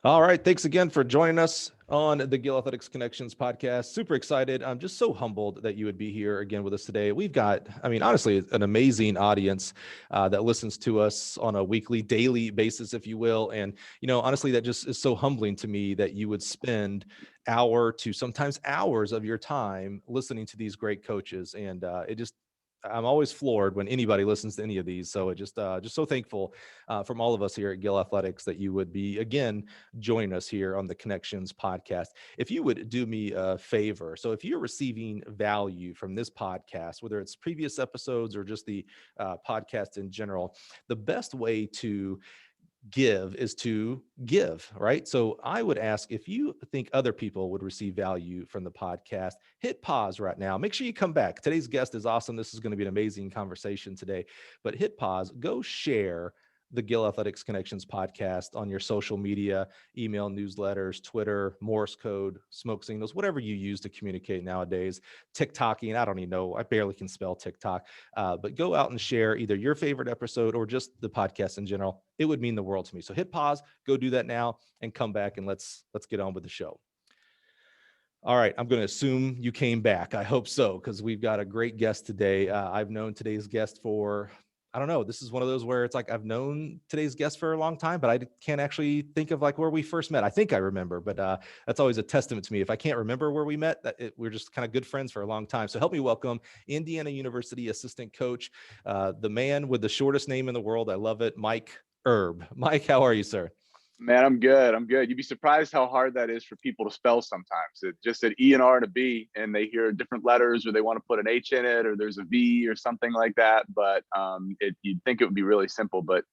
All right. Thanks again for joining us on the Gill Athletics Connections podcast. Super excited. I'm just so humbled that you would be here again with us today. We've got, honestly, an amazing audience that listens to us on a weekly, daily basis, if you will. And, honestly, that just is so humbling to me that you would spend hour to sometimes hours of your time listening to these great coaches. And I'm always floored when anybody listens to any of these. So it just so thankful from all of us here at Gill Athletics that you would be, again, join us here on the Connections podcast. If you would do me a favor, so if you're receiving value from this podcast, whether it's previous episodes or just the podcast in general, the best way to give is to give, right? So I would ask, if you think other people would receive value from the podcast, hit pause right now. Make sure you come back. Today's guest is awesome. This is going to be an amazing conversation today, but hit pause, go share the Gill Athletics Connections podcast on your social media, email, newsletters, Twitter, Morse code, smoke signals, whatever you use to communicate nowadays. TikToking, I don't even know. I barely can spell TikTok, but go out and share either your favorite episode or just the podcast in general. It would mean the world to me. So hit pause, go do that now, and come back and let's get on with the show. All right, I'm going to assume you came back. I hope so, because we've got a great guest today. I've known today's guest for, I don't know, this is one of those where it's like I've known today's guest for a long time, but I can't actually think of like where we first met. I think I remember, but that's always a testament to me. If I can't remember where we met, we're just kind of good friends for a long time. So help me welcome Indiana University assistant coach, the man with the shortest name in the world. I love it, Mike Erb. Mike, how are you, sir? Man, I'm good. You'd be surprised how hard that is for people to spell sometimes. It just said E and R and a B, and they hear different letters, or they want to put an H in it, or there's a V or something like that. But you'd think it would be really simple, but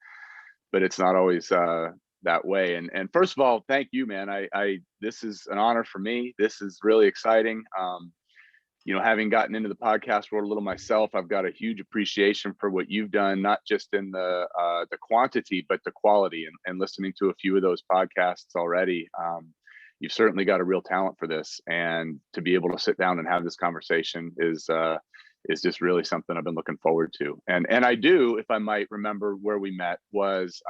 it's not always that way. And first of all, thank you, man. I this is an honor for me. This is really exciting. Having gotten into the podcast world a little myself, I've got a huge appreciation for what you've done, not just in the quantity, but the quality. And listening to a few of those podcasts already, you've certainly got a real talent for this. And to be able to sit down and have this conversation is just really something I've been looking forward to. And I do, if I might remember where we met, was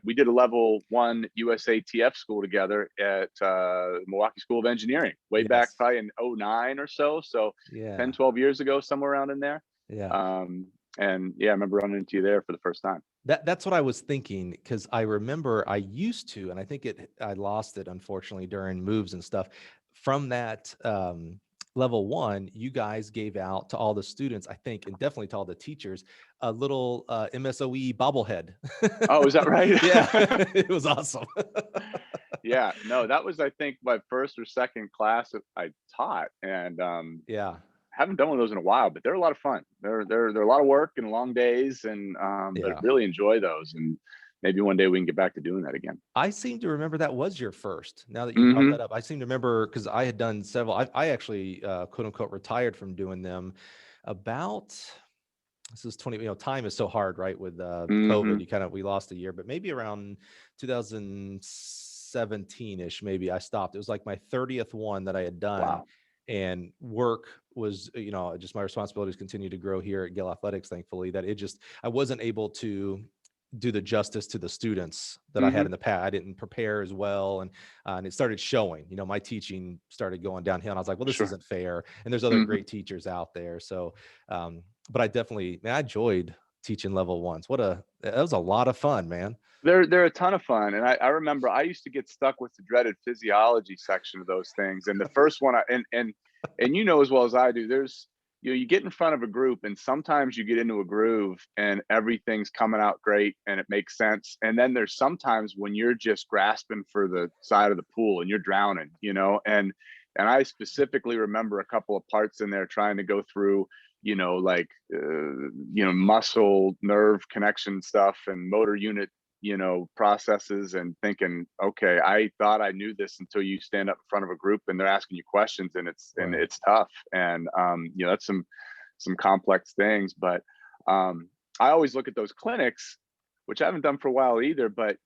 we did a level 1 USATF school together at Milwaukee School of Engineering way back probably in 09 or so. So 10, 12 years ago, somewhere around in there. And I remember running into you there for the first time. That's what I was thinking, because I remember I used to, and I think I lost it, unfortunately, during moves and stuff. From that level 1, you guys gave out to all the students, I think, and definitely to all the teachers, a little MSOE bobblehead. Oh, is that right? Yeah, it was awesome. Yeah, no, that was, I think, my first or second class that I taught. And haven't done one of those in a while, but they're a lot of fun. They're a lot of work and long days, and I really enjoy those. And maybe one day we can get back to doing that again. I seem to remember that was your first. Now that you brought that up, I seem to remember, because I had done several. I actually quote unquote retired from doing them about. This is 20. Time is so hard, right? With COVID, we lost a year, but maybe around 2017-ish, maybe I stopped. It was like my 30th one that I had done. Wow. And work was, just my responsibilities continue to grow here at Gill Athletics, thankfully, that I wasn't able to do the justice to the students that I had in the past. I didn't prepare as well. And it started showing, my teaching started going downhill, and I was like, well, this isn't fair. And there's other great teachers out there. So, but I definitely, I enjoyed teaching level 1s. That was a lot of fun, man. They're a ton of fun. And I remember I used to get stuck with the dreaded physiology section of those things. And the first one, and as well as I do, there's, you get in front of a group, and sometimes you get into a groove and everything's coming out great and it makes sense. And then there's sometimes when you're just grasping for the side of the pool and you're drowning, and I specifically remember a couple of parts in there trying to go through, muscle nerve connection stuff and motor unit, processes, and thinking, okay, I thought I knew this until you stand up in front of a group and they're asking you questions, and it's tough. And, that's some complex things, but I always look at those clinics, which I haven't done for a while either, but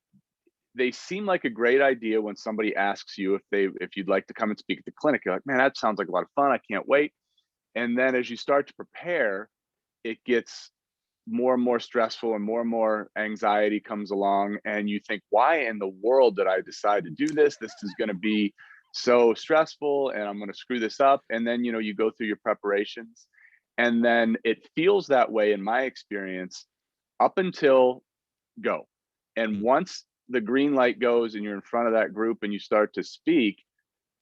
they seem like a great idea when somebody asks you if you'd like to come and speak at the clinic. You're like, man, that sounds like a lot of fun. I can't wait. And then as you start to prepare, it gets more and more stressful and more anxiety comes along, and you think, why in the world did I decide to do this? This is going to be so stressful and I'm going to screw this up. And then, you go through your preparations, and then it feels that way in my experience up until go. And once the green light goes and you're in front of that group and you start to speak,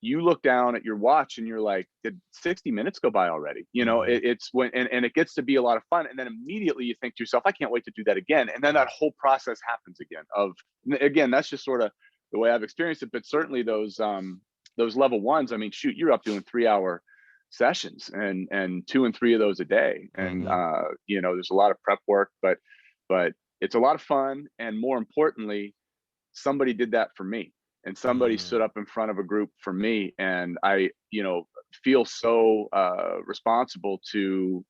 you look down at your watch and you're like, did 60 minutes go by already? It's when, and it gets to be a lot of fun. And then immediately you think to yourself, I can't wait to do that again. And then that whole process happens again. That's just sort of the way I've experienced it. But certainly those level ones, I mean, shoot, you're up doing 3-hour sessions and 2 and 3 of those a day. And, there's a lot of prep work, but it's a lot of fun. And more importantly, somebody did that for me. And somebody stood up in front of a group for me, and I, feel so responsible to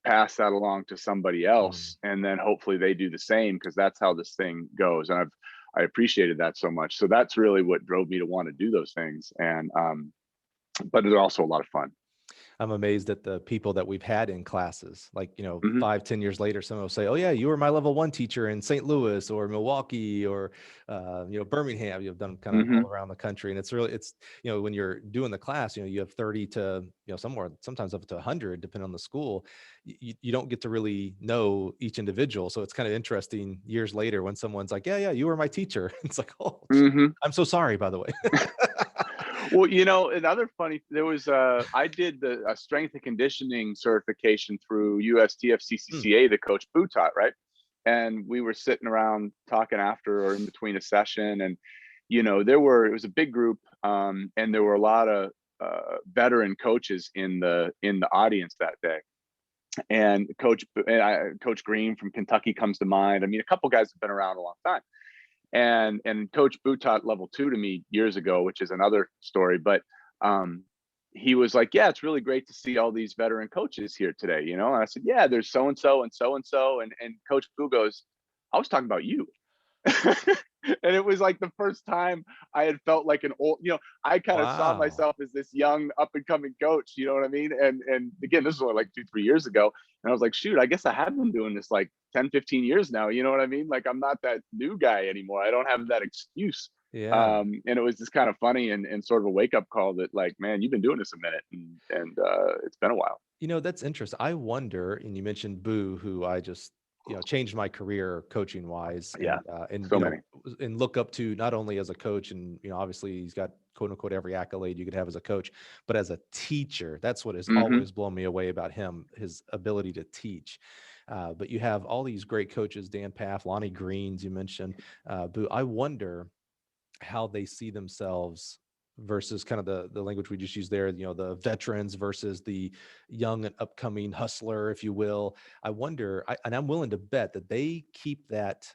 pass that along to somebody else, and then hopefully they do the same, because that's how this thing goes. And I appreciated that so much. So that's really what drove me to want to do those things. And but they're also a lot of fun. I'm amazed at the people that we've had in classes. Like, 5-10 years later, someone will say, oh yeah, you were my level 1 teacher in St. Louis or Milwaukee or, Birmingham. You've done kind of all around the country. And it's really, when you're doing the class, you have 30 to, sometimes up to 100, depending on the school. You don't get to really know each individual. So it's kind of interesting years later when someone's like, yeah, you were my teacher. It's like, oh, I'm so sorry, by the way. Well, another funny, there was I did a strength and conditioning certification through USTFCCCA that Coach Boo taught, right? And we were sitting around talking after or in between a session, and it was a big group, and there were a lot of veteran coaches in the audience that day. And Coach Green from Kentucky comes to mind. I mean, a couple guys have been around a long time. And Coach Boo taught level 2 to me years ago, which is another story. But he was like, yeah, it's really great to see all these veteran coaches here today, And I said, yeah, there's so-and-so and so-and-so. And Coach Boo goes, I was talking about you. And it was like the first time I had felt like an old, I kind of saw myself as this young up and coming coach, you know what I mean? And again, this was like 2-3 years ago. And I was like, shoot, I guess I have been doing this like 10-15 years now. You know what I mean? Like, I'm not that new guy anymore. I don't have that excuse. Yeah. And it was just kind of funny and sort of a wake up call that like, man, you've been doing this a minute, and it's been a while. That's interesting. I wonder, and you mentioned Boo, who I just, changed my career coaching wise. Yeah. And So many. and look up to not only as a coach, and, obviously he's got quote unquote every accolade you could have as a coach, but as a teacher. That's what has always blown me away about him, his ability to teach. But you have all these great coaches, Dan Paff, Lonnie Greens, you mentioned, Boo. I wonder how they see themselves versus kind of the language we just used there, the veterans versus the young and upcoming hustler, if you will. I wonder, and I'm willing to bet that they keep that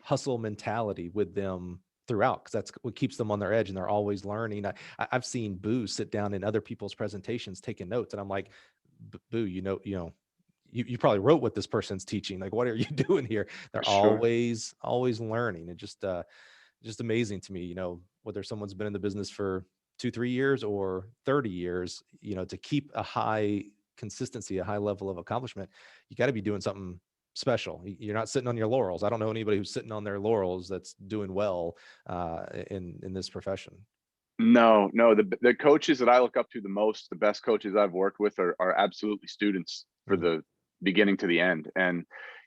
hustle mentality with them throughout, because that's what keeps them on their edge, and they're always learning. I've seen Boo sit down in other people's presentations taking notes, and I'm like, Boo, you probably wrote what this person's teaching. Like, what are you doing here? They're always learning. It just amazing to me, whether someone's been in the business for 2-3 years or 30 years, to keep a high consistency, a high level of accomplishment, you got to be doing something special. You're not sitting on your laurels. I don't know anybody who's sitting on their laurels that's doing well in this profession. No, the coaches that I look up to the most, the best coaches I've worked with are absolutely students for the beginning to the end. And,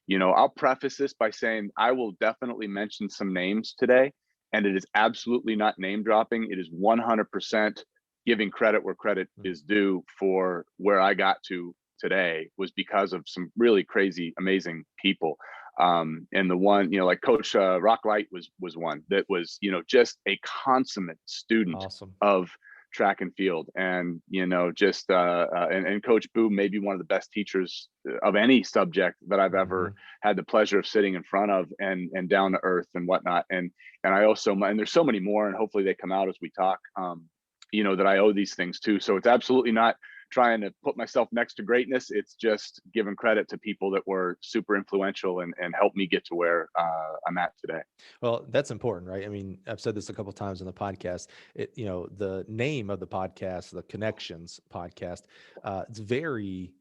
I'll preface this by saying I will definitely mention some names today, and it is absolutely not name dropping. It is 100% giving credit where credit is due for where I got to today was because of some really crazy, amazing people. And the one, like Coach Rocklight was one that was, just a consummate student of track and field, and just and Coach Boo may be one of the best teachers of any subject that I've ever had the pleasure of sitting in front of, and down to earth and whatnot. And I also, and there's so many more, and hopefully they come out as we talk, that I owe these things to. So it's absolutely not trying to put myself next to greatness. It's just giving credit to people that were super influential and helped me get to where I'm at today. Well, that's important, right? I mean, I've said this a couple of times in the podcast. The name of the podcast, the Connections podcast, it's very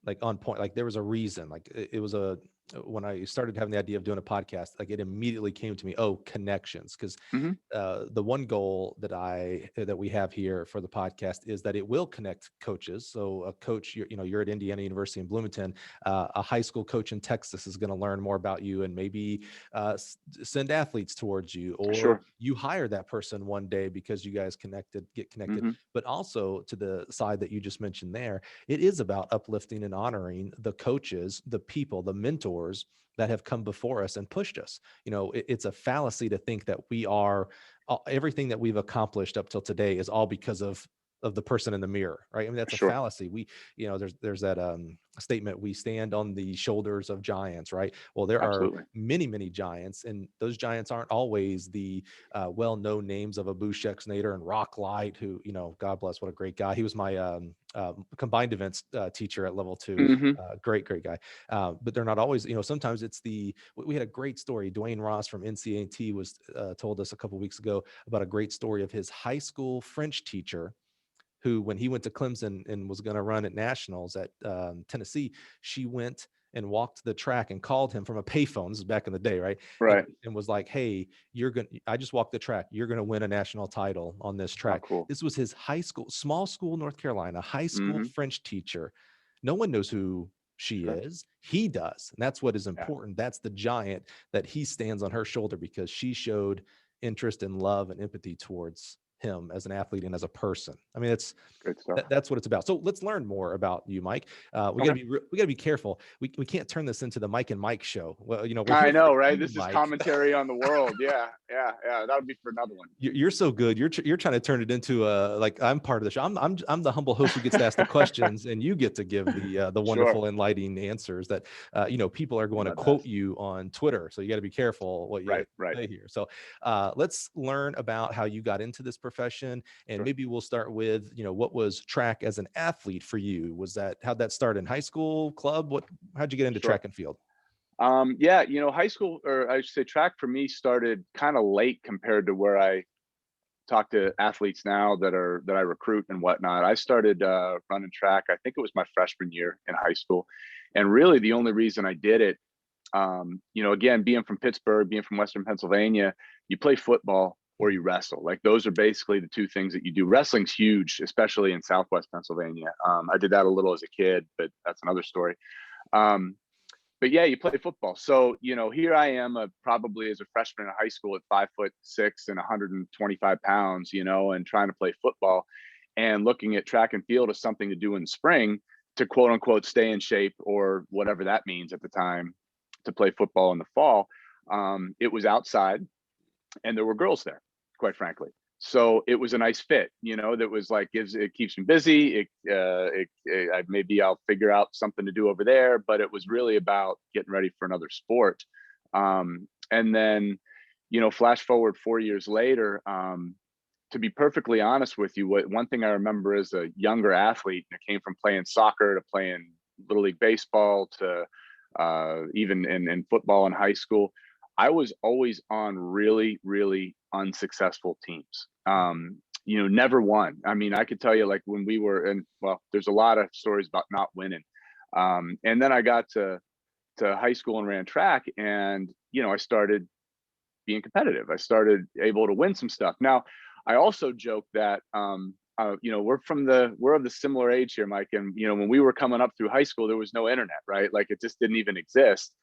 like on point. Like there was a reason. Like it was a when I started having the idea of doing a podcast, like it immediately came to me, oh, connections. Because Hmm. the one goal that we have here for the podcast is that it will connect coaches. So a coach, you're at Indiana University in Bloomington, a high school coach in Texas is going to learn more about you and maybe send athletes towards you, or Sure. you hire that person one day because you guys get connected. Hmm. But also to the side that you just mentioned there, it is about uplifting and honoring the coaches, the people, the mentors that have come before us and pushed us. It's a fallacy to think that we are everything that we've accomplished up till today is all because of the person in the mirror, right? I mean, that's a Sure. fallacy. There's that statement, we stand on the shoulders of giants, right? Well, there are Absolutely. many giants, and those giants aren't always the well-known names of Abu Nader and Rock Light, who, God bless, what a great guy. He was my combined events teacher at level 2. Hmm. Great guy. But they're not always, sometimes we had a great story. Dwayne Ross from NCAT was told us a couple weeks ago about a great story of his high school French teacher who, when he went to Clemson and was going to run at nationals at Tennessee, she went and walked the track and called him from a payphone. This is back in the day, right? Right. And was like, hey, I just walked the track. You're going to win a national title on this Oh, track. cool. This was his high school, small school, North Carolina, high school Hmm. French teacher. No one knows who she Sure. is. He does. And that's what is Yeah. important. That's the giant that he stands on her shoulder because she showed interest and love and empathy towards him as an athlete and as a person. I mean, Good stuff. that's what it's about. So let's learn more about you, Mike. We Okay. got to be careful. We can't turn this into the Mike and Mike show. Well, we're I here for know, right? you, This is Mike. commentary on the world. Yeah. That would be for another one. You're so good. You're trying to turn it into like I'm part of the show. I'm the humble host who gets to ask the questions, and you get to give the Sure. wonderful, enlightening answers that people are Do going to my quote best. you on Twitter. So you got to be careful what you Right. say here. So let's learn about how you got into this profession, and Sure. maybe we'll start with what was track as an athlete for you? How'd that start in high school, club? How'd you get into Sure. track and field? Yeah, high school, or I should say track for me started kind of late compared to where I talk to athletes now that I recruit and whatnot. I started running track, I think it was my freshman year in high school. And really the only reason I did it, again, being from Pittsburgh, being from Western Pennsylvania, you play football or you wrestle. Like those are basically the two things that you do. Wrestling's huge, especially in Southwest Pennsylvania. I did that a little as a kid, but that's another story. Um, but yeah, you play football. So, here I am, probably as a freshman in high school at 5'6" and 125 pounds, and trying to play football and looking at track and field as something to do in the spring to quote unquote stay in shape or whatever that means at the time to play football in the fall. It was outside and there were girls there, quite frankly. So it was a nice fit, that was like, it keeps me busy. Maybe I'll figure out something to do over there, but it was really about getting ready for another sport. And then, flash forward 4 years later, to be perfectly honest with you, one thing I remember as a younger athlete, and it came from playing soccer to playing Little League baseball to even in football in high school, I was always on really, really unsuccessful teams. Never won. I mean, I could tell you like when we were in, well, there's a lot of stories about not winning. And then I got to high school and ran track and, I started being competitive. I started able to win some stuff. Now, I also joke that, we're of the similar age here, Mike. And, when we were coming up through high school, there was no internet, right? Like it just didn't even exist.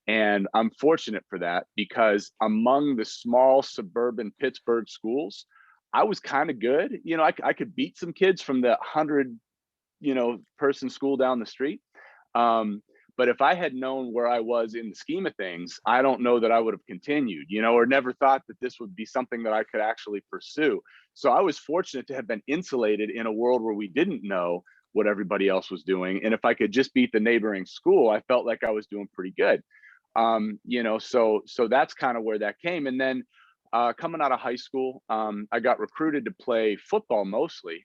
And I'm fortunate for that because among the small suburban Pittsburgh schools, I was kind of good. I could beat some kids from the 100, person school down the street. But if I had known where I was in the scheme of things, I don't know that I would have continued, or never thought that this would be something that I could actually pursue. So I was fortunate to have been insulated in a world where we didn't know what everybody else was doing. And if I could just beat the neighboring school, I felt like I was doing pretty good. So that's kind of where that came. And then coming out of high school, I got recruited to play football mostly.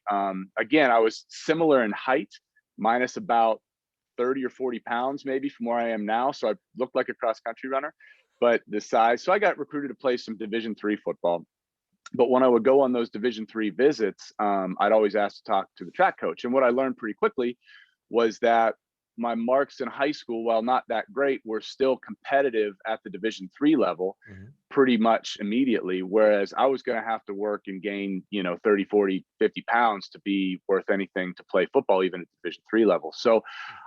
Again, I was similar in height, minus about 30 or 40 pounds maybe from where I am now. So I looked like a cross country runner, but the size. So I got recruited to play some Division III football. But when I would go on those Division III visits, I'd always ask to talk to the track coach. And what I learned pretty quickly was that my marks in high school, while not that great, were still competitive at the Division III level pretty much immediately. Whereas I was going to have to work and gain, 30, 40, 50 pounds to be worth anything to play football, even at Division III level. So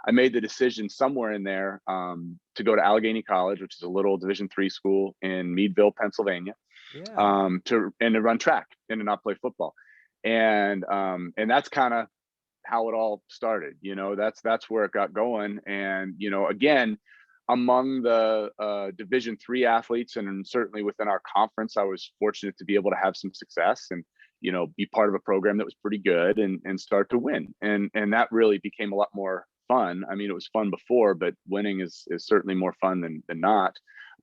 I made the decision somewhere in there to go to Alleghany College, which is a little Division III school in Meadville, Pennsylvania, to run track and to not play football. And that's kind of how it all started. That's where it got going. And again, among the Division III athletes, and certainly within our conference, I was fortunate to be able to have some success and be part of a program that was pretty good and start to win. And that really became a lot more fun. I mean, it was fun before, but winning is certainly more fun than not.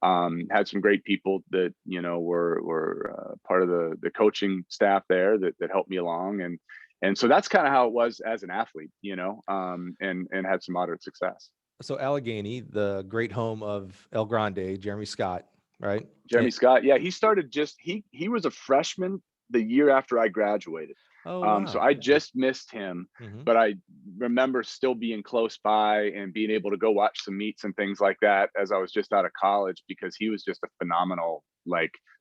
Had some great people that were part of the coaching staff there that helped me along, and so that's kind of how it was as an athlete, and had some moderate success. So Alleghany, the great home of El Grande, Jeremy Scott, right? Jeremy Scott, yeah, he started he was a freshman the year after I graduated. Oh, wow. So I just missed him, but I remember still being close by and being able to go watch some meets and things like that as I was just out of college, because he was just a phenomenal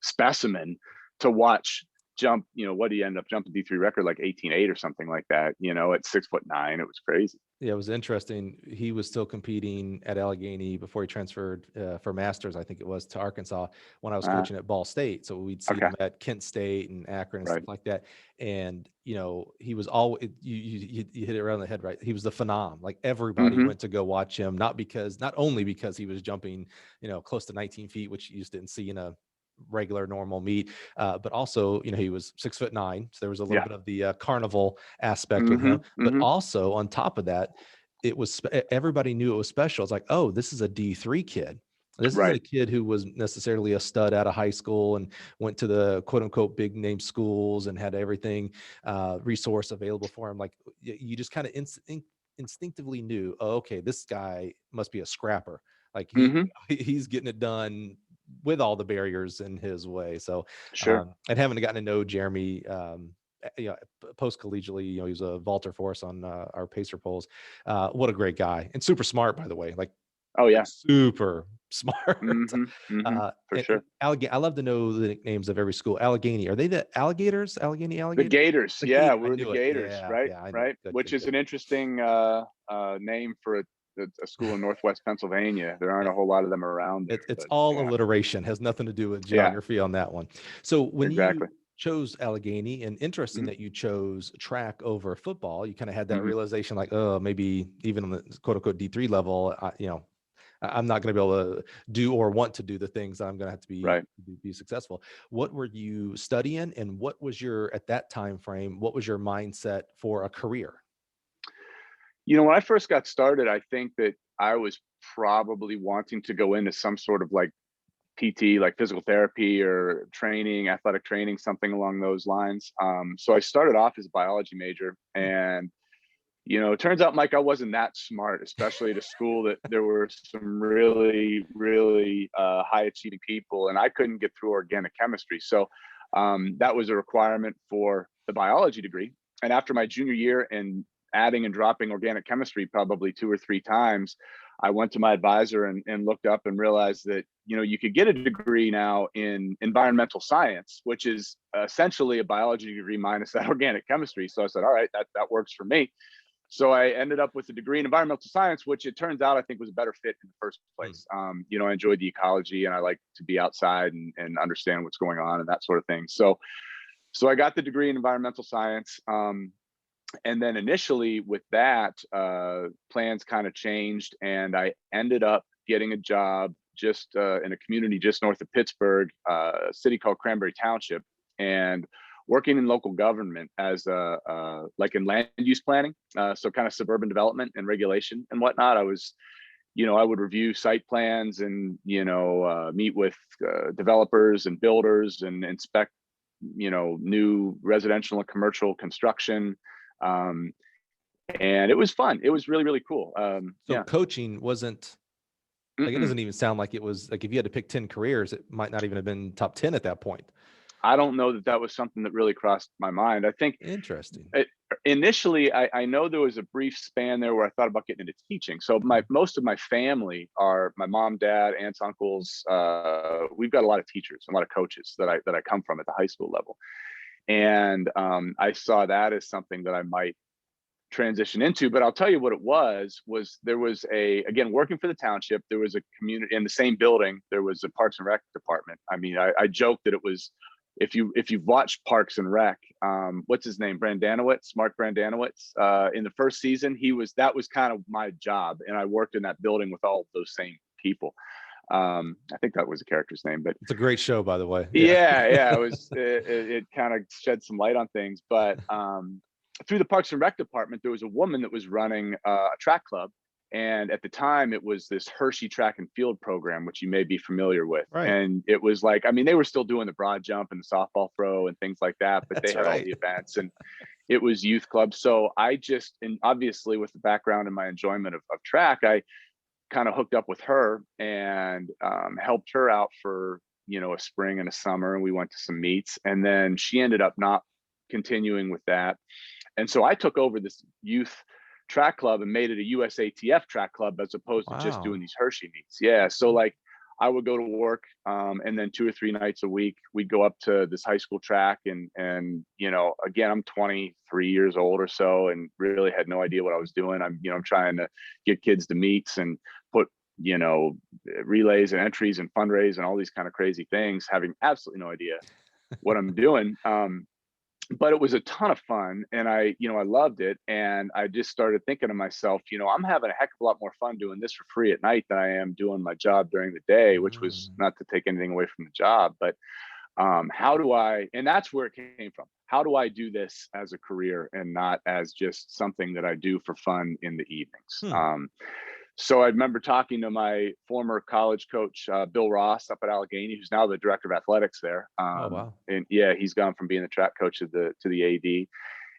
specimen to watch jump. What did he end up jumping D3 record, like 18.8 or something like that, at 6'9". It was crazy. Yeah, it was interesting. He was still competing at Alleghany before he transferred for masters, I think it was, to Arkansas when I was coaching at Ball State. So we'd see him at Kent State and Akron and stuff like that. And he was always, you hit it around the head, right? He was the phenom. Like everybody went to go watch him, not only because he was jumping, close to 19 feet, which you just didn't see in a regular normal meet, but also he was 6'9", so there was a little bit of the carnival aspect with him, but also on top of that, it was, everybody knew it was special. It's like, oh, this is a D3 kid. This is a kid who was necessarily a stud out of high school and went to the quote unquote big name schools and had everything resource available for him. Like you just kind of instinctively knew, oh, okay, this guy must be a scrapper. Like he's getting it done with all the barriers in his way. So, and having gotten to know Jeremy, post collegiately, he was a vaulter for us on our pacer polls. What a great guy, and super smart, by the way. Like, oh yeah, super smart. For sure. I love to know the nicknames of every school. Alleghany, are they the alligators? Alleghany alligators? The Gators. Yeah, we're the Gators, right. Which is an interesting name for a school in Northwest Pennsylvania. There aren't a whole lot of them around there. It's all alliteration, has nothing to do with geography on that one. So when you chose Alleghany, and interesting that you chose track over football, you kind of had that realization like, oh, maybe even on the quote unquote D3 level, I'm not going to be able to do or want to do the things that I'm going to have to be successful. What were you studying, and what was at that time frame, what was your mindset for a career? When I first got started, I think that I was probably wanting to go into some sort of PT, like physical therapy or training, athletic training, something along those lines. So I started off as a biology major, and it turns out, Mike, I wasn't that smart, especially at a school that there were some really, really high achieving people, and I couldn't get through organic chemistry. So that was a requirement for the biology degree. And after my junior year and adding and dropping organic chemistry probably 2 or 3 times, I went to my advisor and looked up and realized that, you could get a degree now in environmental science, which is essentially a biology degree minus that organic chemistry. So I said, all right, that works for me. So I ended up with a degree in environmental science, which it turns out I think was a better fit in the first place. I enjoyed the ecology, and I like to be outside and understand what's going on and that sort of thing. So I got the degree in environmental science. And then initially with that, plans kind of changed, and I ended up getting a job just in a community just north of Pittsburgh, a city called Cranberry Township, and working in local government as in land use planning. So kind of suburban development and regulation and whatnot. I was, I would review site plans and, meet with developers and builders and inspect, new residential and commercial construction. And it was fun. It was really, really cool. So coaching wasn't like, it doesn't even sound like it was like, if you had to pick 10 careers, it might not even have been top 10 at that point. I don't know that that was something that really crossed my mind. I think Interesting. initially, I know there was a brief span there where I thought about getting into teaching. So most of my family are my mom, dad, aunts, uncles. We've got a lot of teachers and a lot of coaches that I come from at the high school level. And I saw that as something that I might transition into. But I'll tell you what it was there was again, working for the township, there was a community in the same building. There was a Parks and Rec department. I mean, I joked that it was, if you've watched Parks and Rec, what's his name? Mark Brandanowitz, in the first season, that was kind of my job. And I worked in that building with all of those same people. I think that was the character's name, but It's a great show, by the way. yeah, it kind of shed some light on things. But through the Parks and Rec department, there was a woman that was running a track club. And at the time, it was this Hershey track and field program, which you may be familiar with. Right. And it was like, I mean, they were still doing the broad jump and the softball throw and things like that, but they had all the events, and it was youth club. So and obviously with the background and my enjoyment of track, I kind of hooked up with her and helped her out for, a spring and a summer. And we went to some meets, and then she ended up not continuing with that. And so I took over this youth track club and made it a USATF track club as opposed to just doing these Hershey meets. Yeah. So like I would go to work, and then 2 or 3 nights a week, we'd go up to this high school track and, again, I'm 23 years old or so and really had no idea what I was doing. I'm trying to get kids to meets and put, relays and entries and fundraise and all these kind of crazy things, having absolutely no idea what I'm doing. But it was a ton of fun, and I loved it. And I just started thinking to myself, I'm having a heck of a lot more fun doing this for free at night than I am doing my job during the day, which was not to take anything away from the job, but how do I, and that's where it came from. How do I do this as a career and not as just something that I do for fun in the evenings? So I remember talking to my former college coach, Bill Ross, up at Alleghany, who's now the director of athletics there. Oh, wow. And yeah, he's gone from being the track coach to the AD,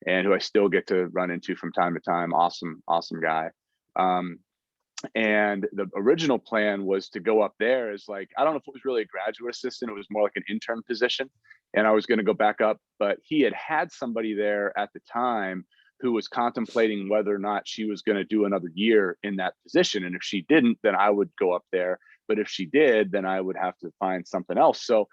and who I still get to run into from time to time. Awesome guy. And the original plan was to go up there as like, I don't know if it was really a graduate assistant, it was more like an intern position. And I was going to go back up, but he had somebody there at the time who was contemplating whether or not she was going to do another year in that position. And if she didn't, then I would go up there. But if she did, then I would have to find something else. So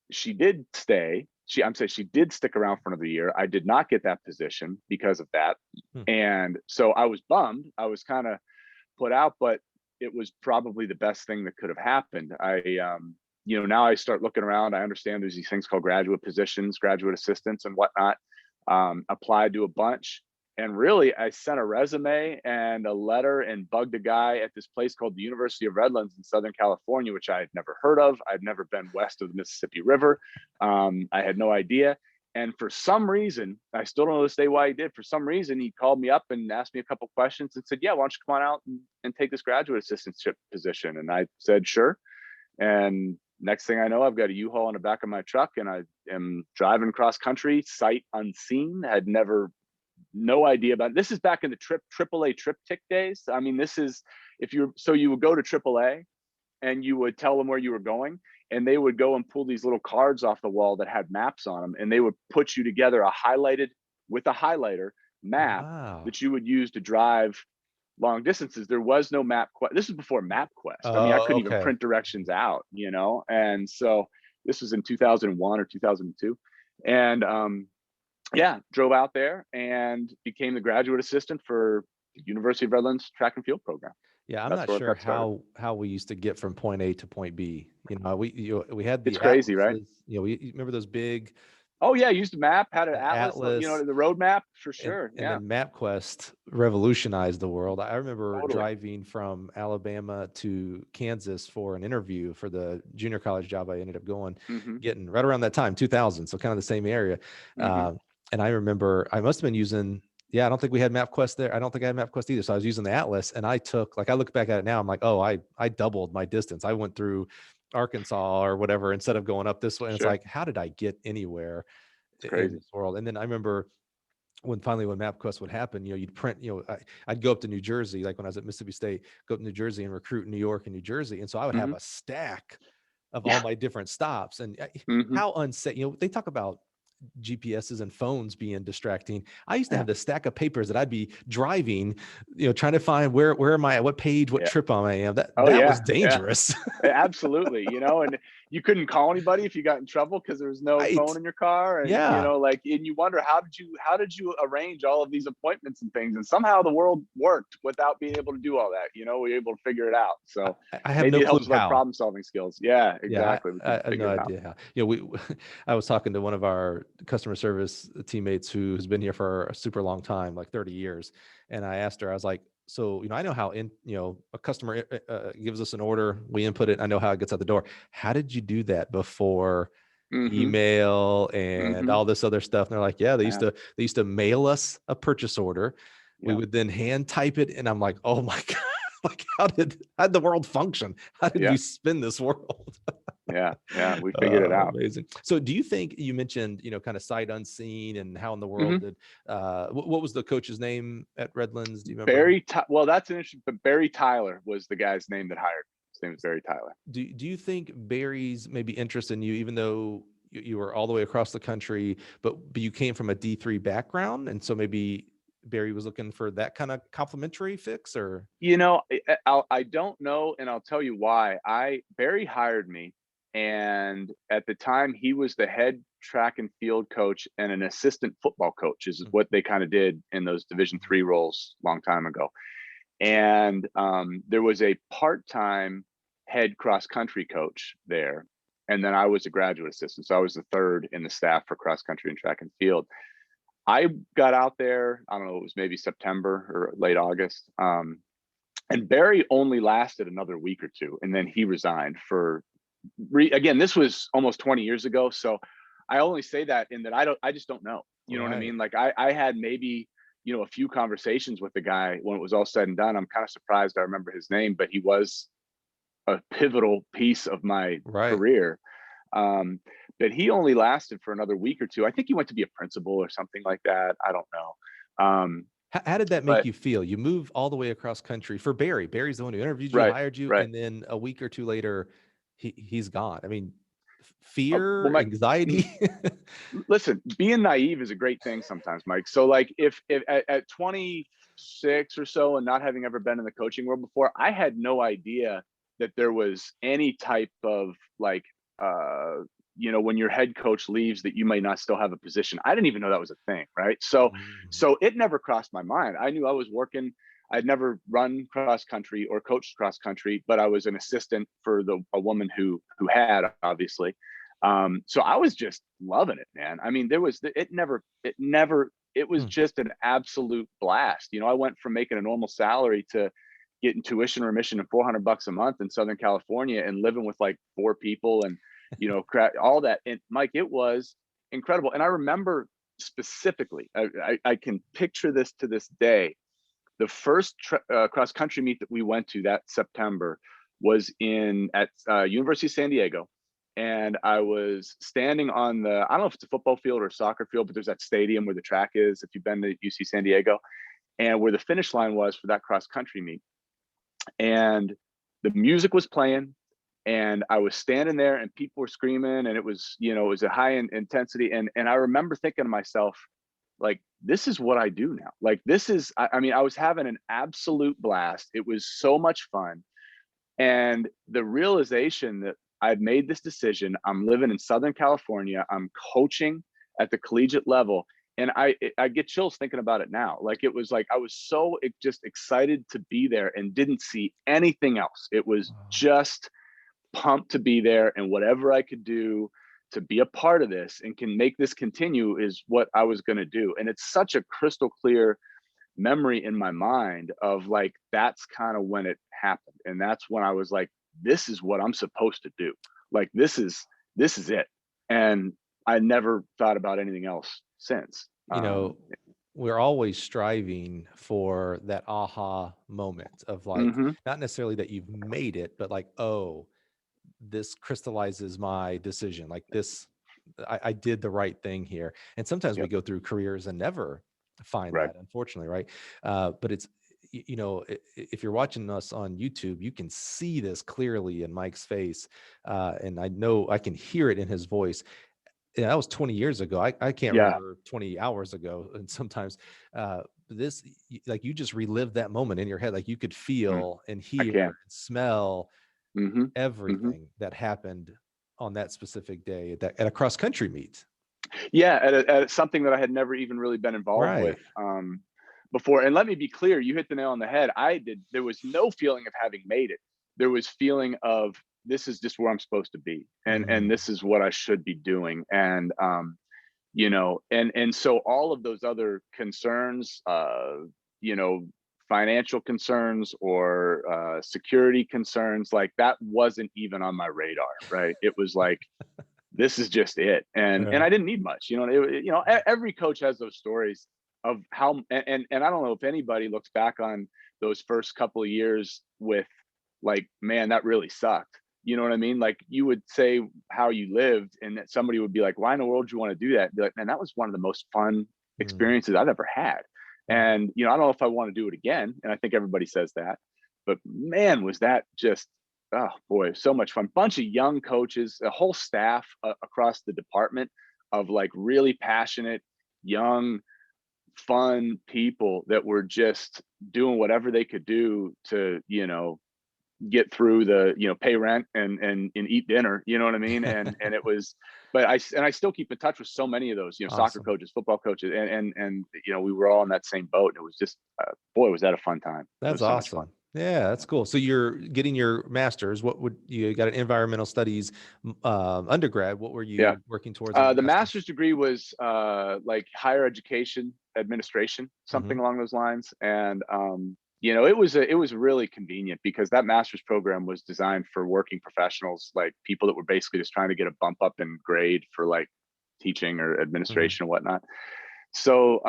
she did stay. She did stick around for another year. I did not get that position because of that. And so I was bummed. I was kind of put out, but it was probably the best thing that could have happened. Now I start looking around. I understand there's these things called graduate positions, graduate assistants and whatnot. Applied to a bunch, and really I sent a resume and a letter and bugged a guy at this place called the University of Redlands in Southern California, which I had never heard of. I'd never been west of the Mississippi River. I had no idea. And for some reason, I still don't know this day why he did. For some reason, he called me up and asked me a couple questions and said, yeah, why don't you come on out and take this graduate assistantship position? And I said, sure. And next thing I know, I've got a U-Haul in the back of my truck, and I am driving cross country, sight unseen. Had no idea about it. This is back in the AAA triptych days. I mean, this is you would go to AAA and you would tell them where you were going, and they would go and pull these little cards off the wall that had maps on them, and they would put you together a highlighter map that you would use to drive long distances. There was no MapQuest. This is before MapQuest. I mean, I couldn't even print directions out, and so this was in 2001 or 2002. And drove out there and became the graduate assistant for the University of Redlands track and field program. Yeah, I'm not sure how we used to get from point A to point B. We had the It's crazy, right? We remember those big. Oh yeah, used a map, had an atlas, the road map for sure. And then MapQuest revolutionized the world. I remember driving from Alabama to Kansas for an interview for the junior college job I ended up getting right around that time, 2000. So kind of the same area. And I remember I must have been using, I don't think we had MapQuest there. I don't think I had MapQuest either. So I was using the atlas, and I look back at it now, I'm like, oh, I doubled my distance. I went through Arkansas or whatever instead of going up this way. And it's like, how did I get anywhere in this world? And then I remember when MapQuest would happen, you'd print, I'd go up to New Jersey, like when I was at Mississippi State, go up to New Jersey and recruit New York and New Jersey. And so I would have a stack of all my different stops. And Hmm. how unsafe, they talk about GPSs and phones being distracting. I used to Yeah. have this stack of papers that I'd be driving, trying to find where am I at, what page, what Yeah. trip am I am. Oh That was yeah. Yeah. dangerous. Absolutely. And you couldn't call anybody if you got in trouble because there was no Right. phone in your car. And, Yeah. and you wonder, how did you arrange all of these appointments and things? And somehow the world worked without being able to do all that. We were able to figure it out. So I have no maybe it clue helps with our how. problem solving skills. Yeah, Yeah, exactly. We I could have no figure it out. idea how. I was talking to one of our customer service teammates who's been here for a super long time, like 30 years. And I asked her, I was like, so, I know how a customer gives us an order, we input it, I know how it gets out the door. How did you do that before Hmm. email and Hmm. all this other stuff? And they're like, yeah, Yeah. they used to mail us a purchase order. We Yeah. would then hand type it. And I'm like, oh my God, like how'd the world function? How did Yeah. we spin this world? Yeah. Yeah. We figured it out. Amazing. So do you think, you mentioned, kind of sight unseen, and how in the world Hmm. did, what was the coach's name at Redlands? Do you remember? Well, that's an interesting, but Barry Tyler was the guy's name that hired me. His name is Barry Tyler. Do you think Barry's maybe interest in you, even though you were all the way across the country, but you came from a D3 background, and so maybe Barry was looking for that kind of complimentary fix, or? I don't know, and I'll tell you why. Barry hired me, and at the time he was the head track and field coach and an assistant football coach, is what they kind of did in those Division III roles a long time ago. And there was a part-time head cross country coach there, and then I was a graduate assistant, so I was the third in the staff for cross country and track and field. I got out there, I don't know, it was maybe September or late August. And Barry only lasted another week or two, and then he resigned again, this was almost 20 years ago. So I only say that in that I just don't know. You know what I Right. mean? Like I had maybe, a few conversations with the guy when it was all said and done. I'm kind of surprised I remember his name, but he was a pivotal piece of my Right. career. But he only lasted for another week or two. I think he went to be a principal or something like that. I don't know. How did that make But you feel? You move all the way across country for Barry. Barry's the one who interviewed you, right, hired you, right. and then a week or two later, he's gone. I mean, Well, fear, anxiety. listen, being naive is a great thing sometimes, Mike. So like if at 26 or so and not having ever been in the coaching world before, I had no idea that there was any type of like when your head coach leaves that you may not still have a position. I didn't even know that was a thing, right? So Mhm. so it never crossed my mind. I knew I was working. I'd never run cross country or coached cross country, but I was an assistant for a woman who had, obviously. So I was just loving it, man. I mean, it was Hmm. just an absolute blast. I went from making a normal salary to getting tuition remission of $400 a month in Southern California and living with like 4 people and, all that. And Mike, it was incredible. And I remember specifically, I can picture this to this day. The first cross country meet that we went to that September was at University of San Diego. And I was standing on I don't know if it's a football field or a soccer field, but there's that stadium where the track is, if you've been to UC San Diego, and where the finish line was for that cross country meet. And the music was playing, and I was standing there and people were screaming, and it was a high intensity. And I remember thinking to myself, like, this is what I do now. Like, I mean, I was having an absolute blast. It was so much fun. And the realization that I'd made this decision, I'm living in Southern California, I'm coaching at the collegiate level. And I get chills thinking about it now. Like, it was like I was so just excited to be there and didn't see anything else. It was Wow. just pumped to be there, and whatever I could do to be a part of this and can make this continue is what I was going to do. And it's such a crystal clear memory in my mind of like, that's kind of when it happened. And that's when I was like, this is what I'm supposed to do. Like, this is it. And I never thought about anything else since. You know, we're always striving for that aha moment of like, Mhm. not necessarily that you've made it, but like, oh, this crystallizes my decision. Like this, I did the right thing here. And sometimes we Yep. go through careers and never find Right. that, unfortunately, right? But it's, if you're watching us on YouTube, you can see this clearly in Mike's face. And I know I can hear it in his voice. Yeah, that was 20 years ago. I can't Yeah. remember 20 hours ago. And sometimes like you just relived that moment in your head. Like you could feel and I hear can. and smell Mm-hmm. everything that happened on that specific day at a cross country meet. Yeah, at something that I had never even really been involved with before. And let me be clear, you hit the nail on the head. There was no feeling of having made it. There was feeling of, this is just where I'm supposed to be. And this is what I should be doing. And, and so all of those other concerns, financial concerns or security concerns, like that wasn't even on my radar, right? It was like, this is just it. And I didn't need much, every coach has those stories of how, and I don't know if anybody looks back on those first couple of years with like, man, that really sucked. You know what I mean? Like you would say how you lived and that somebody would be like, why in the world do you want to do that? Be like, man, that was one of the most fun experiences I've ever had. And, I don't know if I want to do it again. And I think everybody says that, but man, was that just, oh boy, so much fun. Bunch of young coaches, a whole staff across the department of like really passionate, young, fun people that were just doing whatever they could do to, get through the, pay rent and eat dinner, you know what I mean? And it was, but I still keep in touch with so many of those, soccer coaches, football coaches, and we were all in that same boat. It was just, boy, was that a fun time. That's awesome. Yeah, that's cool. So you're getting your master's. You got an environmental studies undergrad. What were you working towards? The master's degree was like higher education administration, something along those lines. And it was really convenient because that master's program was designed for working professionals, like people that were basically just trying to get a bump up in grade for like teaching or administration and whatnot. So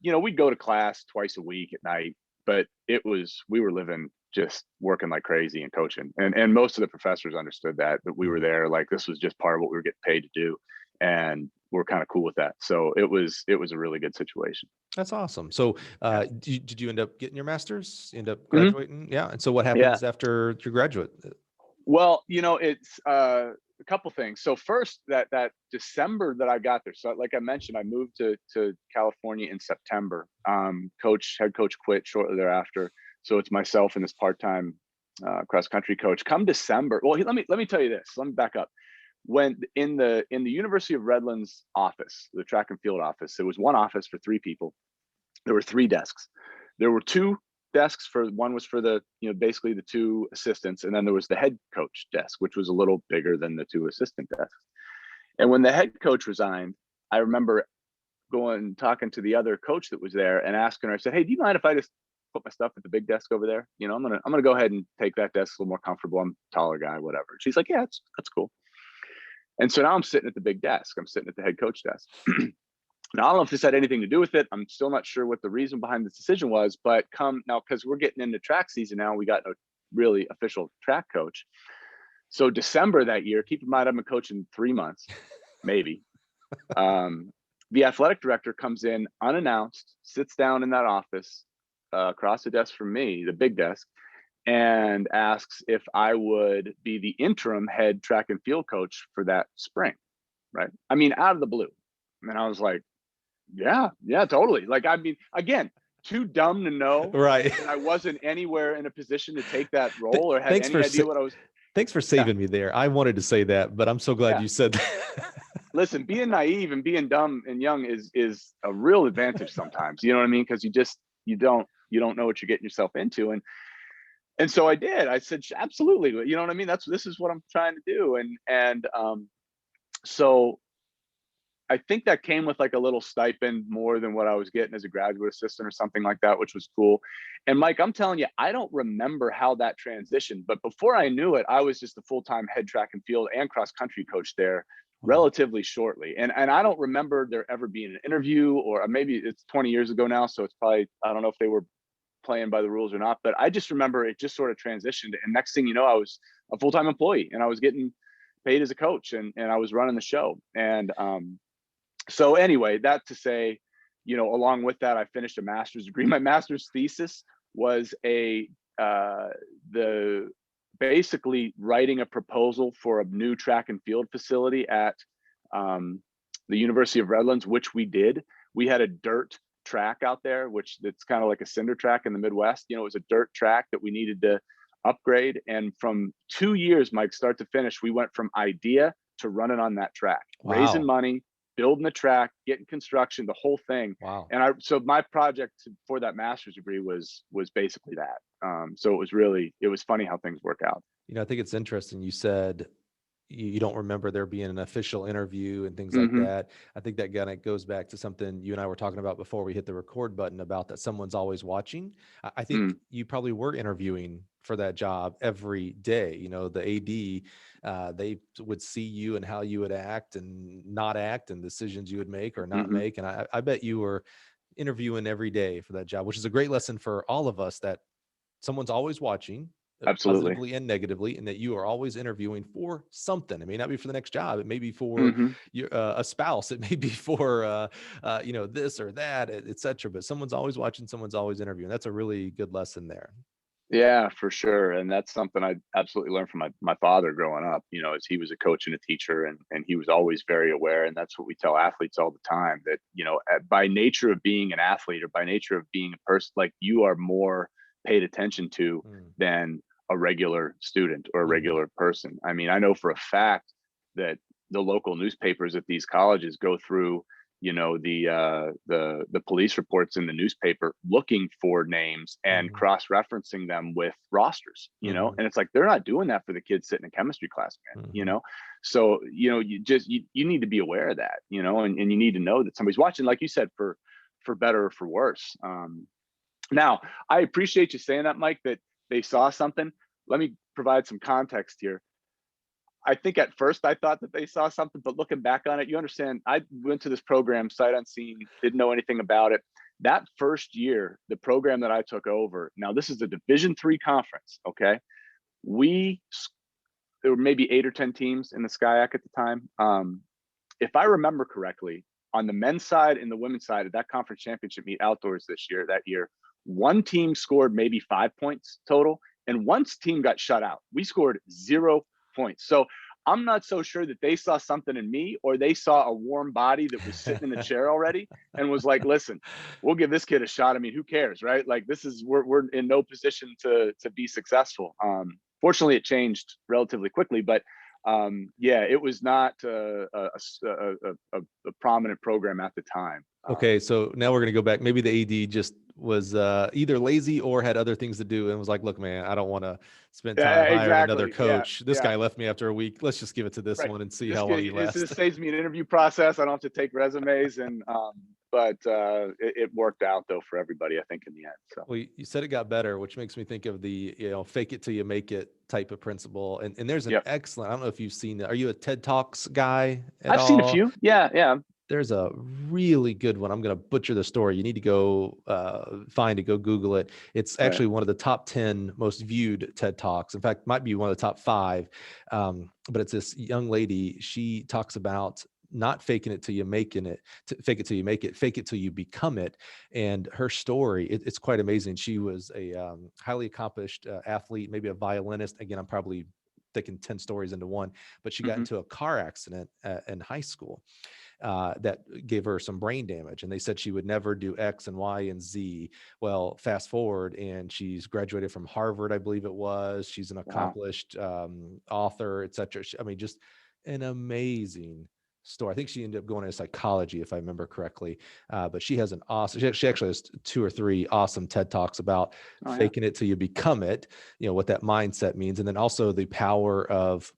we'd go to class twice a week at night, but we were living, just working like crazy and coaching. And most of the professors understood that we were there, like this was just part of what we were getting paid to do. And we're kind of cool with that. So it was a really good situation. That's awesome. So did you end up getting your master's, end up graduating? Yeah. And so what happens after your graduate? Well, it's a couple things. So first, that December that I got there. So like I mentioned, I moved to California in September. Head coach quit shortly thereafter. So it's myself and this part-time cross country coach. Come December. Well, let me tell you this. Let me back up. When in the University of Redlands office, the track and field office, there was one office for 3 people. There were 3 desks. There were 2 desks one was for the, basically the 2 assistants. And then there was the head coach desk, which was a little bigger than the 2 assistant desks. And when the head coach resigned, I remember going and talking to the other coach that was there and asking her, I said, hey, do you mind if I just put my stuff at the big desk over there? I'm going to go ahead and take that desk a little more comfortable. I'm a taller guy, whatever. She's like, yeah, that's cool. And so now I'm sitting at the big desk. I'm sitting at the head coach desk. Now, I don't know if this had anything to do with it. I'm still not sure what the reason behind this decision was, but because we're getting into track season now, we got a really official track coach. So December that year, keep in mind, I've been coaching 3 months, maybe. The athletic director comes in unannounced, sits down in that office across the desk from me, the big desk, and asks if I would be the interim head track and field coach for that spring, right? I mean, out of the blue. And I was like, yeah, totally. Like, I mean, again, too dumb to know. Right. I wasn't anywhere in a position to take that role or had any idea what I was. Thanks for saving me there. I wanted to say that, but I'm so glad you said that. Listen, being naive and being dumb and young is a real advantage sometimes. You know what I mean? Because you don't know what you're getting yourself into. And so I did. I said, absolutely. You know what I mean? This is what I'm trying to do. And so I think that came with like a little stipend more than what I was getting as a graduate assistant or something like that, which was cool. And Mike, I'm telling you, I don't remember how that transitioned, but before I knew it, I was just a full-time head track and field and cross country coach there relatively shortly. And I don't remember there ever being an interview, or maybe it's 20 years ago now. So it's probably, I don't know if they were playing by the rules or not, but I just remember it just sort of transitioned. And next thing you know, I was a full-time employee and I was getting paid as a coach and I was running the show. And so anyway, that to say, along with that, I finished a master's degree. My master's thesis was the basically writing a proposal for a new track and field facility at the University of Redlands, which we did. We had a dirt track out there, which it's kind of like a cinder track in the Midwest. You know, it was a dirt track that we needed to upgrade. And from 2 years, Mike, start to finish, we went from idea to running on that track, raising Wow. money, building the track, getting construction, the whole thing. Wow. And so my project for that master's degree was basically that. So it was funny how things work out. You know, I think it's interesting. You said you don't remember there being an official interview and things like Mm-hmm. that. I think that kind of goes back to something you and I were talking about before we hit the record button about that someone's always watching. I think you probably were interviewing for that job every day. You know, the AD, they would see you and how you would act and not act and decisions you would make or not make. And I bet you were interviewing every day for that job, which is a great lesson for all of us, that someone's always watching, Absolutely. positively and negatively, and that you are always interviewing for something. It may not be for the next job. It may be for Mm-hmm. your, a spouse. It may be for, you know, this or that, et cetera. But someone's always watching, someone's always interviewing. That's a really good lesson there. Yeah, for sure. And that's something I absolutely learned from my father growing up, you know, as he was a coach and a teacher, and he was always very aware. And that's what we tell athletes all the time, that, you know, by nature of being an athlete or by nature of being a person, like, you are more paid attention to than a regular student or a regular person. I mean, I know for a fact that the local newspapers at these colleges go through, you know, the police reports in the newspaper looking for names and cross-referencing them with rosters, you know. And it's like, they're not doing that for the kids sitting in chemistry class, man, you know. So, you know, you need to be aware of that, you know, and you need to know that somebody's watching, like you said, for better or for worse. Now, I appreciate you saying that, Mike, that they saw something. Let me provide some context here. I think at first I thought that they saw something, but looking back on it, you understand, I went to this program sight unseen, didn't know anything about it. That first year, the program that I took over, now this is a Division III conference, okay? There were maybe 8 or 10 teams in the SCIAC at the time. If I remember correctly, on the men's side and the women's side of that conference championship meet outdoors that year, one team scored maybe 5 points total, and one team got shut out. We scored 0 points. So I'm not so sure that they saw something in me, or they saw a warm body that was sitting in the chair already and was like, listen, we'll give this kid a shot. I mean, who cares, right? Like, we're in no position to be successful. Fortunately, it changed relatively quickly, but yeah, it was not a prominent program at the time. Okay, so now we're going to go back. Maybe the AD just was either lazy or had other things to do and was like, look, man, I don't want to spend time hiring another coach. This guy left me after a week. Let's just give it to this one and see how long he lasts. This saves me an interview process. I don't have to take resumes, and but it worked out though for everybody, I think, in the end. So, well, you said it got better, which makes me think of the, you know, fake it till you make it type of principle. And there's an excellent, I don't know if you've seen that. Are you a TED Talks guy at all? I've seen a few. Yeah. There's a really good one. I'm going to butcher the story. You need to go find it, go Google it. It's actually one of the top 10 most viewed TED Talks. In fact, might be one of the top 5. But it's this young lady. She talks about not faking it till you making it, fake it till you make it, fake it till you become it. And her story, it's quite amazing. She was a highly accomplished athlete, maybe a violinist. Again, I'm probably thinking 10 stories into one, but she got into a car accident in high school. That gave her some brain damage, and they said she would never do X and Y and Z. Well, fast forward, and she's graduated from Harvard, I believe it was. She's an accomplished author, etc. I mean, just an amazing story. I think she ended up going into psychology, if I remember correctly. But she has an awesome, she actually has 2 or 3 awesome TED Talks about faking it till you become it, you know, what that mindset means. And then also the power of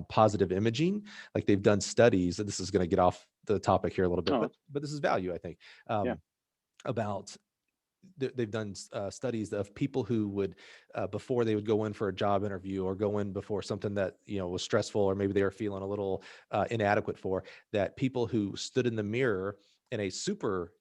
positive imaging. Like, they've done studies, and this is going to get off the topic here a little bit, but this is value, I think, about they've done studies of people who would before they would go in for a job interview or go in before something that, you know, was stressful, or maybe they were feeling a little inadequate for, that people who stood in the mirror in a super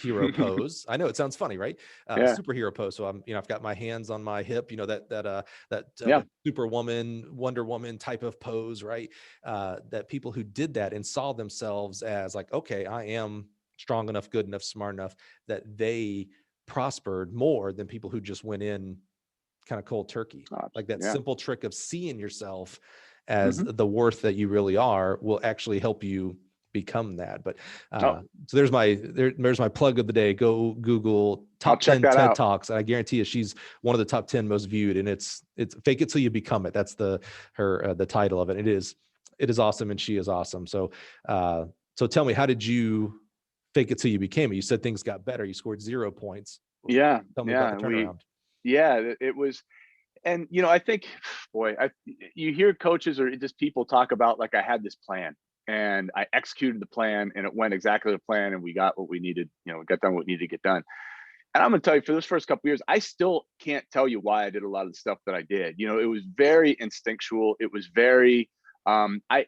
hero pose. I know it sounds funny, right? Superhero pose. So I'm, you know, I've got my hands on my hip, you know, that Superwoman, Wonder Woman type of pose, right? That people who did that and saw themselves as like, okay, I am strong enough, good enough, smart enough, that they prospered more than people who just went in kind of cold turkey. Like that Yeah. simple trick of seeing yourself as Mhm. the worth that you really are will actually help you become that. But Oh, so there's my plug of the day. Go Google I'll top check 10 that TED out. Talks. And I guarantee you she's one of the top 10 most viewed, and it's Fake It Till You Become It. That's the title of it. It is awesome, and she is awesome. So so tell me, how did you fake it till you became it? You said things got better. You scored 0 points. Yeah. Tell me about the Yeah. turnaround. It was, and I think, boy, you hear coaches or just people talk about, like, I had this plan and I executed the plan and it went exactly the plan and we got what we needed, we got done what needed to get done. And I'm going to tell you, for those first couple of years, I still can't tell you why I did a lot of the stuff that I did. It was very instinctual. It was very, I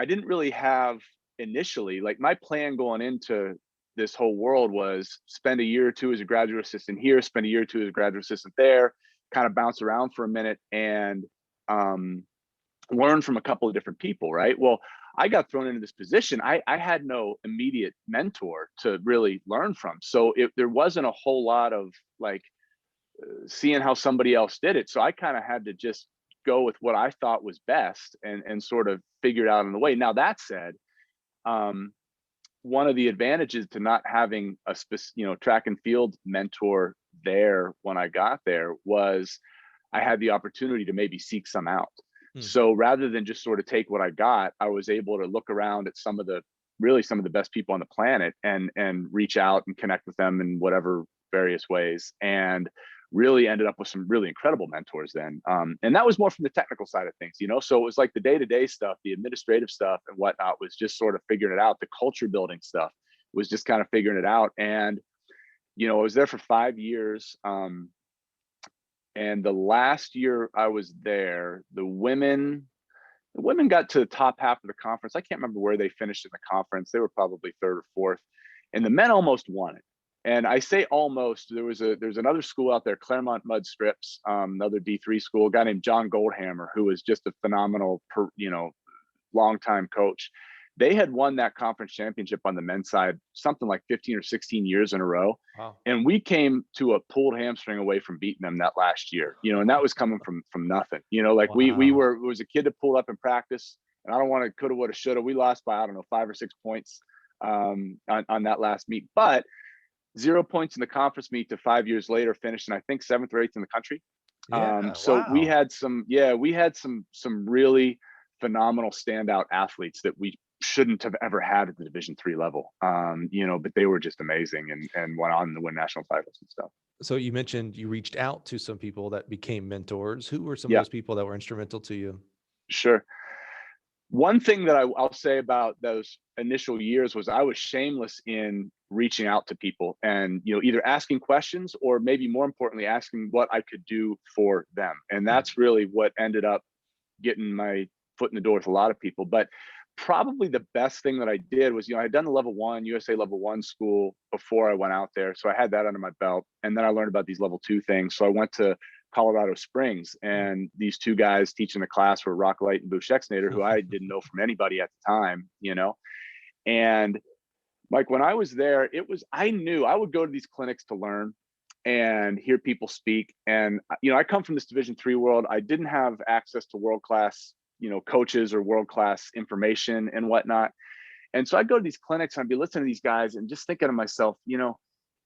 didn't really have initially, like, my plan going into this whole world was spend a year or two as a graduate assistant here, spend a year or two as a graduate assistant there, kind of bounce around for a minute and um, learn from a couple of different people, right? Well, I got thrown into this position. I had no immediate mentor to really learn from. So there wasn't a whole lot of, like, seeing how somebody else did it. So I kind of had to just go with what I thought was best and sort of figure it out on the way. Now, that said, one of the advantages to not having a track and field mentor there when I got there was I had the opportunity to maybe seek some out. So rather than just sort of take what I got, I was able to look around at some of the best people on the planet and reach out and connect with them in whatever various ways, and really ended up with some really incredible mentors then. And that was more from the technical side of things, so it was like the day-to-day stuff, the administrative stuff and whatnot was just sort of figuring it out. The culture building stuff was just kind of figuring it out. And I was there for 5 years. And the last year I was there, the women got to the top half of the conference. I can't remember where they finished in the conference. They were probably third or fourth, and the men almost won it. And I say almost. There's another school out there, Claremont Mud Strips, another D3 school, a guy named John Goldhammer, who was just a phenomenal, longtime coach. They had won that conference championship on the men's side, something like 15 or 16 years in a row. Wow. And we came to a pulled hamstring away from beating them that last year, and that was coming from nothing, like Wow. we was a kid that pulled up in practice, and I don't want to coulda, woulda, shoulda. We lost by, I don't know, 5 or 6 points on that last meet, but 0 points in the conference meet to 5 years later, finishing, I think, 7th or 8th in the country. Yeah, So wow. we had some really phenomenal standout athletes that we shouldn't have ever had at the Division III level, but they were just amazing and went on to win national titles and stuff. So you mentioned you reached out to some people that became mentors. Who were some of Yeah. those people that were instrumental to you? Sure. One thing that I'll say about those initial years was I was shameless in reaching out to people and, either asking questions or maybe more importantly, asking what I could do for them. And that's really what ended up getting my foot in the door with a lot of people. But probably the best thing that I did was, I'd done the level 1 USA level 1 school before I went out there. So I had that under my belt. And then I learned about these level 2 things. So I went to Colorado Springs, and these 2 guys teaching the class were Rock Light and Boo Schexnader, who I didn't know from anybody at the time, and like when I was there, I knew I would go to these clinics to learn and hear people speak. And, I come from this Division III world. I didn't have access to world-class, coaches or world-class information and whatnot. And so I'd go to these clinics and I'd be listening to these guys and just thinking to myself,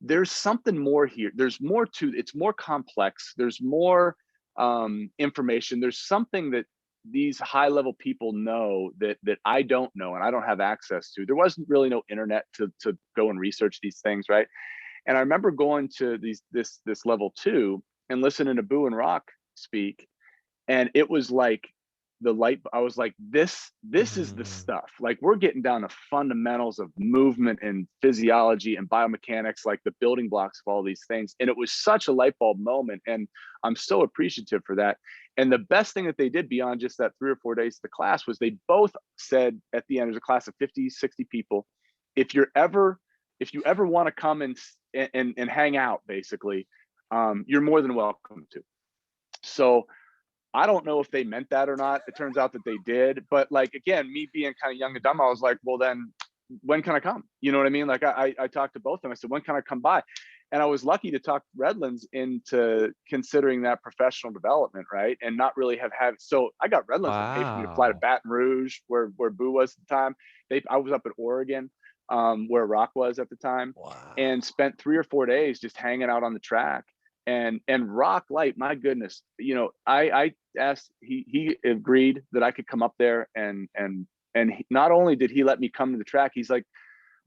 there's something more here. There's more to, it's more complex. There's more information. There's something that these high-level people know that I don't know and I don't have access to. There wasn't really no internet to go and research these things, right? And I remember going to this level 2 and listening to Boo and Rock speak, and it was like I was like, this is the stuff. Like, we're getting down to fundamentals of movement and physiology and biomechanics, like the building blocks of all these things. And it was such a light bulb moment, and I'm so appreciative for that. And the best thing that they did beyond just that 3 or 4 days of the class was they both said at the end, there's a class of 50, 60 people. If you ever want to come and hang out, basically, you're more than welcome to. So I don't know if they meant that or not. It turns out that they did. But, like, again, me being kind of young and dumb, I was like, well, then when can I come? You know what I mean? Like, I talked to both of them. I said, when can I come by? And I was lucky to talk Redlands into considering that professional development, right? And not really have had, so I got Redlands to pay for me to fly to Wow. Baton Rouge, where Boo was at the time. I was up in Oregon, where Rock was at the time, Wow. and spent 3 or 4 days just hanging out on the track. And Rock Light, my goodness, I asked, he agreed that I could come up there, and not only did he let me come to the track, he's like,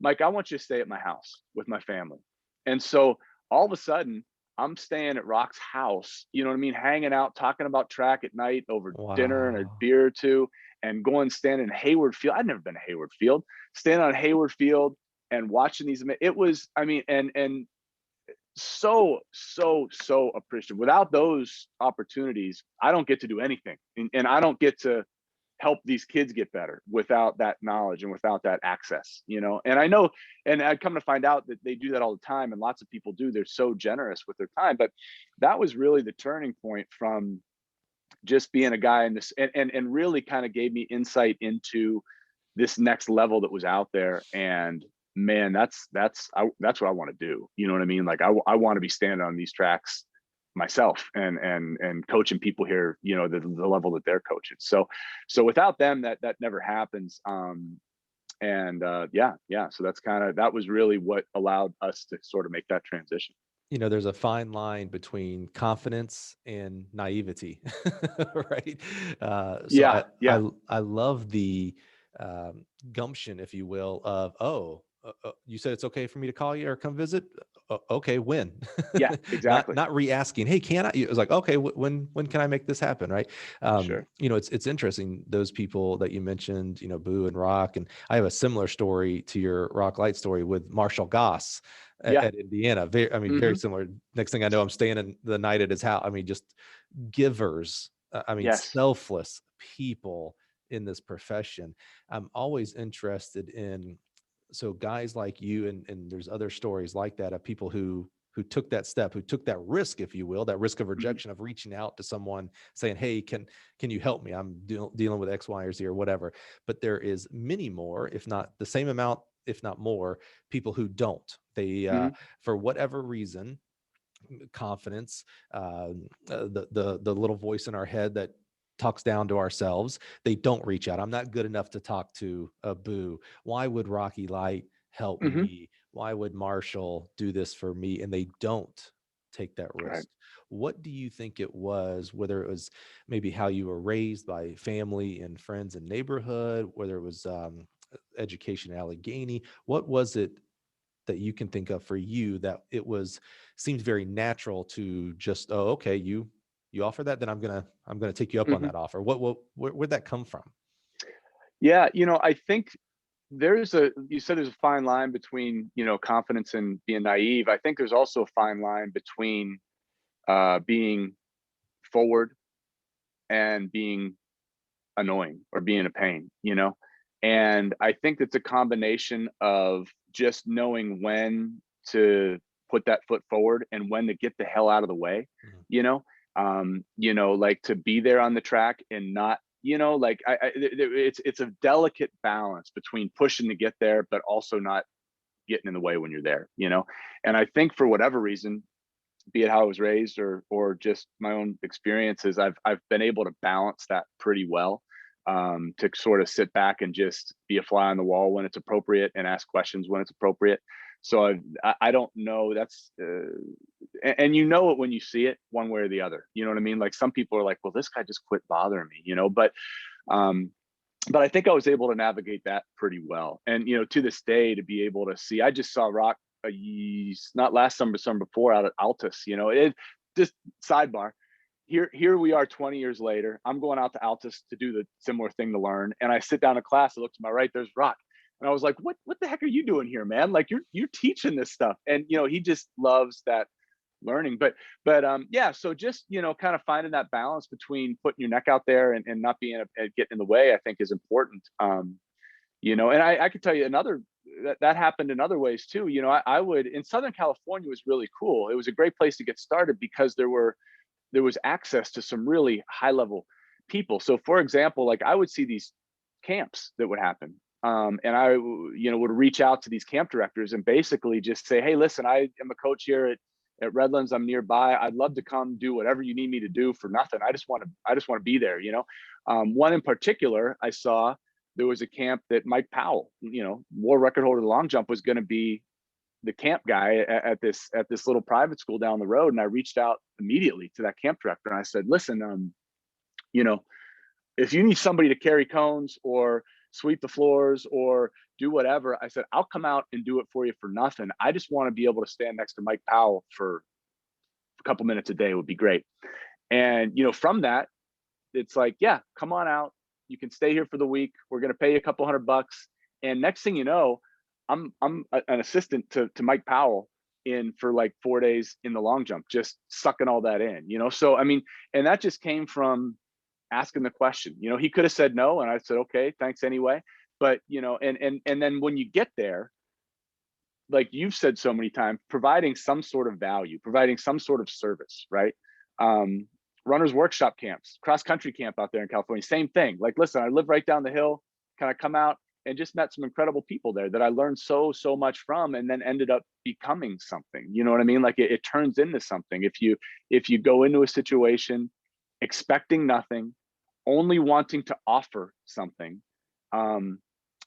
Mike, I want you to stay at my house with my family. And so all of a sudden, I'm staying at Rock's house, you know what I mean? Hanging out, talking about track at night over dinner and a Wow. beer or two, and going standing in Hayward Field. I'd never been to Hayward Field, standing on Hayward Field and watching these. It was, I mean, and so appreciative. Without those opportunities, I don't get to do anything. And I don't get to help these kids get better without that knowledge and without that access, and I know, and I come to find out that they do that all the time, and lots of people do. They're so generous with their time. But that was really the turning point from just being a guy in this, and really kind of gave me insight into this next level that was out there. And man, that's what I want to do. You know what I mean? Like I want to be standing on these tracks myself, and coaching people here, the level that they're coaching. So without them, that never happens. Yeah. So that was really what allowed us to sort of make that transition. There's a fine line between confidence and naivety, right? So Yeah. Yeah. I love the gumption, if you will, of, oh, you said it's okay for me to call you or come visit. Okay, when? Yeah. Exactly. Not re-asking. Hey, can I? It was like, okay, when can I make this happen, right? Sure. It's interesting, those people that you mentioned, Boo and Rock, and I have a similar story to your Rock Light story with Marshall Goss Yeah. at Indiana. Very Hmm. similar. Next thing I know, I'm staying in the night at his house. Just givers. Yes. Selfless people in this profession. I'm always interested in, so guys like you, and there's other stories like that of people who took that step, who took that risk, if you will, that risk of Hmm. rejection, of reaching out to someone saying, hey, can you help me? I'm dealing with X, Y, or Z or whatever. But there is many more, if not the same amount, if not more, people who don't. They Hmm. for whatever reason, confidence, the little voice in our head that talks down to ourselves, they don't reach out. I'm not good enough to talk to a Boo. Why would Rocky Light help Hmm. me? Why would Marshall do this for me? And they don't take that Right. risk. What do you think it was, whether it was maybe how you were raised by family and friends and neighborhood, whether it was education in Alleghany? What was it that you can think of for you that it was, seems very natural to just, oh, okay, you offer that, then I'm gonna take you up on Hmm. that offer. Where'd that come from? Yeah. I think you said there's a fine line between, confidence and being naive. I think there's also a fine line between being forward and being annoying or being a pain. And I think it's a combination of just knowing when to put that foot forward and when to get the hell out of the way, Mhm. you know, like to be there on the track and not, like it's a delicate balance between pushing to get there, but also not getting in the way when you're there. And I think for whatever reason, be it how I was raised or just my own experiences, I've been able to balance that pretty well, to sort of sit back and just be a fly on the wall when it's appropriate and ask questions when it's appropriate. So I don't know, that's and you know it when you see it one way or the other. You know what I mean? Like some people are like, well, this guy just quit bothering me. Um, but I think I was able to navigate that pretty well. And to this day, to be able to see, I just saw Rock not last summer, summer before, out at Altus. It just sidebar. Here we are 20 years later. I'm going out to Altus to do the similar thing to learn. And I sit down in class, I look to my right, there's Rock. And I was like, what the heck are you doing here, man? Like you're teaching this stuff. And he just loves that learning. But yeah, so just kind of finding that balance between putting your neck out there and not being getting in the way, I think is important. And I could tell you another that happened in other ways too. I would, in Southern California, was really cool. It was a great place to get started because there was access to some really high level people. So for example, like I would see these camps that would happen And I, would reach out to these camp directors and basically just say, hey, listen, I am a coach here at Redlands. I'm nearby. I'd love to come do whatever you need me to do for nothing. I just want to be there. One in particular, I saw there was a camp that Mike Powell, world record holder of the long jump, was going to be the camp guy at this little private school down the road. And I reached out immediately to that camp director and I said, listen, if you need somebody to carry cones or sweep the floors or do whatever, I said, I'll come out and do it for you for nothing. I just want to be able to stand next to Mike Powell for a couple minutes a day would be great. And, from that, it's like, yeah, come on out. You can stay here for the week. We're going to pay you a couple $100. And next thing you know, I'm an assistant to Mike Powell in for like 4 days in the long jump, just sucking all that in, So, and that just came from asking the question. He could have said no, and I said, okay, thanks anyway. But, and then when you get there, like you've said so many times, providing some sort of value, providing some sort of service, right? Runners workshop camps, cross country camp out there in California, same thing. Like, listen, I live right down the hill. Can I come out and just met some incredible people there that I learned so much from, and then ended up becoming something. You know what I mean? Like it turns into something. If you go into a situation expecting nothing, only wanting to offer something,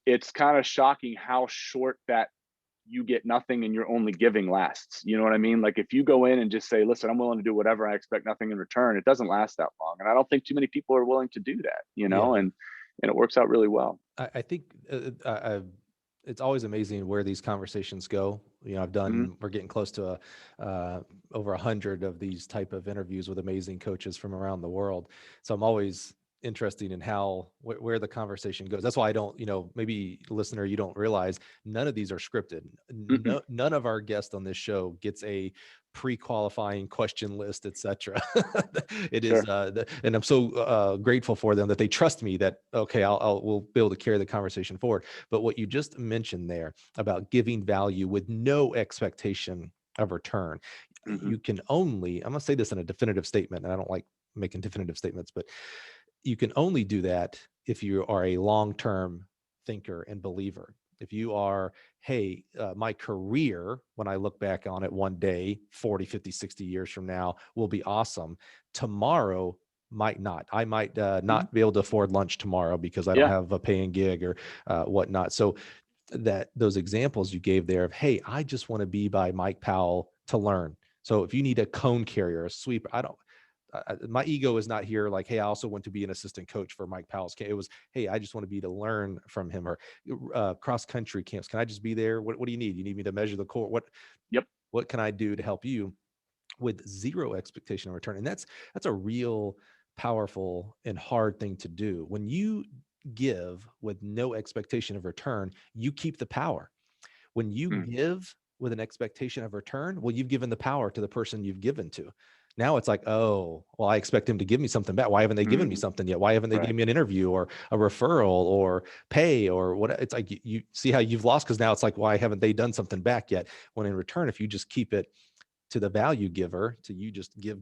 it's kind of shocking how short that you get nothing and you're only giving lasts. You know what I mean? Like if you go in and just say, listen, I'm willing to do whatever, I expect nothing in return, it doesn't last that long. And I don't think too many people are willing to do that, Yeah. and it works out really well. I think it's always amazing where these conversations go. I've done, we're getting close to over 100 of these type of interviews with amazing coaches from around the world. So I'm always interested in where the conversation goes. That's why I don't, maybe listener, you don't realize none of these are scripted. None of our guests on this show gets a pre-qualifying question list, etc. It Sure. is, and I'm so grateful for them that they trust me that, okay, we'll be able to carry the conversation forward. But what you just mentioned there about giving value with no expectation of return, you can only, I'm going to say this in a definitive statement, and I don't like making definitive statements, but you can only do that if you are a long-term thinker and believer. If you are, hey, my career, when I look back on it one day, 40, 50, 60 years from now, will be awesome. Tomorrow might not. I might not be able to afford lunch tomorrow because I don't have a paying gig or whatnot. So those examples you gave there of, hey, I just want to be by Mike Powell to learn. So if you need a cone carrier, a sweeper, my ego is not here like, hey, I also want to be an assistant coach for Mike Powell's camp. It was, hey, I just want to be to learn from him. Or cross country camps. Can I just be there? What do you need? You need me to measure the core? What can I do to help you with zero expectation of return? And that's a real powerful and hard thing to do. When you give with no expectation of return, you keep the power. When you give with an expectation of return, well, you've given the power to the person you've given to. Now it's like, oh, well, I expect him to give me something back. Why haven't they given me something yet? Why haven't they given me an interview or a referral or pay or what? It's like, you see how you've lost, because now it's like, why haven't they done something back yet? When in return, if you just keep it to the value giver, to you just give,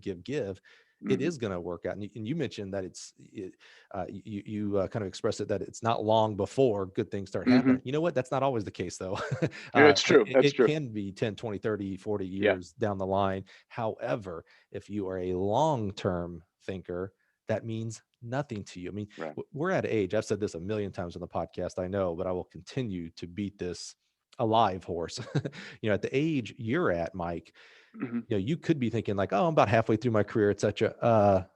it is going to work out. And you mentioned that you kind of expressed it that it's not long before good things start happening. You know what? That's not always the case though. It's true. It can be 10, 20, 30, 40 years down the line. However, if you are a long-term thinker, that means nothing to you. I mean, we're at an age, I've said this a million times on the podcast, I know, but I will continue to beat this a live horse. At the age you're at, Mike, you could be thinking like, oh, I'm about halfway through my career, etc.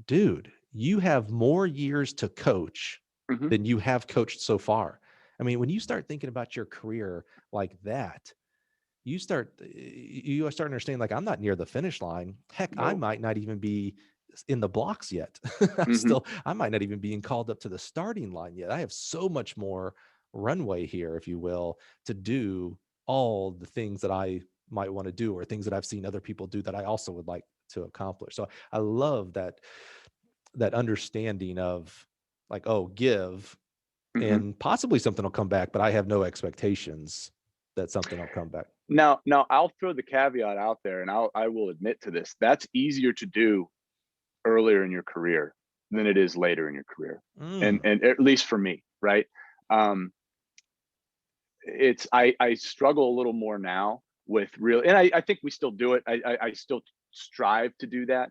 Dude, you have more years to coach than you have coached so far. I mean, when you start thinking about your career like that, you start to understand, like, I'm not near the finish line. Heck, I might not even be in the blocks yet. I might not even be called up to the starting line yet. I have so much more runway here, if you will, to do all the things that I might want to do, or things that I've seen other people do that I also would like to accomplish. So I love that understanding of like, oh, give and possibly something will come back, but I have no expectations that something will come back. Now I'll throw the caveat out there, and I will admit to this. That's easier to do earlier in your career than it is later in your career. And at least for me, right? I struggle a little more now with real, and I think we still do it. I still strive to do that.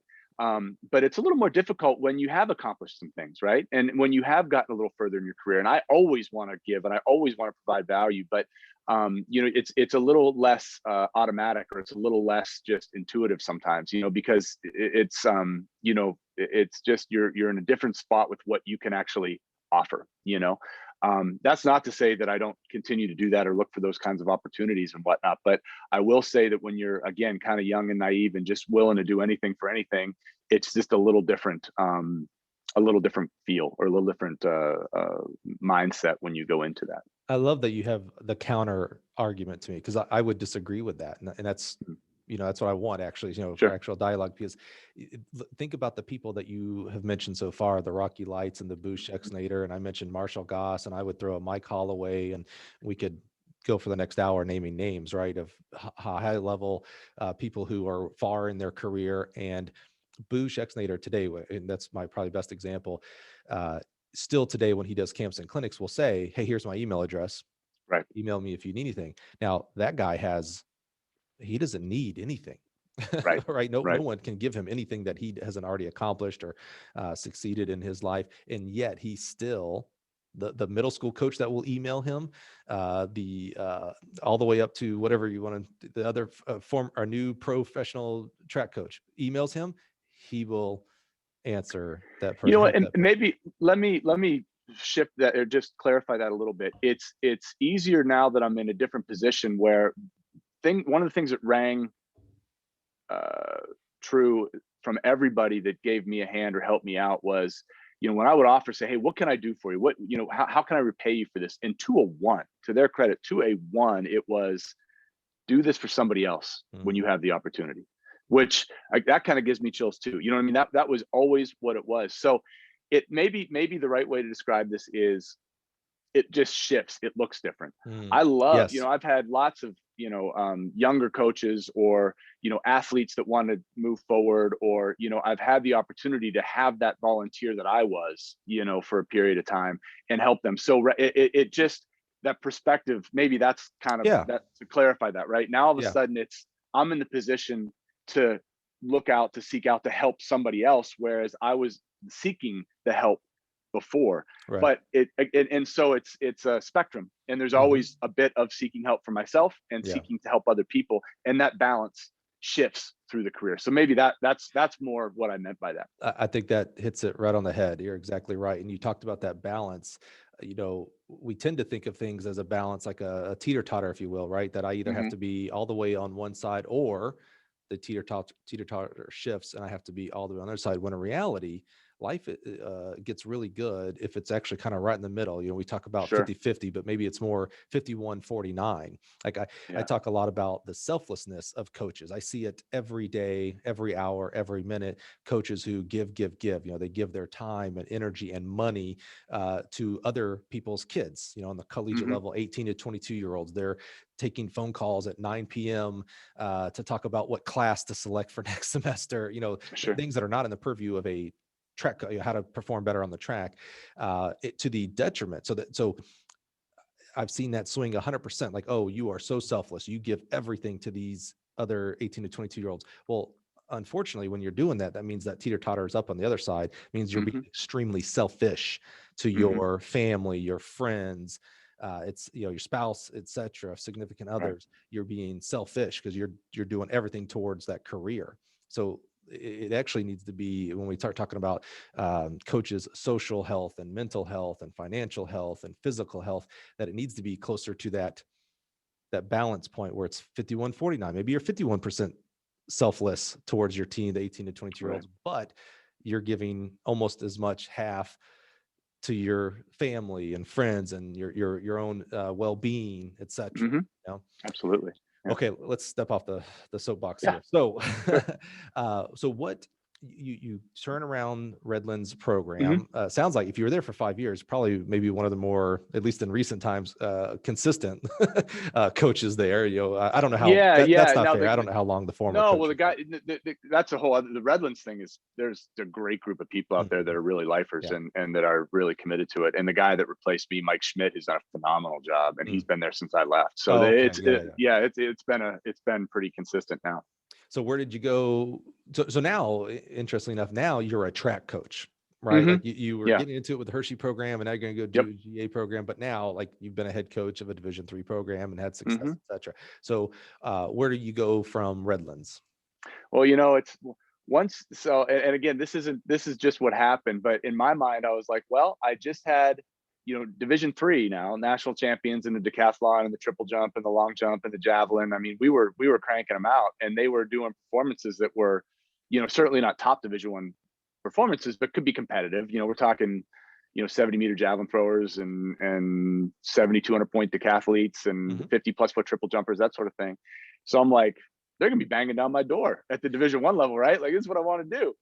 But it's a little more difficult when you have accomplished some things, right? And when you have gotten a little further in your career. And I always want to give, and I always want to provide value, but it's a little less automatic, or it's a little less just intuitive sometimes, because it's just you're in a different spot with what you can actually offer. That's not to say that I don't continue to do that or look for those kinds of opportunities and whatnot, but I will say that when you're, again, kind of young and naive and just willing to do anything for anything, it's just a little different feel, or a little different mindset when you go into that. I love that you have the counter argument to me, because I would disagree with that. And that's, that's what I want, actually, Sure. for actual dialogue, because think about the people that you have mentioned so far, the Rocky Lights and the Boo Schexnayder, and I mentioned Marshall Goss, and I would throw a Mike Holloway, and we could go for the next hour naming names, right, of high level people who are far in their career. And Boo Schexnayder today, and that's my probably best example, still today, when he does camps and clinics, will say, hey, here's my email address. Right. Email me if you need anything. Now, that guy he doesn't need anything. Right. Right. No Right. one can give him anything that he hasn't already accomplished or succeeded in his life. And yet he's still the middle school coach that will email him, all the way up to whatever you want to, the other our new professional track coach emails him, he will answer that person. You know what, and maybe let me shift that, or just clarify that a little bit. It's easier now that I'm in a different position, where one of the things that rang true from everybody that gave me a hand or helped me out was, when I would offer, say, hey, what can I do for you? What, how can I repay you for this? And to their credit, it was, do this for somebody else when you have the opportunity, which that kind of gives me chills too. You know what I mean? That was always what it was. So it maybe the right way to describe this is, it just shifts. It looks different. I love, Yes. I've had lots of, younger coaches, or, athletes that want to move forward, or, I've had the opportunity to have that volunteer that I was, for a period of time, and help them. So it just, that perspective, maybe that's kind of that, to clarify that, right now, all of a sudden I'm in the position to seek out to help somebody else, whereas I was seeking the help before. Right. But so it's a spectrum, and there's always a bit of seeking help for myself and seeking to help other people, and that balance shifts through the career. So maybe that's more of what I meant by that. I think that hits it right on the head. You're exactly right. And you talked about that balance. We tend to think of things as a balance, like a teeter-totter, if you will, right? That I either have to be all the way on one side, or the teeter-totter shifts and I have to be all the way on the other side. When in reality, life gets really good if it's actually kind of right in the middle. We talk about 50-50, but maybe it's more 51-49. Like I talk a lot about the selflessness of coaches. I see it every day, every hour, every minute. Coaches who give. They give their time and energy and money to other people's kids. On the collegiate level, 18 to 22-year-olds. They're taking phone calls at 9 p.m. To talk about what class to select for next semester. Things that are not in the purview of a track, how to perform better on the track, to the detriment. So I've seen that swing 100%. Like, oh, you are so selfless. You give everything to these other 18 to 22-year-olds. Well, unfortunately, when you're doing that, that means that teeter-totter is up on the other side. It means you're being extremely selfish to your family, your friends, it's your spouse, etc., significant others. You're being selfish because you're doing everything towards that career. So it actually needs to be, when we start talking about coaches' social health and mental health and financial health and physical health, that it needs to be closer to that balance point where it's 51-49. Maybe you're 51% selfless towards your team, the 18 to 22-year-olds, but you're giving almost as much, half, to your family and friends and your own well-being, etc. Absolutely. Okay, let's step off the soapbox here. So, so what you turn around Redlands Mhm. program. Sounds like if you were there for 5 years, probably maybe one of the more, at least in recent times, consistent coaches there. I don't know how Yeah, that's yeah. not Now fair. I don't know how long the former no, well, coach the was guy, there. that's a whole other, the Redlands thing is there's a great group of people out there that Mhm. are really lifers Yeah. and that are really committed to it. And the guy that replaced me, Mike Schmidt, has done a phenomenal job, and he's Mm. been there since I left. So Oh, okay. Yeah, yeah. yeah, it's been pretty consistent now. So where did you go? So now, interestingly enough, now you're a track coach, right? Hmm. Like you were Yeah. getting into it with the Hershey program, and now you're going to go Yep. do a GA program. But now, like you've been a head coach of a Division III program and had Hmm. success, etc. So where do you go from Redlands? Well, it's once so, and again, this is just what happened. But in my mind, I was like, well, I just had, Division III now, national champions in the decathlon and the triple jump and the long jump and the javelin. I mean, we were cranking them out, and they were doing performances that were, certainly not top Division I performances, but could be competitive. We're talking, 70-meter javelin throwers and 7,200-point decathletes and Hmm. 50+ foot triple jumpers, that sort of thing. So I'm like, they're gonna be banging down my door at the Division I level, right? Like, this is what I want to do.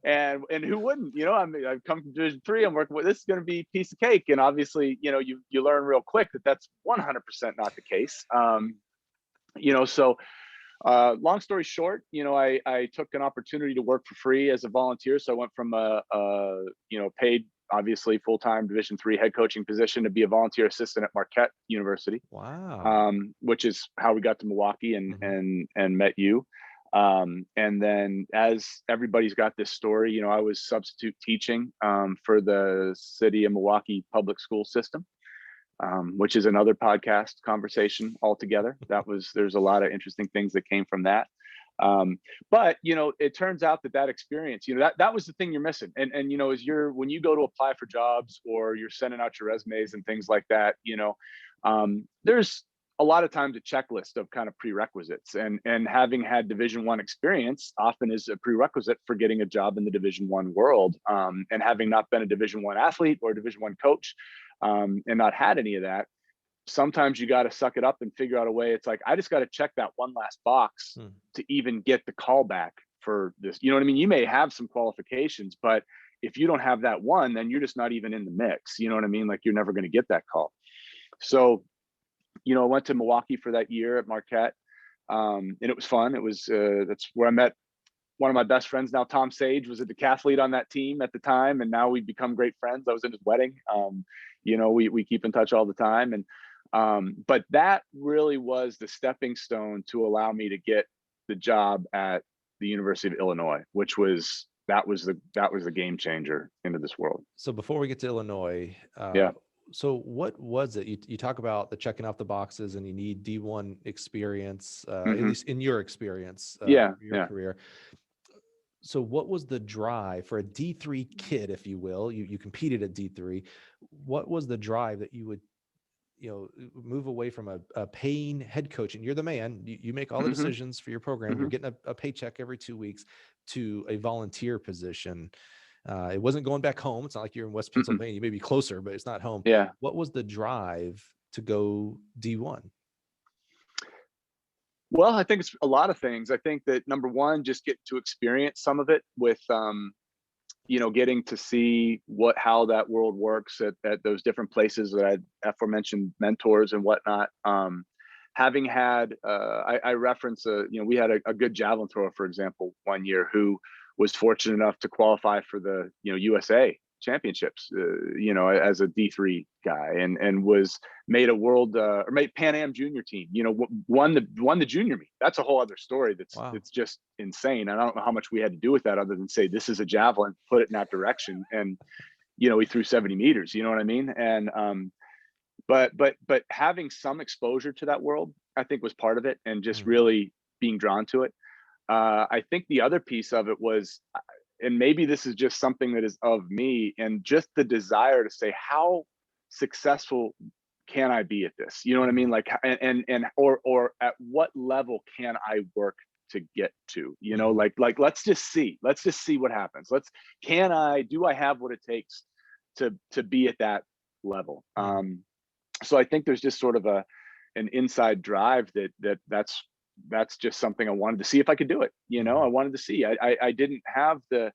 And who wouldn't? I've come from Division III. I'm working with, this is going to be a piece of cake. And obviously, you learn real quick that that's 100% not the case. So long story short, I took an opportunity to work for free as a volunteer. So I went from a paid, obviously full-time Division III head coaching position to be a volunteer assistant at Marquette University, Wow. which is how we got to Milwaukee and Hmm. and met you. And then, as everybody's got this story, I was substitute teaching for the city of Milwaukee public school system, which is another podcast conversation altogether. There's a lot of interesting things that came from that. Um, but it turns out that experience, that was the thing you're missing. And as when you go to apply for jobs or you're sending out your resumes and things like that, there's a lot of times a checklist of kind of prerequisites, and having had Division I experience often is a prerequisite for getting a job in the Division I world. And having not been a Division I athlete or a Division I coach, and not had any of that, sometimes you got to suck it up and figure out a way. It's like, I just got to check that one last box Hmm. to even get the call back for this. You know what I mean? You may have some qualifications, but if you don't have that one, then you're just not even in the mix. You know what I mean? Like, you're never going to get that call. So, I went to Milwaukee for that year at Marquette. And it was fun. That's where I met one of my best friends now. Tom Sage was a decathlete on that team at the time, and now we've become great friends. I was in his wedding. We keep in touch all the time. And but that really was the stepping stone to allow me to get the job at the University of Illinois, which was that was the game changer into this world. So before we get to Illinois, Yeah. so what was it? You talk about the checking off the boxes and you need D1 experience, at Hmm. least in your experience, Yeah. your Yeah. career. So what was the drive for a D3 kid, if you will? You competed at D3. What was the drive that you would, move away from a paying head coach, and you're the man, you make all the Hmm. decisions for your program, you're Hmm. getting a paycheck every 2 weeks, to a volunteer position? It wasn't going back home. It's not like you're in West Hmm. Pennsylvania. You may be closer, but it's not home. Yeah. What was the drive to go D1? Well, I think it's a lot of things. I think that number one, just get to experience some of it with, getting to see how that world works at those different places that I aforementioned mentors and whatnot. Having had, I reference, we had a good javelin thrower, for example, one year, who was fortunate enough to qualify for the, USA championships, as a D3 guy, and was made a world, or made Pan Am junior team, won the junior meet. That's a whole other story. Wow. It's just insane. And I don't know how much we had to do with that other than say, this is a javelin, put it in that direction. And, he threw 70 meters, you know what I mean? And, but having some exposure to that world, I think, was part of it, and just Mm. really being drawn to it. I think the other piece of it was, and maybe this is just something that is of me, and just the desire to say, how successful can I be at this? You know what I mean? Mhm. Like, or at what level can I work to get to? Mhm. Like let's just see what happens. Do I have what it takes to be at that level? Mhm. So I think there's just sort of an inside drive that's that's just something I wanted to see if I could do it. I wanted to see. I didn't have the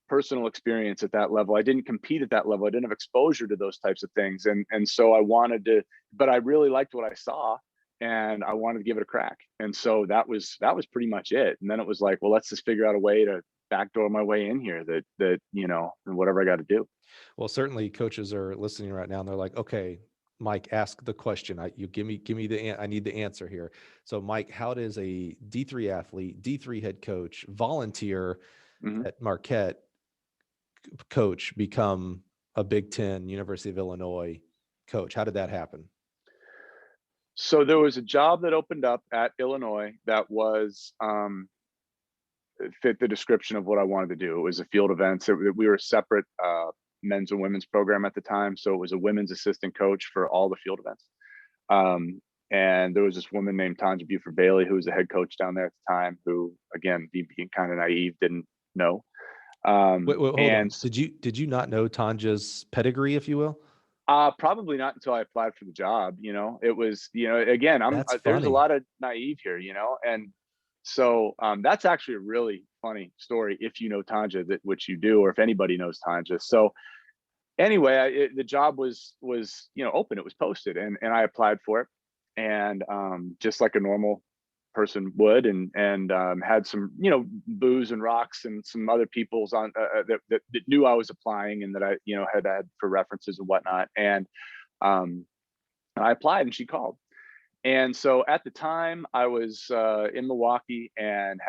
personal experience at that level. I didn't compete at that level. I didn't have exposure to those types of things. And so I wanted to, but I really liked what I saw and I wanted to give it a crack. And so that was pretty much it. And then it was like, well, let's just figure out a way to backdoor my way in here that and whatever I got to do. Well, certainly coaches are listening right now and they're like, okay, Mike, ask the question. You give me I need the answer here. So Mike, how does a D3 athlete, D3 head coach, volunteer at Marquette coach become a Big Ten, University of Illinois coach? How did that happen? So there was a job that opened up at Illinois that was fit the description of what I wanted to do. It was a field events. We were a separate men's and women's program at the time. So it was a women's assistant coach for all the field events. And there was this woman named Tanja Buford Bailey, who was the head coach down there at the time, who, again, being kind of naive, didn't know. Wait, hold on. Did you not know Tanja's pedigree, if you will? Probably not until I applied for the job. It was, again, there's a lot of naive here, and so that's actually a really funny story if you know Tanja, which you do, or if anybody knows Tanja. So anyway, the job was open. It was posted, and I applied for it, and just like a normal person would, and had some booze and rocks and some other people's on that knew I was applying and that I had for references and whatnot, and I applied and she called. And so at the time I was in Milwaukee and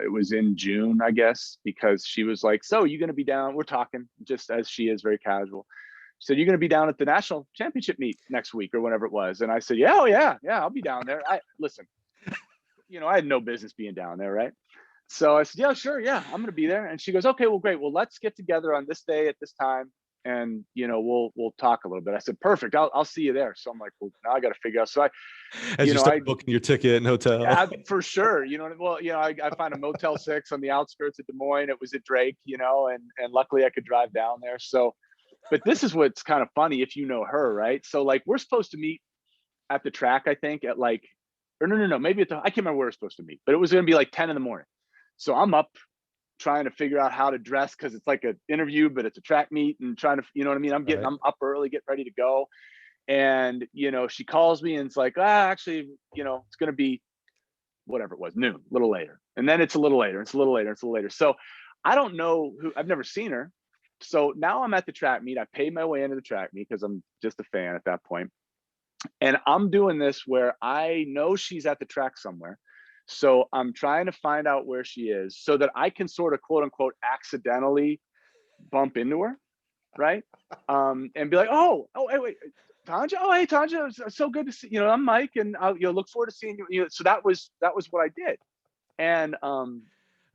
it was in June, I guess, because she was like, so you going to be down? We're talking just as she is, very casual. She said, you're going to be down at the national championship meet next week or whenever it was. And I said, yeah, I'll be down there. Listen, I had no business being down there. Right. So I said, yeah, sure. Yeah, I'm going to be there. And she goes, okay, well, great. Well, let's get together on this day at this time. And, we'll talk a little bit. I said, perfect. I'll see you there. So I'm like, well, now I got to figure out. So as you start booking your ticket and hotel. Yeah, for sure. I find a Motel 6 on the outskirts of Des Moines. It was at Drake, and luckily I could drive down there. So, but this is what's kind of funny if you know her, right? So like we're supposed to meet at the track, I think at like, or no, maybe I can't remember where we're supposed to meet, but it was going to be like 10 in the morning. So I'm up trying to figure out how to dress because it's like an interview, but it's a track meet and trying to, I'm up early, get ready to go. And, she calls me and it's like, actually, it's going to be whatever it was, noon, a little later. And then it's a little later, it's a little later, it's a little later. So I don't know I've never seen her. So now I'm at the track meet. I paid my way into the track meet because I'm just a fan at that point. And I'm doing this where I know she's at the track somewhere. So I'm trying to find out where she is so that I can sort of quote unquote accidentally bump into her. Right. And be like, oh, wait, Tanja. Oh, hey, Tanja. It's so good to see, I'm Mike and I'll look forward to seeing you. So that was what I did. And,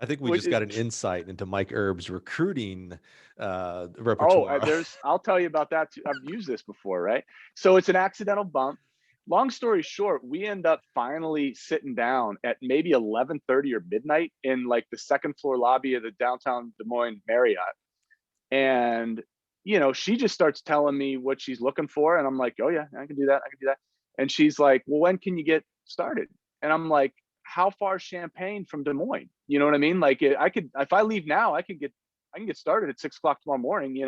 I think we just got an insight into Mike Erb's recruiting repertoire. I'll tell you about that too. I've used this before, right? So it's an accidental bump. Long story short, we end up finally sitting down at maybe 11:30 or midnight in like the second floor lobby of the downtown Des Moines Marriott. And, she just starts telling me what she's looking for. And I'm like, oh yeah, I can do that. And she's like, well, when can you get started? And I'm like, how far is Champaign from Des Moines? You know what I mean? Like if I leave now, I can get started at 6 o'clock tomorrow morning,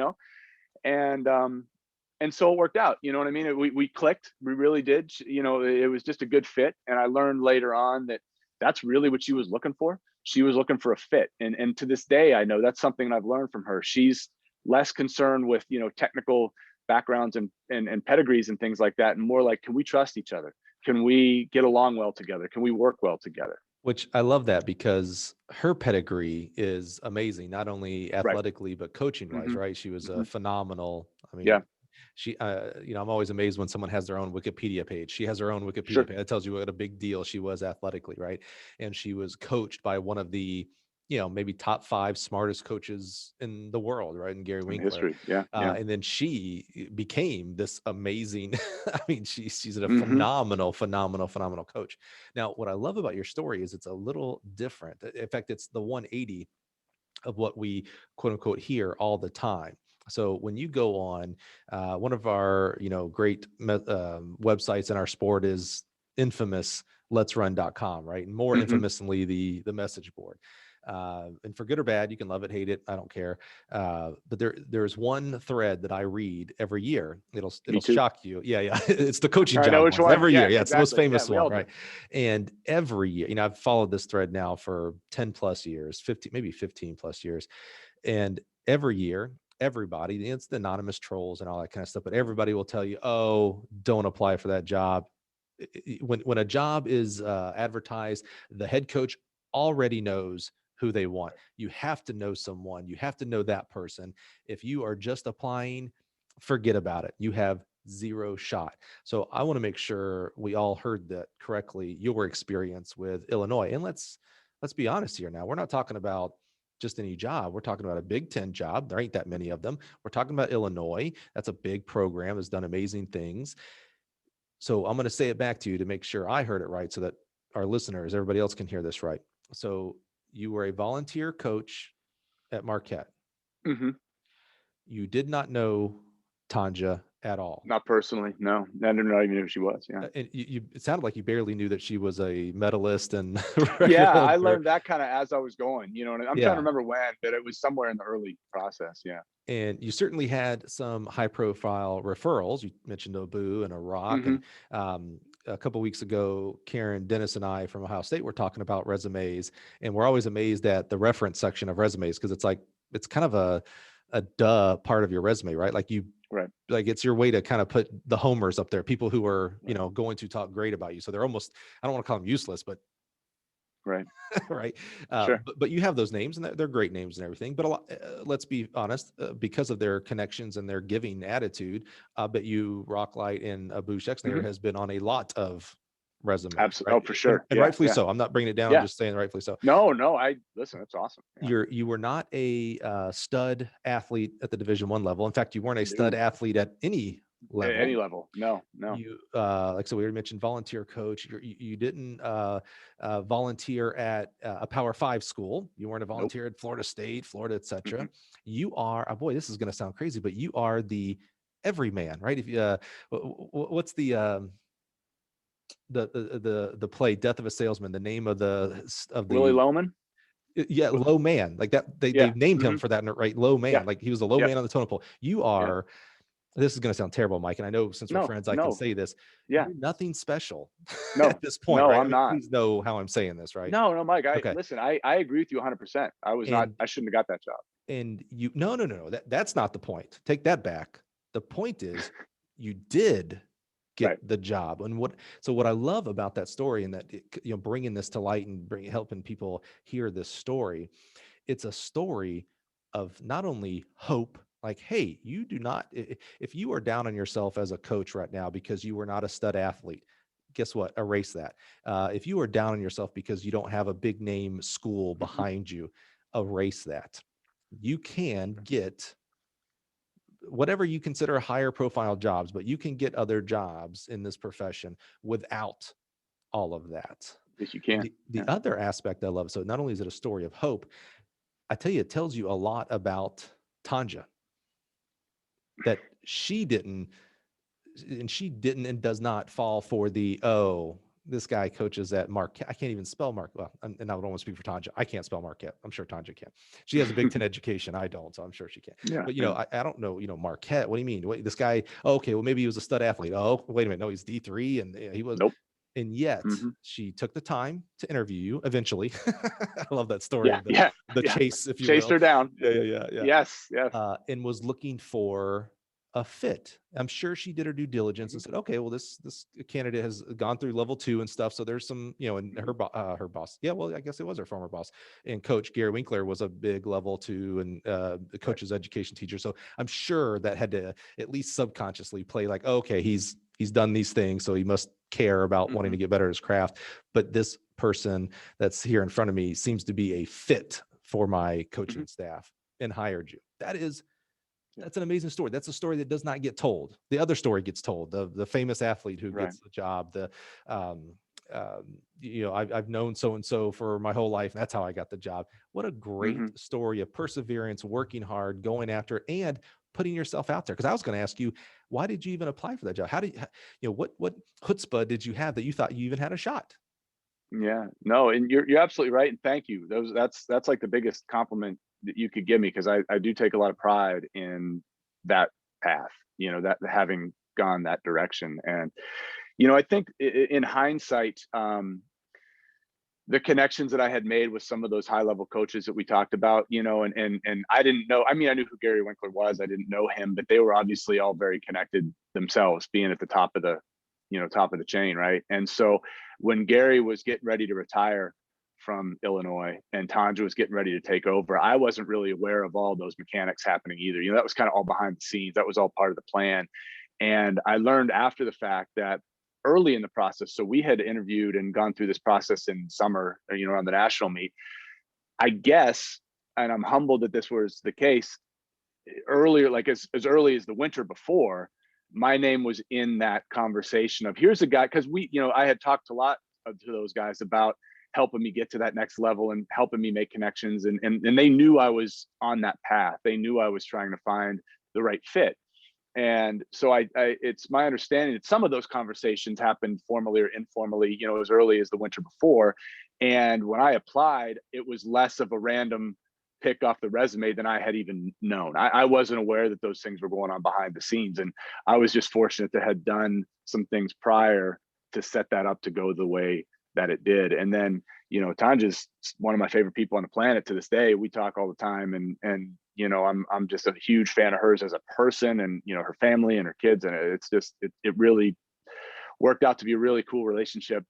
and so it worked out, you know what I mean? We clicked, we really did, it was just a good fit. And I learned later on that that's really what she was looking for. She was looking for a fit. And to this day, I know that's something I've learned from her. She's less concerned with, technical backgrounds and pedigrees and things like that. And more like, can we trust each other? Can we get along well together? Can we work well together? Which I love that because her pedigree is amazing, not only athletically, but coaching wise, right? She was a phenomenal, she, I'm always amazed when someone has their own Wikipedia page. She has her own Wikipedia page. That tells you what a big deal she was athletically, right? And she was coached by one of the, maybe top 5 smartest coaches in the world, right? And Gary Winkler. History. Yeah. And then she became this amazing, she's a phenomenal coach. Now, what I love about your story is it's a little different. In fact, it's the 180 of what we quote unquote hear all the time. So when you go on one of our, great websites in our sport is infamous letsrun.com, right? And more infamously, the message board. And for good or bad, you can love it, hate it, I don't care. But there's one thread that I read every year. It'll shock you. Yeah. It's the coaching I job know which ones. one. Every year. Yeah, Exactly. it's the most famous we all one, do. right? And every year, I've followed this thread now for 10 plus years, 50, maybe 15 plus years. And every year, everybody, it's the anonymous trolls and all that kind of stuff, but everybody will tell you, oh, don't apply for that job. When a job is advertised, the head coach already knows who they want. You have to know someone. You have to know that person. If you are just applying, forget about it. You have zero shot. So I want to make sure we all heard that correctly, your experience with Illinois. And let's be honest here now. We're not talking about just any job. We're talking about a Big Ten job. There ain't that many of them. We're talking about Illinois. That's a big program, has done amazing things. So I'm going to say it back to you to make sure I heard it right so that our listeners, everybody else can hear this right. So you were a volunteer coach at Marquette. You did not know Tanja at all. Not personally, no. I didn't even know who she was. Yeah. And it sounded like you barely knew that she was a medalist and yeah, I learned that kind of as I was going, and I'm trying to remember when, but it was somewhere in the early process. Yeah. And you certainly had some high profile referrals. You mentioned Abu and Iraq. And a couple of weeks ago, Karen Dennis and I from Ohio State were talking about resumes, and we're always amazed at the reference section of resumes, because it's kind of a duh part of your resume, right? Like like it's your way to kind of put the homers up there, people who are, going to talk great about you. So they're almost, I don't want to call them useless, but right. right. Sure. But you have those names, and they're great names and everything, but let's be honest, because of their connections and their giving attitude, I bet you Rocklight and Abu Shexner has been on a lot of resumes. Absolutely. Right? Oh, for sure. And rightfully so. I'm not bringing it down. I'm just saying rightfully so. No, listen, that's awesome. Yeah. You were not a stud athlete at the Division I level. In fact, you weren't a stud athlete at any level. At any level. No. You so we already mentioned volunteer coach. You didn't volunteer at a Power 5 school. You weren't a volunteer at Florida State, Florida, etc. You are, oh boy, this is going to sound crazy, but you are the everyman, right? If you what's the play Death of a Salesman, the name of the Willie Loman? Yeah, low man, like that. They named him for that, right? Low man, like he was a low man on the totem pole. You are. This is going to sound terrible, Mike, and I know since we're friends, I can say this. Yeah, you're nothing special. No, at this point, no, right? I'm not. Please know how I'm saying this, right? No, Mike. Listen. I agree with you 100%. I was not. I shouldn't have got that job. And you, no. That's not the point. Take that back. The point is, you did get the job. And what I love about that story, and that bringing this to light and helping people hear this story, it's a story of not only hope. Like, hey, you do not, if you are down on yourself as a coach right now because you were not a stud athlete, guess what? Erase that. If you are down on yourself because you don't have a big name school behind you, erase that. You can get whatever you consider higher profile jobs, but you can get other jobs in this profession without all of that. Yes, you can. The other aspect I love, so not only is it a story of hope, I tell you, it tells you a lot about Tanja. That she didn't and does not fall for the, this guy coaches at Marquette. I can't even spell Marquette. Well, and I don't want to speak for Tanja. I can't spell Marquette. I'm sure Tanja can. She has a Big Ten education. I don't, so I'm sure she can. Yeah, but I don't know, Marquette. What do you mean? Wait, this guy, okay, well, maybe he was a stud athlete. Oh, wait a minute. No, he's D3 and he was. Nope. And yet she took the time to interview you eventually. I love that story. The chase, if you chased will. her down. Yeah. Yes. And was looking for a fit. I'm sure she did her due diligence and said, okay, well, this candidate has gone through level 2 and stuff. So there's some, and her boss. Yeah, well, I guess it was her former boss. And Coach Gary Winkler was a big level 2 and the coach's education teacher. So I'm sure that had to at least subconsciously play like, okay, he's done these things, so he must care about wanting to get better at his craft. But this person that's here in front of me seems to be a fit for my coaching staff and hired you. That's an amazing story. That's a story that does not get told. The other story gets told, the famous athlete who gets the job, I've known so-and-so for my whole life. That's how I got the job. What a great story of perseverance, working hard, going after it, and putting yourself out there? Because I was going to ask you, why did you even apply for that job? What chutzpah did you have that you thought you even had a shot? Yeah, no, and you're absolutely right. And thank you. That's like the biggest compliment that you could give me, because I do take a lot of pride in that path, that having gone that direction. And, I think in hindsight, the connections that I had made with some of those high level coaches that we talked about, and I didn't know, I mean, I knew who Gary Winkler was. I didn't know him, but they were obviously all very connected themselves, being at the top of the chain. Right. And so when Gary was getting ready to retire from Illinois and Tanja was getting ready to take over, I wasn't really aware of all those mechanics happening either. That was kind of all behind the scenes. That was all part of the plan. And I learned after the fact that early in the process, so we had interviewed and gone through this process in summer, around the national meet, I guess, and I'm humbled that this was the case, earlier, like as early as the winter before, my name was in that conversation of, here's a guy, because I had talked a lot to those guys about helping me get to that next level and helping me make connections. And they knew I was on that path. They knew I was trying to find the right fit. And so it's my understanding that some of those conversations happened formally or informally, as early as the winter before. And when I applied, it was less of a random pick off the resume than I had even known. I wasn't aware that those things were going on behind the scenes. And I was just fortunate to have done some things prior to set that up to go the way that it did. And then, Tanja's one of my favorite people on the planet to this day. We talk all the time, and I'm just a huge fan of hers as a person, and her family and her kids, and it's just it really worked out to be a really cool relationship,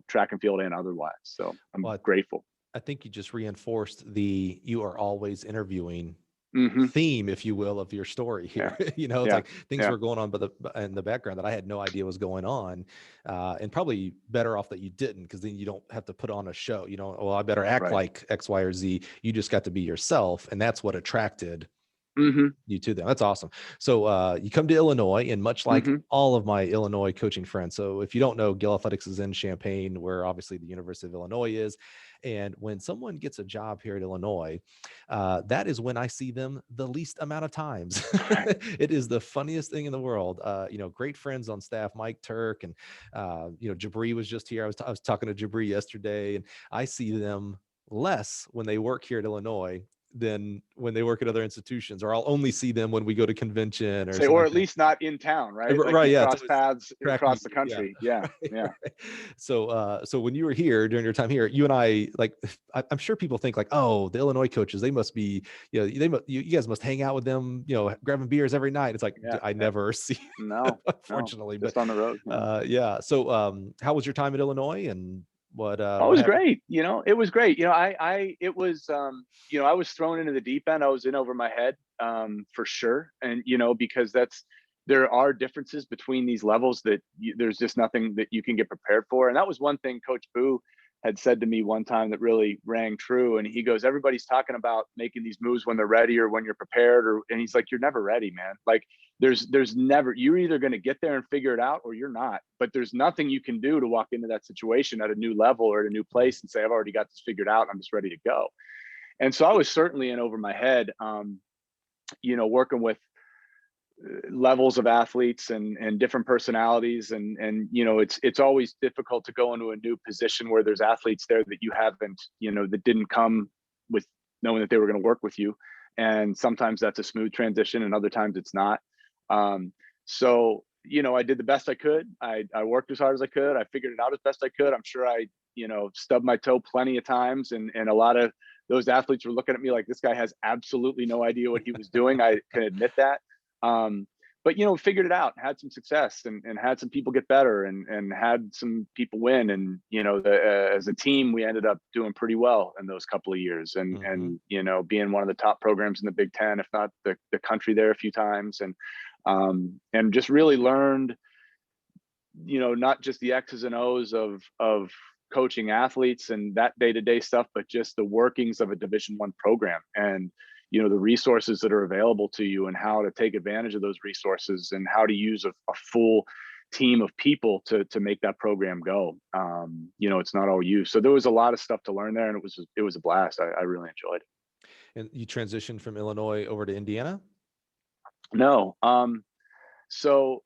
track and field and otherwise. So I'm grateful. I think you just reinforced you are always interviewing Mm-hmm. theme, if you will, of your story here. Yeah. It's like things were going on in the background that I had no idea was going on, and probably better off that you didn't, because then you don't have to put on a show. Well, I better act like X, Y, or Z. You just got to be yourself, and that's what attracted you to them. That's awesome. So you come to Illinois, and much like all of my Illinois coaching friends. So if you don't know, Gill Athletics is in Champaign, where obviously the University of Illinois is. And when someone gets a job here at Illinois, that is when I see them the least amount of times. It is the funniest thing in the world. Great friends on staff, Mike Turk, and Jabri was just here. I was talking to Jabri yesterday, and I see them less when they work here at Illinois than when they work at other institutions, or I'll only see them when we go to convention or at least not in town, right? Like right. Cross paths across the country. Yeah. Right. So when you were here during your time here, you and I, I'm sure people think like, oh, the Illinois coaches, they must be, you guys must hang out with them, grabbing beers every night. It's like, I never see, unfortunately, just on the road. So how was your time at Illinois, and what it was great. It was great. I was thrown into the deep end. I was in over my head, for sure. And, because there are differences between these levels that there's just nothing that you can get prepared for. And that was one thing Coach Boo had said to me one time that really rang true. And he goes, everybody's talking about making these moves when they're ready or when you're prepared, and he's like, you're never ready, man. Like there's never, you're either going to get there and figure it out or you're not, but there's nothing you can do to walk into that situation at a new level or at a new place and say, I've already got this figured out, I'm just ready to go. And so I was certainly in over my head, working with levels of athletes and different personalities. And it's always difficult to go into a new position where there's athletes there that you haven't, that didn't come with knowing that they were going to work with you. And sometimes that's a smooth transition and other times it's not. So, I did the best I could. I worked as hard as I could. I figured it out as best I could. I'm sure I, stubbed my toe plenty of times. And a lot of those athletes were looking at me like, this guy has absolutely no idea what he was doing. I can admit that. But figured it out, had some success, and had some people get better, and had some people win, and as a team we ended up doing pretty well in those couple of years, and being one of the top programs in the Big Ten, if not the country, there a few times, and just really learned not just the X's and O's of coaching athletes and that day-to-day stuff, but just the workings of a Division I program, and the resources that are available to you, and how to take advantage of those resources, and how to use a full team of people to make that program go. It's not all you. So there was a lot of stuff to learn there, and it was a blast. I really enjoyed it. And you transitioned from Illinois over to Indiana? No. So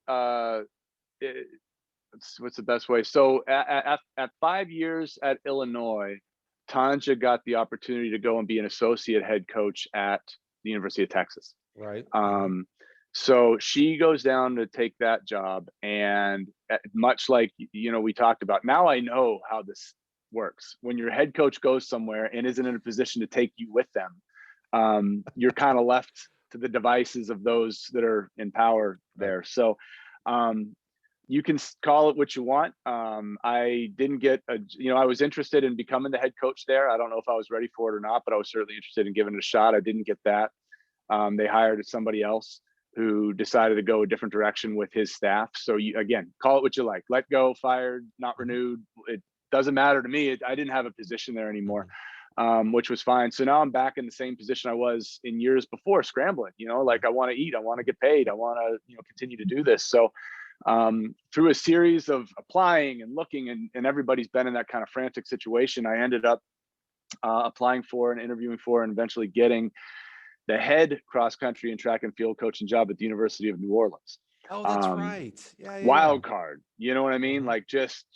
what's the best way? So at 5 years at Illinois, Tanja got the opportunity to go and be an associate head coach at the University of Texas. Right. So she goes down to take that job, and much like, we talked about, now I know how this works. When your head coach goes somewhere and isn't in a position to take you with them, you're kind of left to the devices of those that are in power there. Right. So you can call it what you want. I didn't get I was interested in becoming the head coach there. I don't know if I was ready for it or not, but I was certainly interested in giving it a shot. I didn't get that. They hired somebody else who decided to go a different direction with his staff. So again, call it what you like. Let go, fired, not renewed. It doesn't matter to me. I didn't have a position there anymore, which was fine. So now I'm back in the same position I was in years before, scrambling. Like, I want to eat, I want to get paid, I want to continue to do this. So through a series of applying and looking, and everybody's been in that kind of frantic situation, I ended up applying for and interviewing for and eventually getting the head cross country and track and field coaching job at the University of New Orleans. Oh, that's right. Yeah. Wild card. You know what I mean? Like just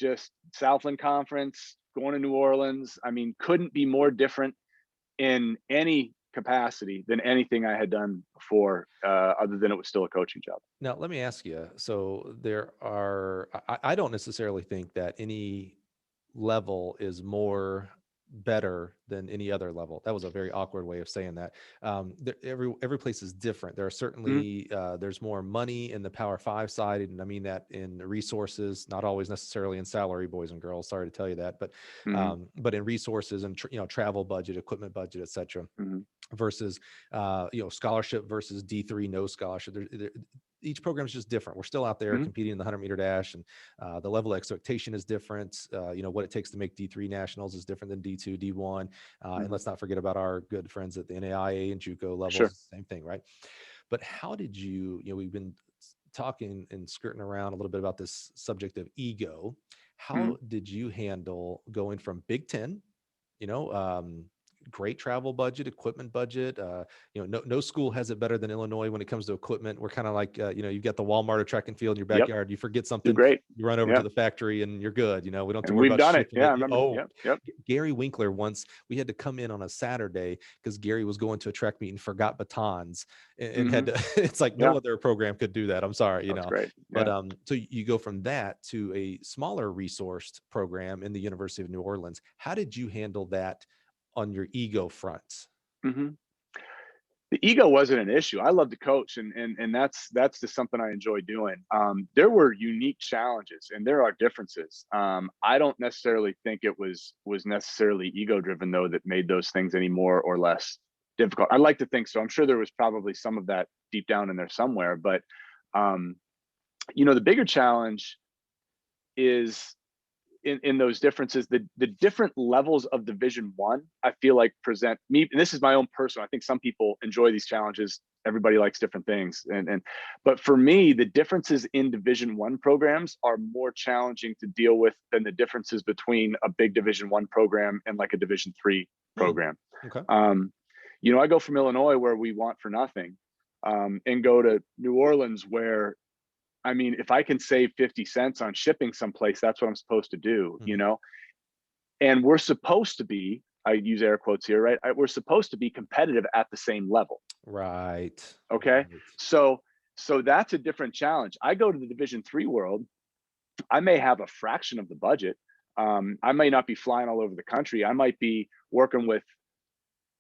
Southland Conference, going to New Orleans. I mean, couldn't be more different in any capacity than anything I had done before, other than it was still a coaching job. Now, let me ask you. So I don't necessarily think that any level is better than any other level. That was a very awkward way of saying that. Every place is different. There are certainly there's more money in the Power 5 side, and I mean that in resources, not always necessarily in salary, boys and girls. Sorry to tell you that, but in resources and travel budget, equipment budget, etc. Versus scholarship versus D3 no scholarship. Each program is just different. We're still out there competing in the 100-meter dash, and the level of expectation is different. What it takes to make D3 nationals is different than D2, D1. And let's not forget about our good friends at the NAIA and JUCO levels. Sure. Same thing, right? But how did we've been talking and skirting around a little bit about this subject of ego. How did you handle going from Big Ten, great travel budget, equipment budget. No school has it better than Illinois when it comes to equipment. We're kind of like, you've got the Walmart of track and field in your backyard. Yep. You forget something, great. You run over to the factory and you're good. We don't have to and worry we've about done it. Yeah, I remember. Yep. Gary Winkler once, we had to come in on a Saturday because Gary was going to a track meet and forgot batons and had to, it's like no other program could do that. I'm sorry, That's great. But so you go from that to a smaller resourced program in the University of New Orleans. How did you handle that on your ego front? The ego wasn't an issue. I love to coach, and that's just something I enjoy doing. There were unique challenges, and there are differences. I don't necessarily think it was necessarily ego driven though that made those things any more or less difficult. I like to think so. I'm sure there was probably some of that deep down in there somewhere, but the bigger challenge is in those differences, the different levels of Division I, I feel like present me, and this is my own personal, I think some people enjoy these challenges. Everybody likes different things. But for me, the differences in Division I programs are more challenging to deal with than the differences between a big Division I program and like a Division III program. Okay. I go from Illinois where we want for nothing, and go to New Orleans where, I mean, if I can save 50 cents on shipping someplace, that's what I'm supposed to do, And we're supposed to be, I use air quotes here, right? We're supposed to be competitive at the same level. Right. Okay. Right. So that's a different challenge. I go to the Division III world. I may have a fraction of the budget. I may not be flying all over the country. I might be working with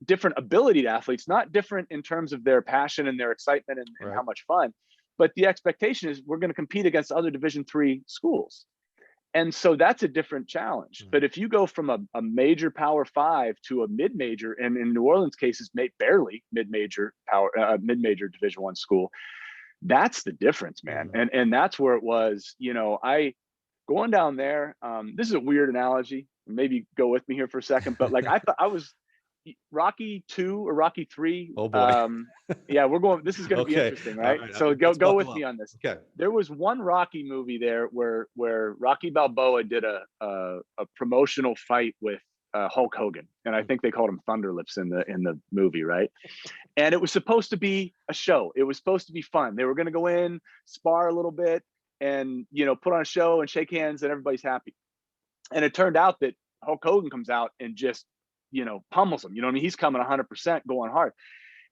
different ability athletes, not different in terms of their passion and their excitement and how much fun. But the expectation is we're going to compete against other Division III schools. And so that's a different challenge. But if you go from a major Power 5 to a mid-major, and in New Orleans cases, barely mid-major Division I school, that's the difference, man. And that's where it was, going down there, this is a weird analogy. Maybe go with me here for a second, but like I thought I was Rocky 2 or Rocky 3. Oh boy. Yeah, we're going, this is going to be interesting, right? So go with me on this. Okay. There was one Rocky movie there where Rocky Balboa did a promotional fight with Hulk Hogan, and I think they called him Thunder Lips in the movie, right? And it was supposed to be a show. It was supposed to be fun. They were going to go in, spar a little bit, and put on a show and shake hands, and everybody's happy. And it turned out that Hulk Hogan comes out and just pummels them. I mean, he's coming 100%, going hard.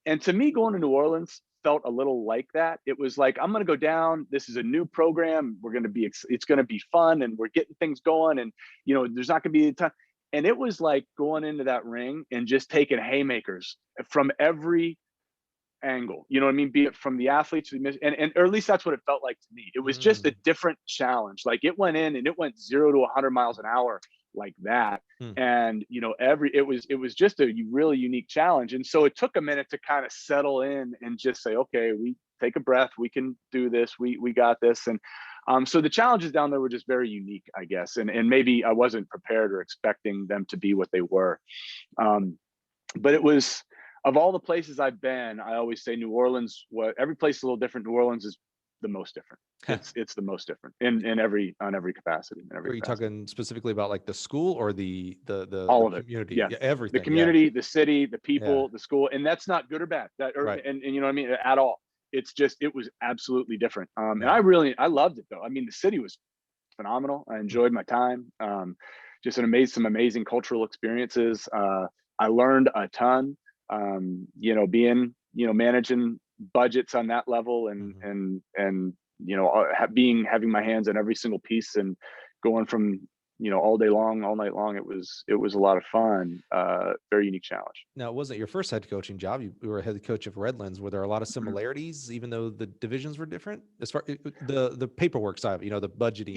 And to me, going to New Orleans felt a little like that. It was like, I'm going to go down. This is a new program. It's going to be fun, and we're getting things going. And, there's not going to be a ton. And it was like going into that ring and just taking haymakers from every angle, you know what I mean? Be it from the athletes, or at least that's what it felt like to me. It was just a different challenge. Like, it went in and it went 0 to 100 miles an hour like that. And it was just a really unique challenge. And so it took a minute to kind of settle in and just say, okay, we take a breath, we can do this, we got this. And so the challenges down there were just very unique, I guess, and maybe I wasn't prepared or expecting them to be what they were. But it was, of all the places I've been, I always say New Orleans, every place is a little different. New Orleans is the most different. It's the most different on every capacity. Are you talking specifically about like the school or the all the of community? it? Yeah, everything. The community, the city, the people, the school, and that's not good or bad. Right. And you know what I mean, at all. It's just, it was absolutely different. And I loved it though. I mean, the city was phenomenal. I enjoyed my time. Just some amazing cultural experiences. I learned a ton. Being managing budgets on that level, and having my hands on every single piece, and going from all day long, all night long. It was a lot of fun. Very unique challenge. Now, it wasn't your first head coaching job. You were a head coach of Redlands. Were there a lot of similarities, even though the divisions were different, as far the paperwork side, the budgeting?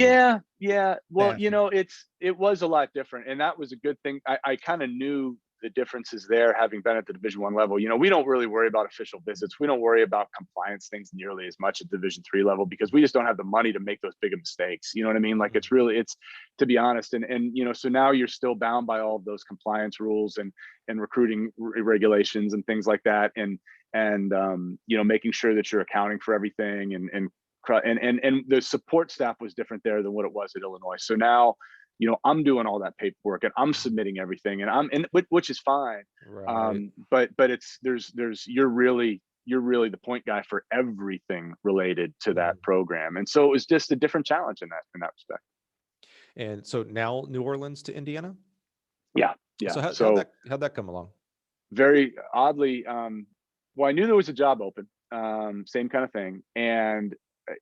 Yeah. Well, it was a lot different, and that was a good thing. I kind of knew the differences there, having been at the Division I level. We don't really worry about official visits. We don't worry about compliance things nearly as much at Division III level, because we just don't have the money to make those big mistakes. You know what I mean? Like, it's to be honest. And so now you're still bound by all of those compliance rules and recruiting regulations and things like that. And making sure that you're accounting for everything, and the support staff was different there than what it was at Illinois. So now, I'm doing all that paperwork, and I'm submitting everything, and which is fine. Right. But you're really the point guy for everything related to that program. And so it was just a different challenge in that respect. And so now New Orleans to Indiana? Yeah. So how'd that come along? Very oddly, well, I knew there was a job open, same kind of thing. And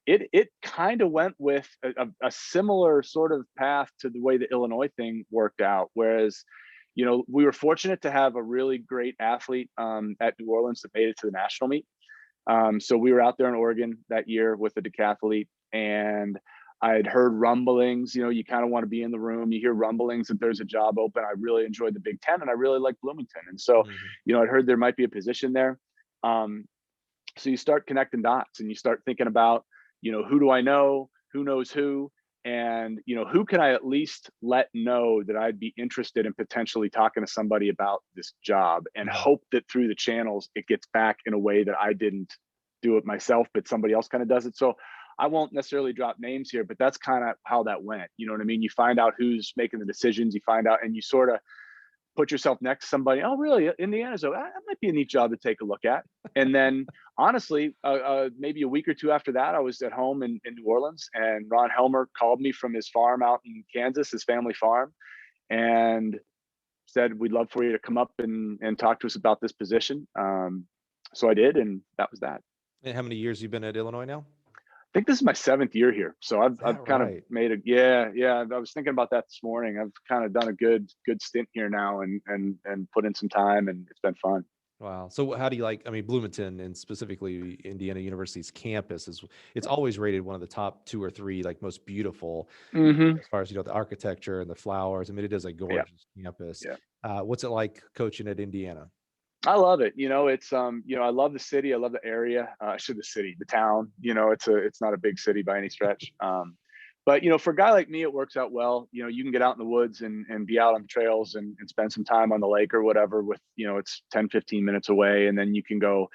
it kind of went with a similar sort of path to the way the Illinois thing worked out. Whereas, we were fortunate to have a really great athlete at New Orleans that made it to the national meet. So we were out there in Oregon that year with a decathlete, and I had heard rumblings. You kind of want to be in the room. You hear rumblings that there's a job open. I really enjoyed the Big Ten, and I really liked Bloomington. And so, I'd heard there might be a position there. So you start connecting dots, and you start thinking about, who do I know? Who knows who? And, who can I at least let know that I'd be interested in potentially talking to somebody about this job, and hope that through the channels, it gets back in a way that I didn't do it myself, but somebody else kind of does it. So I won't necessarily drop names here, but that's kind of how that went. You know what I mean? You find out who's making the decisions, you find out, and you sort of put yourself next to somebody. Oh, really? Indiana? So that might be a neat job to take a look at. And then honestly, maybe a week or two after that, I was at home in New Orleans, and Ron Helmer called me from his farm out in Kansas, his family farm, and said, we'd love for you to come up and talk to us about this position. So I did, and that was that. And how many years you been at Illinois now? I think this is my 7th year here. So I've kind of made I was thinking about that this morning. I've kind of done a good stint here now, and put in some time, and it's been fun. Wow. So how do you like, Bloomington, and specifically Indiana University's campus it's always rated one of the top 2 or 3, like, most beautiful, as far as, the architecture and the flowers. It is a gorgeous campus. Yeah. What's it like coaching at Indiana? I love it. It's I love the city. I love the area. The town. It's not a big city by any stretch. But for a guy like me, it works out well. You can get out in the woods and be out on the trails and spend some time on the lake or whatever. With it's 10-15 minutes away, and then you can go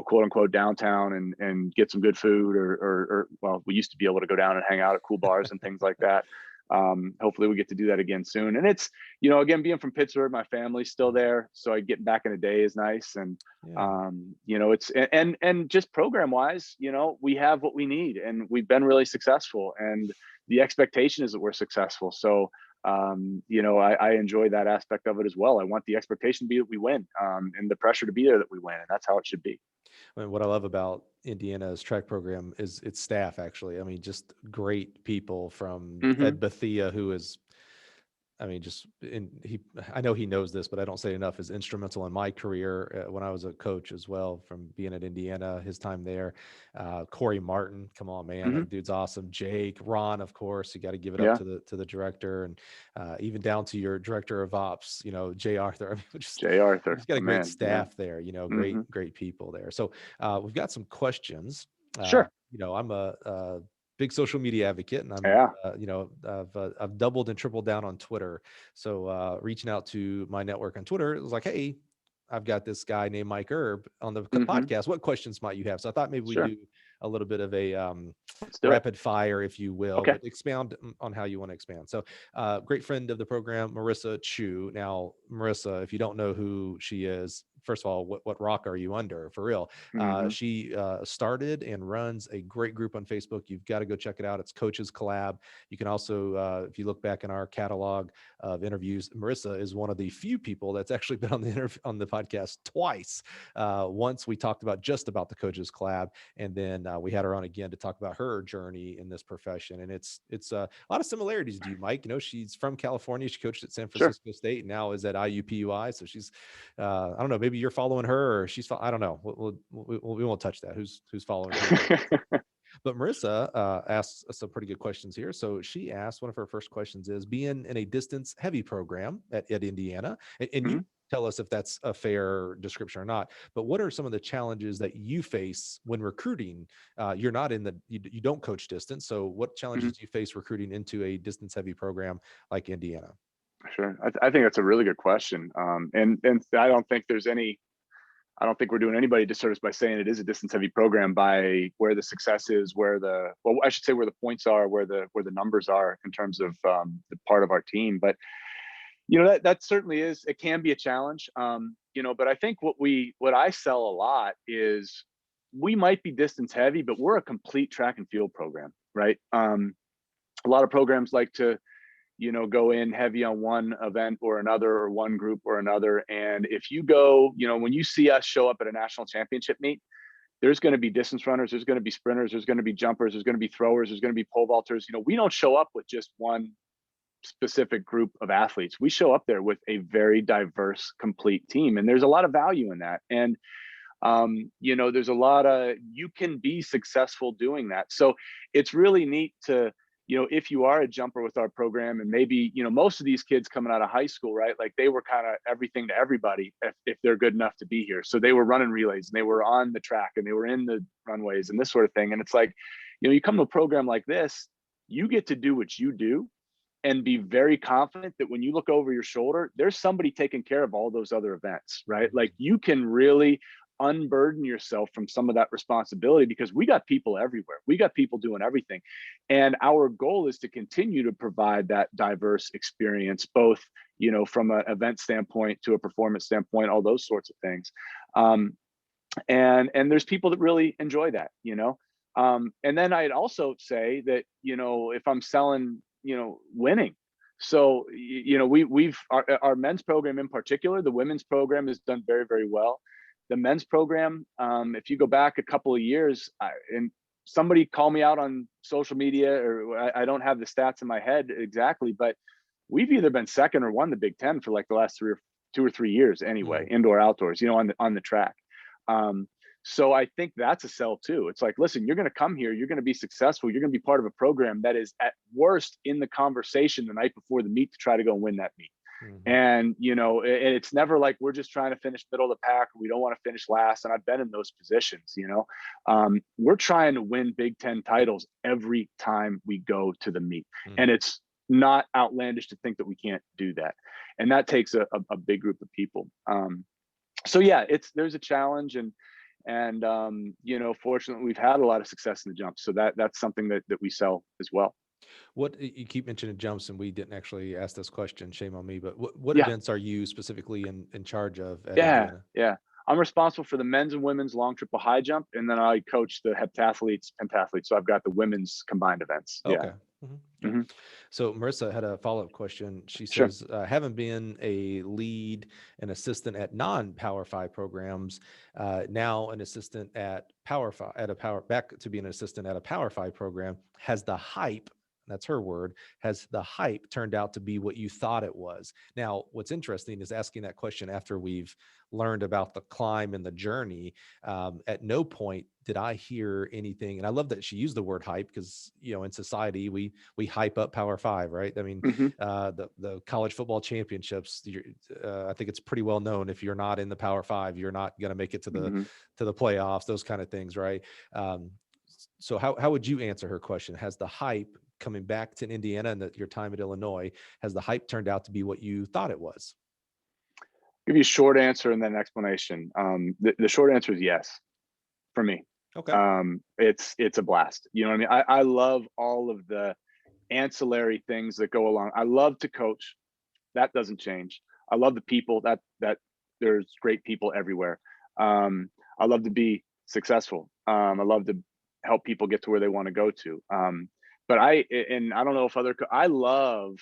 quote unquote downtown and get some good food, or well, we used to be able to go down and hang out at cool bars and things like that. hopefully we get to do that again soon. And it's, again, being from Pittsburgh, my family's still there, so I get back in a day is nice. And it's and just program wise, we have what we need, and we've been really successful, and the expectation is that we're successful. So I enjoy that aspect of it as well. I want the expectation to be that we win, and the pressure to be there that we win, and that's how it should be. I mean, what I love about Indiana's track program is its staff, actually. I mean, just great people, from Ed Bethia, who is, I mean, I know he knows this, but I don't say enough, is instrumental in my career when I was a coach as well, from being at Indiana, his time there. Corey Martin, come on, man, that dude's awesome. Jake, Ron, of course, you got to give it up to the director, and even down to your director of ops, Jay Arthur. I mean, Jay Arthur, he's got a great staff there, great people there. So we've got some questions. Sure. I'm a big social media advocate, and I'm I've doubled and tripled down on Twitter. So reaching out to my network on Twitter, it was like, hey, I've got this guy named Mike Erb on the podcast. What questions might you have? So I thought maybe we do a little bit of a rapid fire, if you will, but expound on how you want to expand. So great friend of the program, Marissa Chu. Now, Marissa, if you don't know who she is, first of all, what rock are you under, for real? She started and runs a great group on Facebook. You've got to go check it out. It's Coaches Collab. You can also, if you look back in our catalog of interviews, Marissa is one of the few people that's actually been on the podcast twice. Once we talked just about the Coaches Collab, and then we had her on again to talk about her journey in this profession. And it's a lot of similarities to you, Mike. She's from California. She coached at San Francisco State, and now is at IUPUI. So she's, I don't know, maybe you're following her, or I don't know. We won't touch that. Who's following her? But Marissa asked some pretty good questions here. So she asked, one of her first questions is, being in a distance heavy program at Indiana, and you tell us if that's a fair description or not, but what are some of the challenges that you face when recruiting? You're not you don't coach distance. So what challenges do you face recruiting into a distance heavy program like Indiana? Sure. I think that's a really good question. And I don't think we're doing anybody a disservice by saying it is a distance heavy program, by where the success is, where the points are, where the numbers are in terms of the part of our team. But that certainly is, it can be a challenge. But I think what I sell a lot is, we might be distance heavy, but we're a complete track and field program, right? A lot of programs like to go in heavy on one event or another, or one group or another. And if you go, when you see us show up at a national championship meet, there's going to be distance runners, there's going to be sprinters, there's going to be jumpers, there's going to be throwers, there's going to be pole vaulters. We don't show up with just one specific group of athletes. We show up there with a very diverse, complete team. And there's a lot of value in that. And there's a lot of, you can be successful doing that. So it's really neat to, if you are a jumper with our program, and maybe, most of these kids coming out of high school, right? Like, they were kind of everything to everybody if they're good enough to be here. So they were running relays, and they were on the track, and they were in the runways and this sort of thing. And it's like, you come to a program like this, you get to do what you do and be very confident that when you look over your shoulder, there's somebody taking care of all those other events, right? Like, you can really unburden yourself from some of that responsibility, because we got people everywhere. We got people doing everything. And our goal is to continue to provide that diverse experience, both, from an event standpoint to a performance standpoint, all those sorts of things. And there's people that really enjoy that, and then I'd also say that, if I'm selling, winning. So, our men's program in particular, the women's program has done very, very well. The men's program, if you go back a couple of years, and somebody call me out on social media, or I don't have the stats in my head exactly, but we've either been second or won the Big Ten for like the last 2 or 3 years anyway, indoor, outdoors, on the track. So I think that's a sell too. It's like, listen, you're going to come here, you're going to be successful, you're going to be part of a program that is at worst in the conversation the night before the meet to try to go win that meet. And, it's never like we're just trying to finish middle of the pack. We don't want to finish last. And I've been in those positions, we're trying to win Big Ten titles every time we go to the meet. And it's not outlandish to think that we can't do that. And that takes a big group of people. So yeah, there's a challenge, and fortunately we've had a lot of success in the jump. So that's something that we sell as well. What you keep mentioning jumps, and we didn't actually ask this question. Shame on me. But what Yeah, events are you specifically in charge of at yeah, Indiana? yeah. I'm responsible for the men's and women's long triple high jump, and then I coach the heptathletes, pentathletes. So I've got the women's combined events. Yeah. Okay. Okay. Hmm. So Marissa had a follow-up question. She Sure. says, having been a lead and assistant at non-Power Five programs, now an assistant at Power Five, back to being an assistant at a Power Five program, has the hype, that's her word, has the hype turned out to be what you thought it was? Now, what's interesting is asking that question after we've learned about the climb and the journey. At no point did I hear anything, and I love that she used the word hype, because in society we hype up Power Five, right? I mean, Hmm. the college football championships. I think it's pretty well known, if you're not in the Power Five, you're not going to make it to the Hmm. playoffs. Those kind of things, right? Um, so how would you answer her question? Has the hype coming back to Indiana and your time at Illinois, has the hype turned out to be what you thought it was? Give you a short answer and then an explanation. The short answer is yes for me. Okay. It's a blast. You know what I mean? I love all of the ancillary things that go along. I love to coach. That doesn't change. I love the people that there's great people everywhere. I love to be successful. I love to help people get to where they want to go to. But I don't know if I love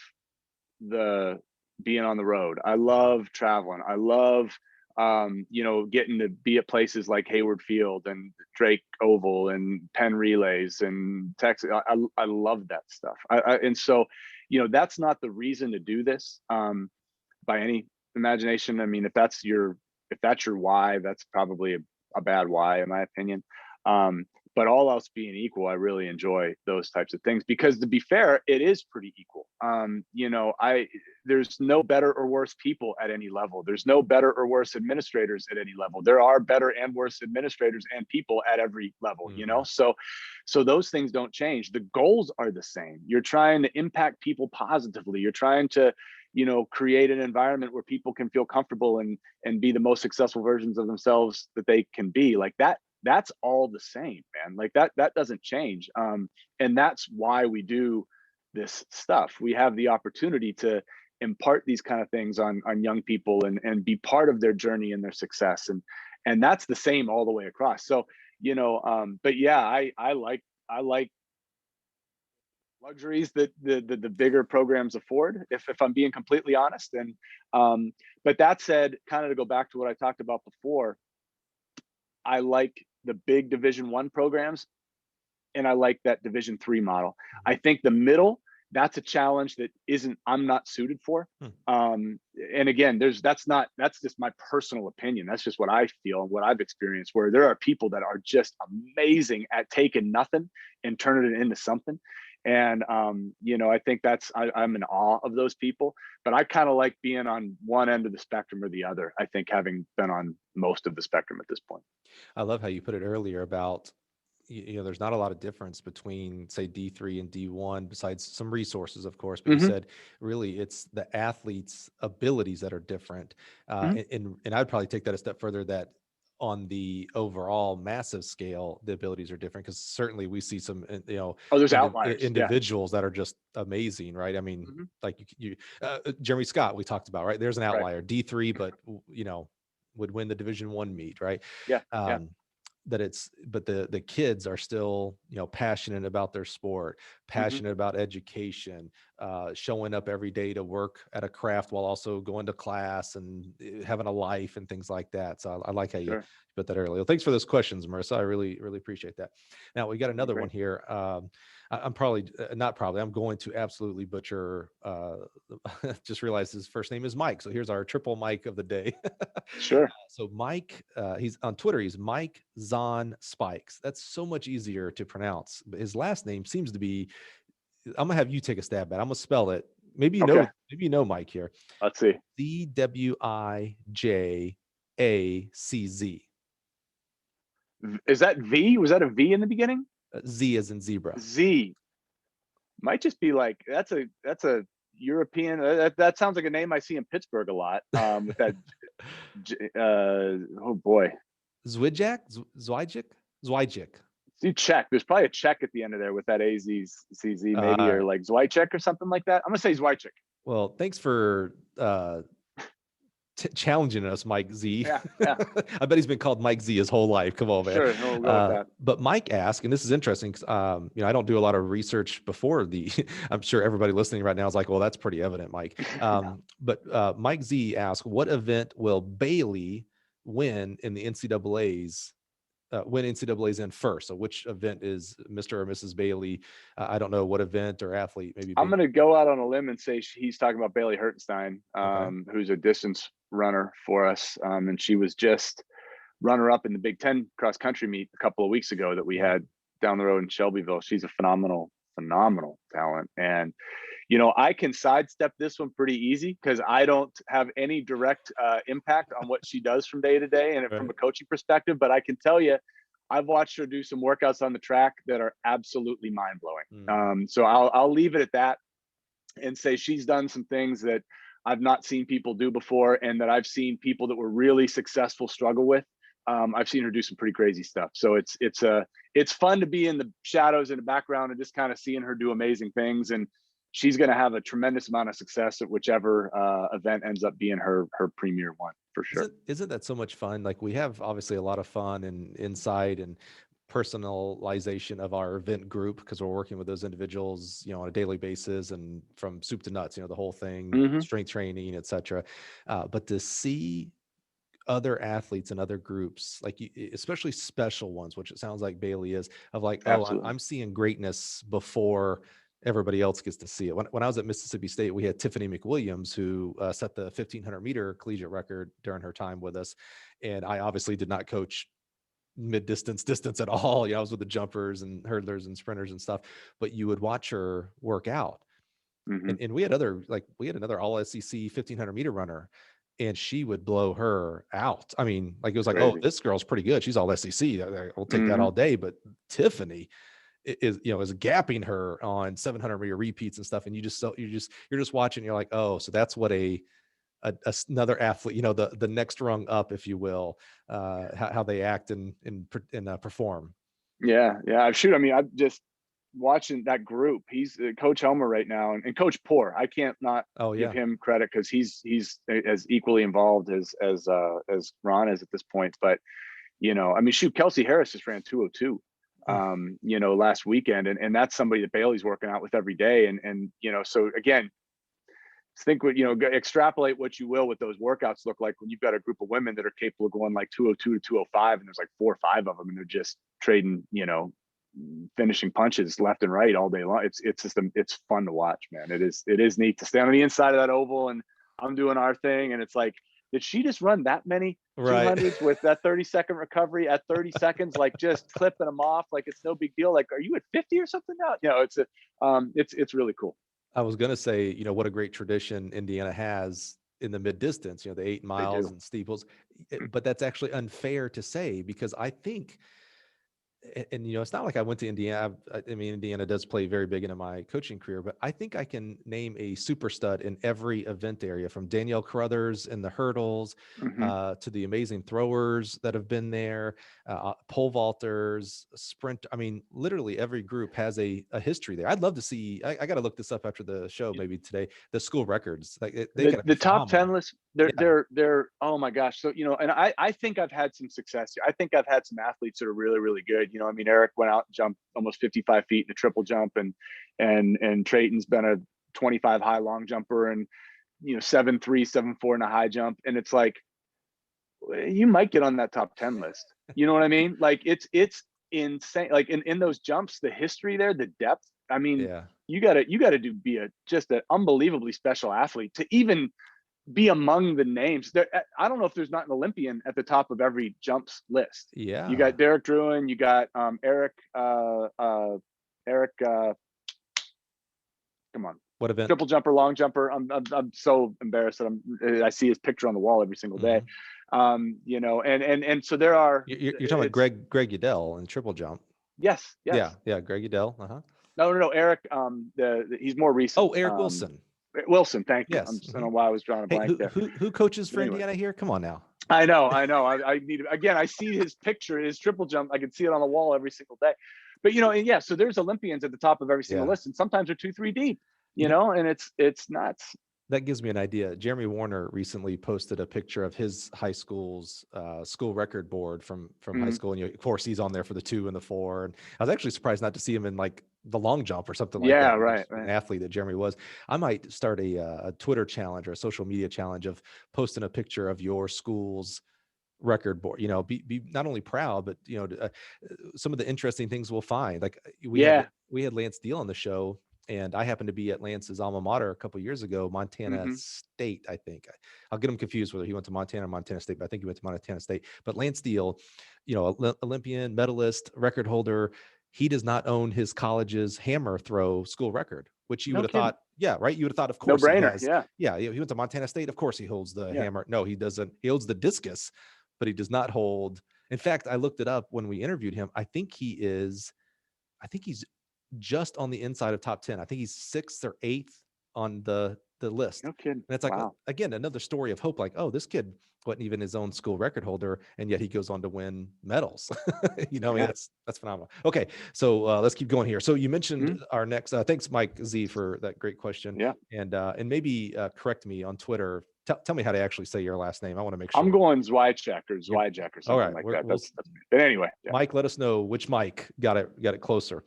the being on the road. I love traveling. I love getting to be at places like Hayward Field and Drake Oval and Penn Relays and Texas. I love that stuff. And so, that's not the reason to do this by any imagination. I mean, if that's your why, that's probably a bad why, in my opinion. But all else being equal, I really enjoy those types of things because, to be fair, it is pretty equal. There's no better or worse people at any level. There's no better or worse administrators at any level. There are better and worse administrators and people at every level. Mm-hmm. So those things don't change. The goals are the same. You're trying to impact people positively. You're trying to create an environment where people can feel comfortable and be the most successful versions of themselves that they can be. Like that's all the same, man. Like that doesn't change. And that's why we do this stuff. We have the opportunity to impart these kind of things on young people and be part of their journey and their success. And that's the same all the way across. So, but yeah, I like luxuries that the bigger programs afford, if I'm being completely honest. And but that said, kind of to go back to what I talked about before, I like the big Division I programs, and I like that Division III model. I think the middle, that's a challenge that I'm not suited for. And again, that's just my personal opinion. That's just what I feel and what I've experienced, where there are people that are just amazing at taking nothing and turning it into something. And I think I'm in awe of those people, but I kind of like being on one end of the spectrum or the other. I think, having been on most of the spectrum at this point. I love how you put it earlier about, there's not a lot of difference between, say, D3 and D1, besides some resources, of course. But you Mm-hmm. said really it's the athletes' abilities that are different. Mm-hmm. And I'd probably take that a step further, that on the overall massive scale, the abilities are different, because certainly we see some, Oh, there's outliers. Yeah. individuals that are just amazing, right? I mean, Mm-hmm. like Jeremy Scott, we talked about, right? There's an Right. outlier, D3, but would win the Division I meet, right? Yeah. Yeah. But the kids are still passionate about their sport, Mm-hmm. passionate about education, showing up every day to work at a craft while also going to class and having a life and things like that. So I like how you Sure. put that earlier. Well, thanks for those questions, Marissa. I really appreciate that. Now we got another one Great. here. I'm probably not probably, I'm going to absolutely butcher, just realized his first name is Mike, so here's our triple Mike of the day. Sure. So Mike, he's on Twitter, he's Mike Zahn Spikes. That's so much easier to pronounce, but his last name seems to be, I'm gonna have you take a stab at it. I'm gonna spell it, Okay. maybe you know Mike here. Let's see. Zwijacz. Is that V? Was that a V in the beginning? Z as in zebra. Z might just be like that's a European. That sounds like a name I see in Pittsburgh a lot. With that. Oh boy. Zwijak. So you check. There's probably a check at the end of there with that AZCZ maybe, or like Zwychek or something like that. I'm gonna say Zwychek. Well, thanks for challenging us, Mike Z. Yeah. I bet he's been called Mike Z his whole life. Come on, man. Sure, we'll go with that. But Mike asked, and this is interesting because I don't do a lot of research before the. I'm sure everybody listening right now is like, well, that's pretty evident, Mike. But Mike Z asked, what event will Bailey win in the NCAA's? When NCAA's in first. So which event is Mr. or Mrs. Bailey? I don't know what event or athlete maybe. I'm going to go out on a limb and say he's talking about Bailey Hertenstein, who's a distance runner for us. And she was just runner up in the Big Ten cross country meet a couple of weeks ago that we had down the road in Shelbyville. She's a phenomenal talent. And, I can sidestep this one pretty easy because I don't have any direct impact on what she does from day to day and from a coaching perspective. But I can tell you, I've watched her do some workouts on the track that are absolutely mind blowing. So I'll leave it at that and say she's done some things that I've not seen people do before and that I've seen people that were really successful struggle with. I've seen her do some pretty crazy stuff. So it's fun to be in the shadows in the background and just kind of seeing her do amazing things. And she's going to have a tremendous amount of success at whichever event ends up being her premier one for sure. Isn't that so much fun? Like we have obviously a lot of fun and insight and personalization of our event group because we're working with those individuals, on a daily basis and from soup to nuts, the whole thing, strength training, etc. But to see other athletes and other groups, like especially special ones, which it sounds like Bailey is, of like, I'm seeing greatness before everybody else gets to see it. When I was at Mississippi State, we had Tiffany McWilliams who set the 1500 meter collegiate record during her time with us. And I obviously did not coach distance at all. I was with the jumpers and hurdlers and sprinters and stuff, but you would watch her work out. And we had another all SEC 1500 meter runner and she would blow her out. I mean, like it was like, crazy. Oh, this girl's pretty good. She's all SEC. We'll take that all day. But Tiffany is gapping her on 700 meter repeats and stuff. And you're just watching, you're like, oh, so that's what another athlete, the next rung up, if you will, how they act and perform. Yeah. Shoot. I mean, I'm just watching that group. He's Coach Helmer right now and Coach Poor. I can't not give him credit because he's as equally involved as Ron is at this point. But, I mean, shoot, Kelsey Harris just ran 202. Last weekend. And that's somebody that Bailey's working out with every day. And so again, think extrapolate what you will with those workouts look like when you've got a group of women that are capable of going like 202 to 205 and there's like 4 or 5 of them and they're just trading, finishing punches left and right all day long. It's fun to watch, man. It is neat to stand on the inside of that oval and I'm doing our thing. And it's like, did she just run that many 200s with that 30-second recovery at 30 seconds, like just clipping them off like it's no big deal? Like, are you at 50 or something now? It's really cool. I was going to say, what a great tradition Indiana has in the mid distance, the 8 miles and steeples, but that's actually unfair to say because I think, and it's not like I went to Indiana. I mean, Indiana does play very big into my coaching career, but I think I can name a super stud in every event area, from Danielle Carruthers in the hurdles to the amazing throwers that have been there, pole vaulters, sprint. I mean, literally every group has a history there. I'd love to see. I got to look this up after the show, maybe today. The school records, like the top 10 list. They're oh my gosh. So and I think I've had some success here. I think I've had some athletes that are really, really good. I mean, Eric went out and jumped almost 55 feet in a triple jump and Trayton's been a 25 high long jumper and 7.3, 7.4 in a high jump. And it's like, you might get on that top 10 list. You know what I mean? Like it's insane. Like in those jumps, the history there, the depth. I mean, you gotta be just an unbelievably special athlete to even be among the names there. I don't know if there's not an Olympian at the top of every jumps list. Yeah. You got Derek Druin, you got Eric, come on. What event? Triple jumper, long jumper. I'm so embarrassed that I see his picture on the wall every single day. And so there are, you're talking about Greg Udell in triple jump. Yes. Yeah. Greg Udell. No. Eric, he's more recent. Oh, Eric Wilson. Wilson, thank you. Yes. I don't know why I was drawing a blank there. Who coaches for Indiana here? Come on now. I know. I need again. I see his picture, his triple jump. I can see it on the wall every single day. But and yeah. So there's Olympians at the top of every single Yeah. list, and sometimes they're 2, 3 deep. You know, And it's nuts. that gives me an idea. Jeremy Warner recently posted a picture of his high school's school record board from high school, and of course he's on there for the 2 and the 4. And I was actually surprised not to see him in like the long jump or something like Yeah, that. right. An athlete that Jeremy was. I might start a Twitter challenge or a social media challenge of posting a picture of your school's record board. Be not only proud, but some of the interesting things we'll find. Like we had Lance Deal on the show. And I happened to be at Lance's alma mater a couple of years ago, Montana State, I think. I'll get him confused whether he went to Montana or Montana State, but I think he went to Montana State. But Lance Deal, Olympian, medalist, record holder, he does not own his college's hammer throw school record, which you would have thought, yeah, right? You would have thought, of course, no brainer. Yeah, he went to Montana State. Of course, he holds the hammer. No, he doesn't. He holds the discus, but he does not hold. In fact, I looked it up when we interviewed him. I think he's just on the inside of top 10. I think he's 6th or 8th on the list. No kidding. And it's like, again, another story of hope. Like, oh, this kid wasn't even his own school record holder, and yet he goes on to win medals. That's phenomenal. Okay, so let's keep going here. So you mentioned our next. Thanks, Mike Z, for that great question. Yeah, and maybe correct me on Twitter. Tell me how to actually say your last name. I want to make sure. I'm going Zwijek or something like that. That's but anyway, Mike, let us know which Mike got it closer.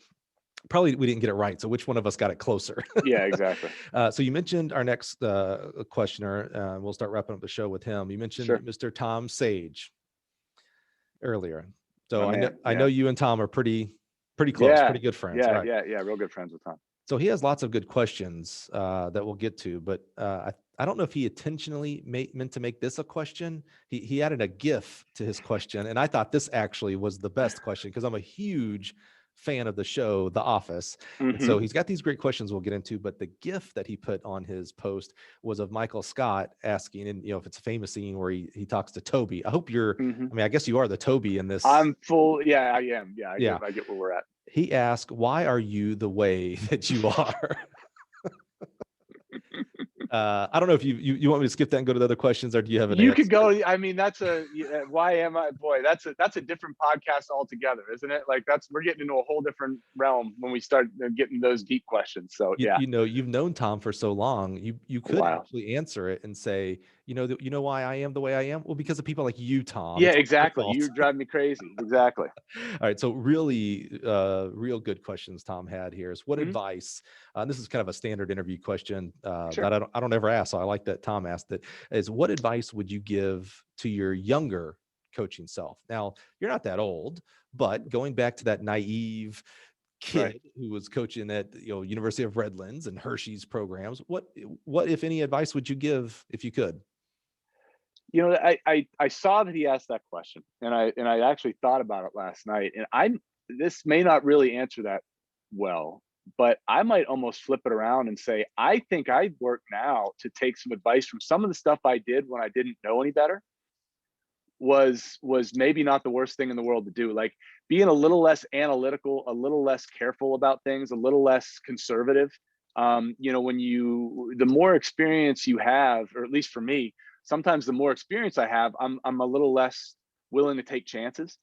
Probably we didn't get it right. So which one of us got it closer? Yeah, exactly. So you mentioned our next questioner. We'll start wrapping up the show with him. You mentioned Mr. Tom Sage earlier. So I know you and Tom are pretty close, pretty good friends. Yeah, right? yeah, real good friends with Tom. So he has lots of good questions that we'll get to, but I don't know if he intentionally meant to make this a question. He added a GIF to his question, and I thought this actually was the best question because I'm a huge fan of the show The Office. And so he's got these great questions we'll get into, but the GIF that he put on his post was of Michael Scott asking, and if it's a famous scene where he talks to Toby. I hope you're I mean, I guess you are the Toby in this. I'm full. Yeah, I am. Yeah, I get where we're at. He asked, why are you the way that you are? I don't know if you want me to skip that and go to the other questions, or do you have an answer? You could go. I mean, that's why am I? Boy, that's a different podcast altogether, isn't it? Like we're getting into a whole different realm when we start getting those deep questions. So you've known Tom for so long, you could actually answer it and say, you know why I am the way I am? Well, because of people like you, Tom. Yeah, exactly. You drive me crazy. Exactly. All right. So really, real good questions Tom had here is what advice, this is kind of a standard interview question that I don't ever ask. So I like that Tom asked it, is what advice would you give to your younger coaching self? Now, you're not that old, but going back to that naive kid who was coaching at University of Redlands and Hershey's programs, what if any advice would you give if you could? I saw that he asked that question, and I actually thought about it last night, and this may not really answer that well, but I might almost flip it around and say, I think I'd work now to take some advice from some of the stuff I did when I didn't know any better was maybe not the worst thing in the world to do. Like being a little less analytical, a little less careful about things, a little less conservative. When the more experience you have, or at least for me, sometimes the more experience I have, I'm a little less willing to take chances.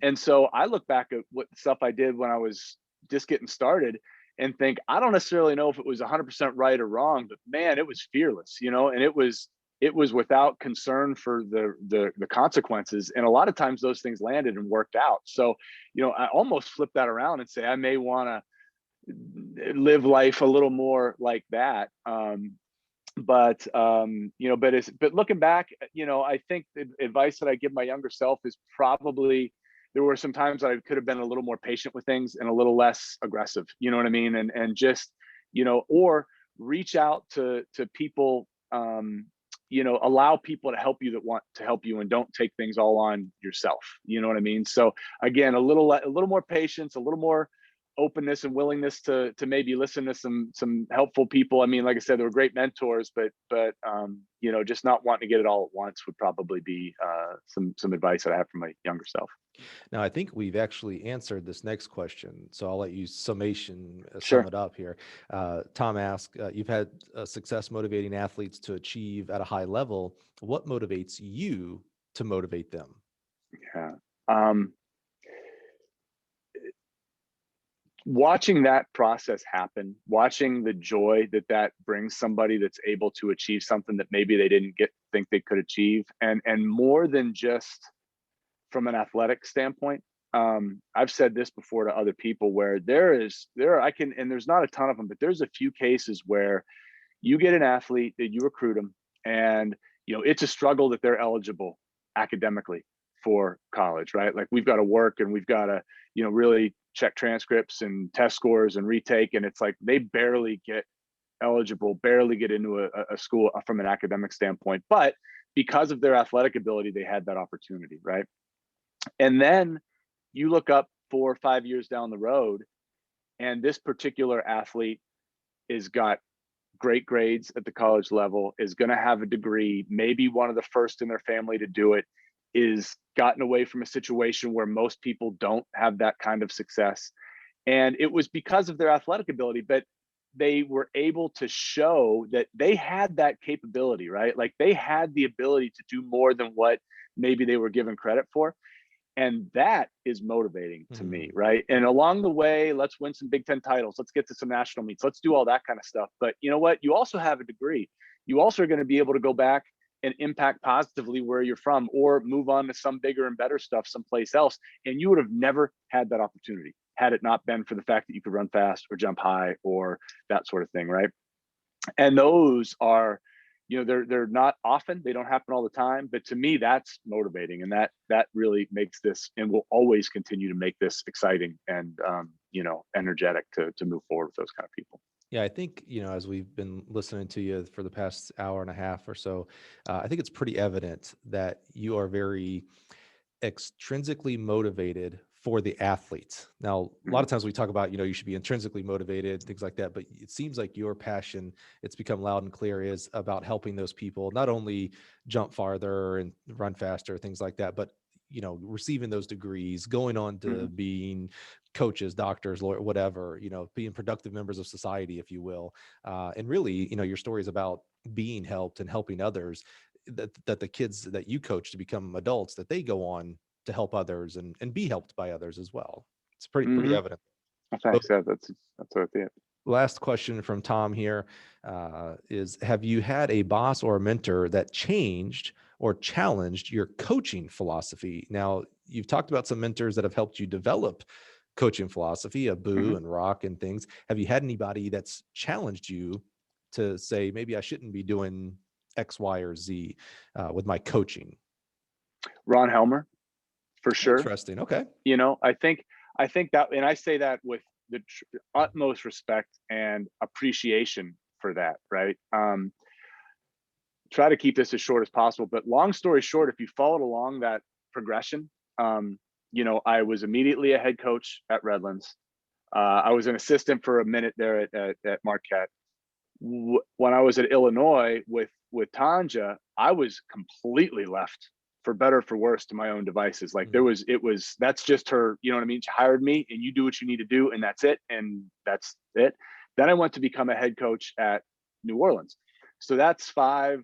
And so I look back at what stuff I did when I was just getting started and think, I don't necessarily know if it was 100% right or wrong, but man, it was fearless, and it was without concern for the consequences. And a lot of times those things landed and worked out. So, I almost flip that around and say, I may want to live life a little more like that. But looking back, I think the advice that I give my younger self is probably, there were some times that I could have been a little more patient with things and a little less aggressive, you know what I mean? And just, or reach out to people, allow people to help you that want to help you, and don't take things all on yourself. You know what I mean? So again, a little more patience, a little more openness and willingness to maybe listen to some helpful people. I mean, like I said, they were great mentors, but just not wanting to get it all at once would probably be some advice that I have for my younger self. Now, I think we've actually answered this next question, so I'll let you sum it up here. Tom asked, you've had success motivating athletes to achieve at a high level. What motivates you to motivate them? Yeah. Watching that process happen, watching the joy that that brings somebody that's able to achieve something that maybe they didn't think they could achieve, and more than just from an athletic standpoint. I've said this before to other people where and there's not a ton of them, but there's a few cases where you get an athlete that you recruit them, and it's a struggle that they're eligible academically for college, right? Like, we've got to work and we've got to really check transcripts and test scores and retake, and it's like they barely get eligible, barely get into a school from an academic standpoint, but because of their athletic ability, they had that opportunity, right? And then you look up 4 or 5 years down the road, and this particular athlete is got great grades at the college level, is going to have a degree, maybe one of the first in their family to do it, is gotten away from a situation where most people don't have that kind of success. And it was because of their athletic ability, but they were able to show that they had that capability, right? Like, they had the ability to do more than what maybe they were given credit for. And that is motivating to me, right? And along the way, let's win some Big Ten titles. Let's get to some national meets. Let's do all that kind of stuff. But you know what? You also have a degree. You also are going to be able to go back and impact positively where you're from, or move on to some bigger and better stuff someplace else. And you would have never had that opportunity had it not been for the fact that you could run fast or jump high or that sort of thing, right? And those are, they're not often, they don't happen all the time, but to me, that's motivating, and that really makes this, and will always continue to make this exciting and energetic to move forward with those kind of people. Yeah, I think, as we've been listening to you for the past hour and a half or so, I think it's pretty evident that you are very extrinsically motivated for the athletes. Now, a lot of times we talk about, you should be intrinsically motivated, things like that, but it seems like your passion, it's become loud and clear, is about helping those people not only jump farther and run faster, things like that, but receiving those degrees, going on to being coaches, doctors, lawyer, whatever, being productive members of society, if you will. And really, your story is about being helped and helping others, that the kids that you coach to become adults, that they go on to help others and be helped by others as well. It's pretty evident. Thanks. That's what it is. Last question from Tom here is, have you had a boss or a mentor that changed or challenged your coaching philosophy? Now, you've talked about some mentors that have helped you develop coaching philosophy, Abu and Rock and things. Have you had anybody that's challenged you to say, maybe I shouldn't be doing X, Y, or Z with my coaching? Ron Helmer, for sure. Interesting. Okay. I think that, and I say that with the utmost respect and appreciation for that, right? Try to keep this as short as possible, but long story short, if you followed along that progression, I was immediately a head coach at Redlands. I was an assistant for a minute there at Marquette. When I was at Illinois with Tanja, I was completely left, for better or for worse, to my own devices. Like, that's just her, you know what I mean? She hired me, and you do what you need to do, and that's it. And that's it. Then I went to become a head coach at New Orleans. So that's 10,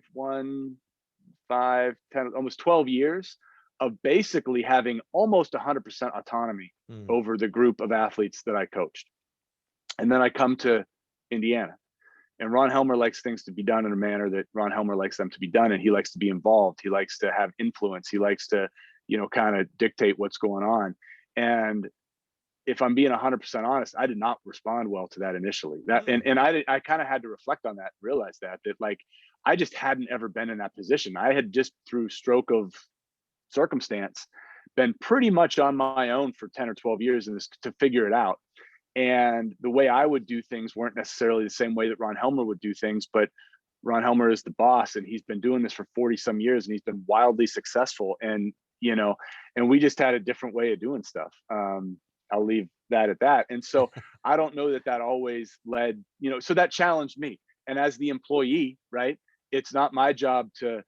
almost 12 years of basically having almost 100% autonomy over the group of athletes that I coached. And then I come to Indiana, and Ron Helmer likes things to be done in a manner that Ron Helmer likes them to be done. And he likes to be involved. He likes to have influence. He likes to, kind of dictate what's going on. And if I'm being 100% honest, I did not respond well to that initially. And I kind of had to reflect on that, realize that like, I just hadn't ever been in that position. I had just, through stroke of circumstance, been pretty much on my own for 10 or 12 years in this to figure it out. And the way I would do things weren't necessarily the same way that Ron Helmer would do things, but Ron Helmer is the boss, and he's been doing this for 40 some years, and he's been wildly successful. And, and we just had a different way of doing stuff. I'll leave that at that. And so I don't know that always led, so that challenged me. And as the employee, right, it's not my job to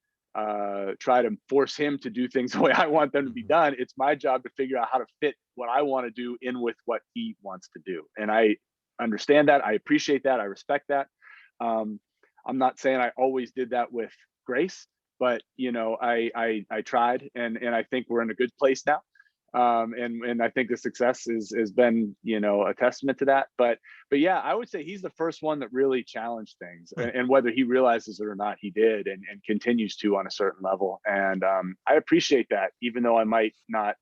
try to force him to do things the way I want them to be done. It's my job to figure out how to fit what I want to do in with what he wants to do. And I understand that. I appreciate that. I respect that. I'm not saying I always did that with grace, but I tried, and I think we're in a good place now. And I think the success has been, a testament to that. But yeah, I would say he's the first one that really challenged things, and whether he realizes it or not, he did, and continues to on a certain level. And I appreciate that, even though I might not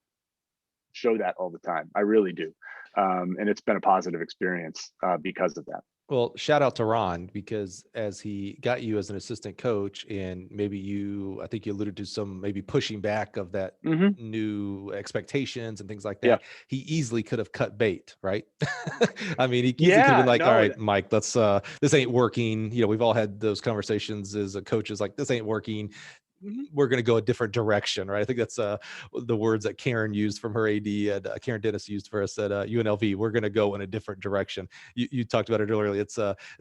show that all the time. I really do. And it's been a positive experience because of that. Well, shout out to Ron, because as he got you as an assistant coach, and maybe I think you alluded to some maybe pushing back of that Mm-hmm. new expectations and things like Yeah. that. He easily could have cut bait, right? I mean, he easily could have Yeah. been like, all No. right, Mike, let's, this ain't working. We've all had those conversations as a coaches, like, this ain't working. We're going to go a different direction, right? I think that's the words that Karen used from her AD, and Karen Dennis used for us at UNLV. We're going to go in a different direction. You talked about it earlier. It's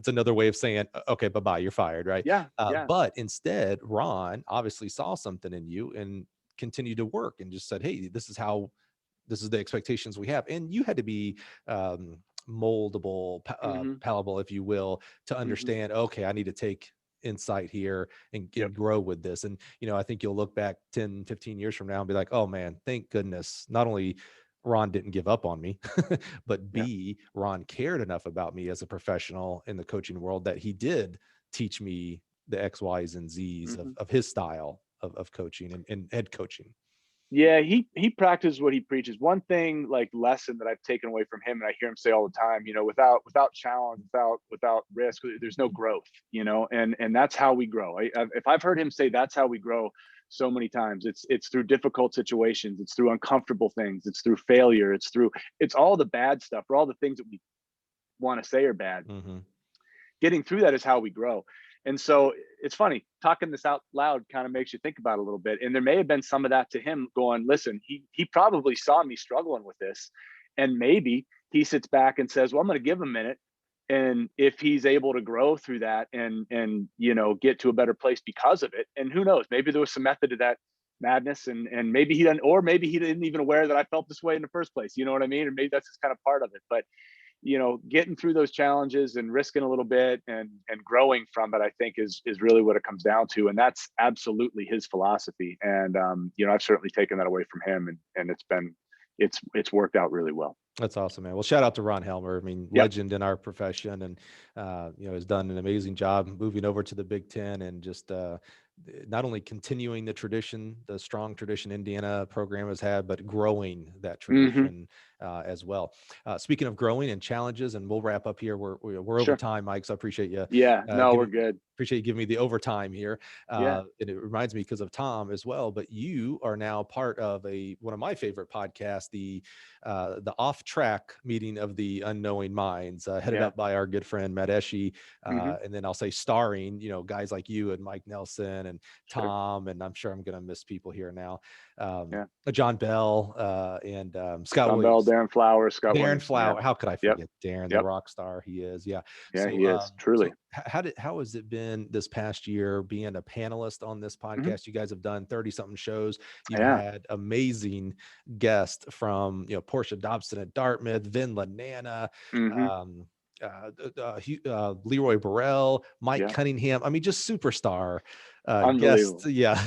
another way of saying, okay, bye-bye, you're fired, right? Yeah. Yeah. But instead, Ron obviously saw something in you and continued to work and just said, hey, this is the expectations we have. And you had to be moldable, Mm-hmm. palatable, if you will, to Mm-hmm. understand, okay, I need to take insight here and Yep. grow with this. And, I think you'll look back 10, 15 years from now and be like, oh man, thank goodness, not only Ron didn't give up on me, but Yeah. B, Ron cared enough about me as a professional in the coaching world that he did teach me the X, Y's, and Z's Mm-hmm. of his style of coaching and head coaching. Yeah, he practices what he preaches. One thing, like, lesson that I've taken away from him, and I hear him say all the time, without challenge, without risk, there's no growth. And that's how we grow. If I've heard him say that's how we grow so many times, it's through difficult situations, it's through uncomfortable things, it's through failure, it's all the bad stuff, or all the things that we want to say are bad. Mm-hmm. Getting through that is how we grow. And so it's funny, talking this out loud kind of makes you think about it a little bit. And there may have been some of that to him going, listen, he probably saw me struggling with this. And maybe he sits back and says, well, I'm going to give him a minute. And if he's able to grow through that and get to a better place because of it, and who knows, maybe there was some method to that madness, and maybe he didn't, or maybe he didn't even aware that I felt this way in the first place. You know what I mean? And maybe that's just kind of part of it. But getting through those challenges and risking a little bit and growing from it, I think is really what it comes down to. And that's absolutely his philosophy. And, I've certainly taken that away from him, and it's worked out really well. That's awesome, man. Well, shout out to Ron Helmer. I mean, Yep. legend in our profession, and has done an amazing job moving over to the Big Ten, and just not only continuing the strong tradition Indiana program has had, but growing that tradition as well. Speaking of growing and challenges, and we'll wrap up here. We're over Sure. time, Mike. So I appreciate you. Yeah. No, we're good. Appreciate you giving me the overtime here. Yeah. And it reminds me because of Tom as well, but you are now part of one of my favorite podcasts, the Off Track Meeting of the Unknowing Minds, headed up by our good friend Matt Eshi. And then I'll say starring, guys like you and Mike Nelson and Tom, and I'm sure I'm going to miss people here now. John Bell and Scott John Williams. Bell, Darren Flowers, Scott Darren Williams. Flower. Yeah. How could I forget Darren, the rock star he is? Yeah. Yeah, So, he is truly. So how has it been this past year being a panelist on this podcast? You guys have done 30 something shows. You've had amazing guests from, Portia Dobson at Dartmouth, Vin Lanana, Leroy Burrell, Mike Cunningham. I mean, just superstar guests. Yeah.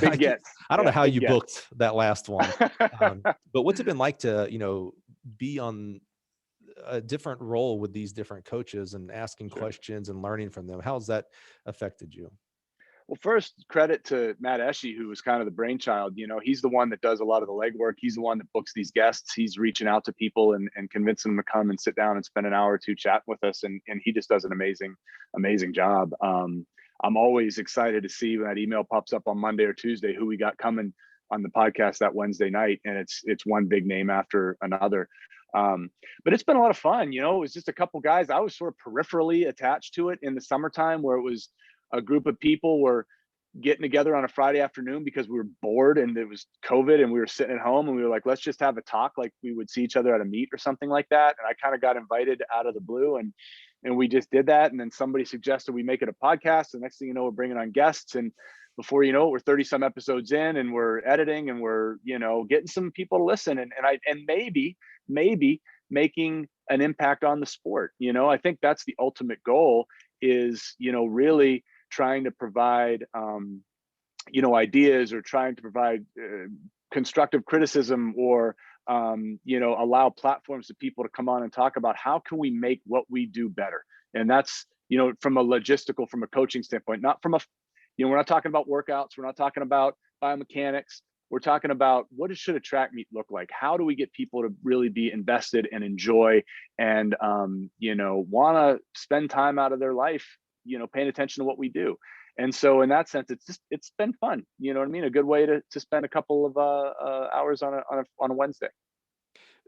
I don't know how you booked that last one. But what's it been like to, be on a different role with these different coaches and asking questions and learning from them? How's that affected you? Well, first, credit to Matt Eshi, who was kind of the brainchild. He's the one that does a lot of the legwork. He's the one that books these guests. He's reaching out to people and convincing them to come and sit down and spend an hour or two chatting with us. And he just does an amazing job. I'm always excited to see when that email pops up on Monday or Tuesday, who we got coming on the podcast that Wednesday night. And it's one big name after another. But it's been a lot of fun. It was just a couple guys. I was sort of peripherally attached to it in the summertime, where it was a group of people were getting together on a Friday afternoon because we were bored and it was COVID and we were sitting at home, and we were like, let's just have a talk like we would see each other at a meet or something like that. And I kind of got invited out of the blue, and we just did that. And then somebody suggested we make it a podcast. The next thing you know, we're bringing on guests, and before you know it, we're 30 some episodes in, and we're editing, and we're, getting some people to listen, and maybe making an impact on the sport. I think that's the ultimate goal, is, really trying to provide, ideas or trying to provide constructive criticism or, allow platforms to people to come on and talk about how can we make what we do better. And that's, from a logistical, from a coaching standpoint, not from we're not talking about workouts. We're not talking about biomechanics. We're talking about what should a track meet look like? How do we get people to really be invested and enjoy and, want to spend time out of their life, paying attention to what we do. And so in that sense, it's been fun. You know what I mean? A good way to spend a couple of hours on a Wednesday.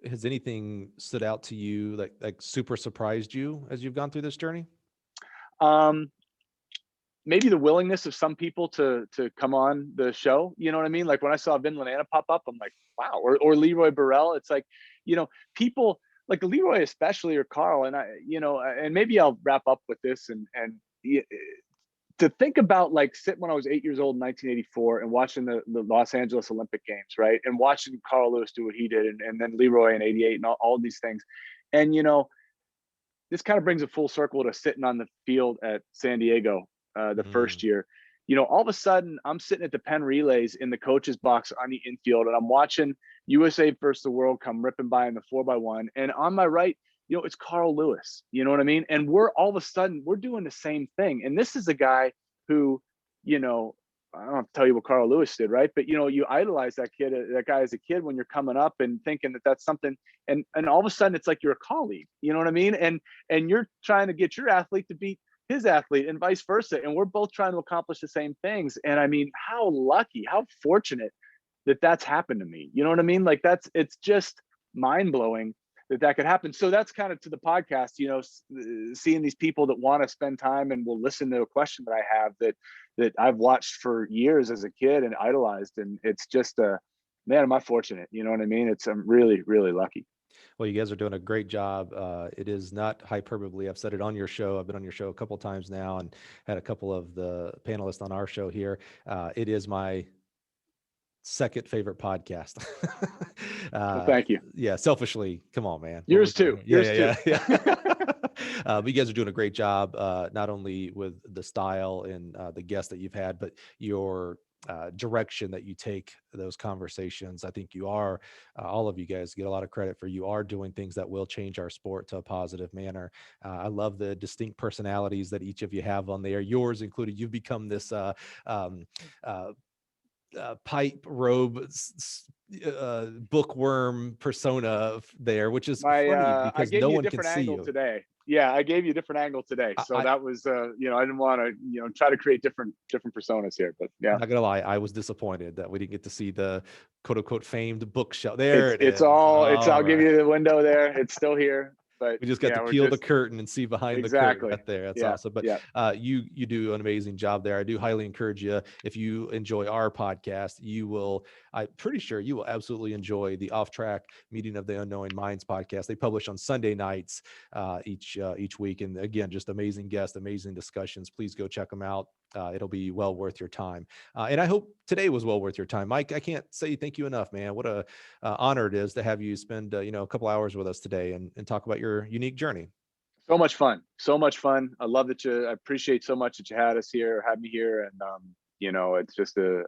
Has anything stood out to you like super surprised you as you've gone through this journey? Maybe the willingness of some people to come on the show. You know what I mean? Like when I saw Vinland pop up, I'm like, wow. Or Leroy Burrell. It's like, people like Leroy especially, or Carl, and and maybe I'll wrap up with this and to think about like sitting when I was 8 years old in 1984 and watching the Los Angeles Olympic Games, right? And watching Carl Lewis do what he did, and then Leroy in 88 and all these things. And, this kind of brings a full circle to sitting on the field at San Diego the first year. All of a sudden I'm sitting at the Penn relays in the coach's box on the infield, and I'm watching USA versus the world come ripping by in the 4x1. And on my right, it's Carl Lewis, you know what I mean? And we're all of a sudden, we're doing the same thing. And this is a guy who, I don't have to tell you what Carl Lewis did, right? But, you idolize that guy as a kid when you're coming up and thinking that that's something. And all of a sudden it's like you're a colleague, you know what I mean? And you're trying to get your athlete to beat his athlete and vice versa. And we're both trying to accomplish the same things. And I mean, how lucky, how fortunate that that's happened to me. You know what I mean? Like it's just mind blowing that could happen. So that's kind of to the podcast, seeing these people that want to spend time and will listen to a question that I have that I've watched for years as a kid and idolized. And it's just man, am I fortunate? You know what I mean? I'm really, really lucky. Well, you guys are doing a great job. It is not hyperbole. I've said it on your show. I've been on your show a couple of times now and had a couple of the panelists on our show here. It is my second favorite podcast. Well, thank you. Yeah, selfishly, come on, man. Yours too. Yeah. But you guys are doing a great job, not only with the style and the guests that you've had, but your direction that you take those conversations. I think you are, all of you guys get a lot of credit for, you are doing things that will change our sport to a positive manner. I love the distinct personalities that each of you have on there, yours included. You've become this pipe robe bookworm persona there, which is funny because no one can see you today. Yeah, I gave you a different angle today. So that was, I didn't want to, try to create different personas here, but yeah. I'm not gonna lie, I was disappointed that we didn't get to see the quote unquote famed bookshelf. There I'll give you the window there. It's still here. But we just got to peel the curtain and see behind the curtain right there. That's awesome. But you do an amazing job there. I do highly encourage you, if you enjoy our podcast, I'm pretty sure you will absolutely enjoy the Off Track Meeting of the Unknowing Minds podcast. They publish on Sunday nights each week. And again, just amazing guests, amazing discussions. Please go check them out. It'll be well worth your time. And I hope today was well worth your time. Mike, I can't say thank you enough, man. What a honor it is to have you spend, a couple hours with us today and talk about your unique journey. So much fun. I love that I appreciate so much that you had me here. And, it's just a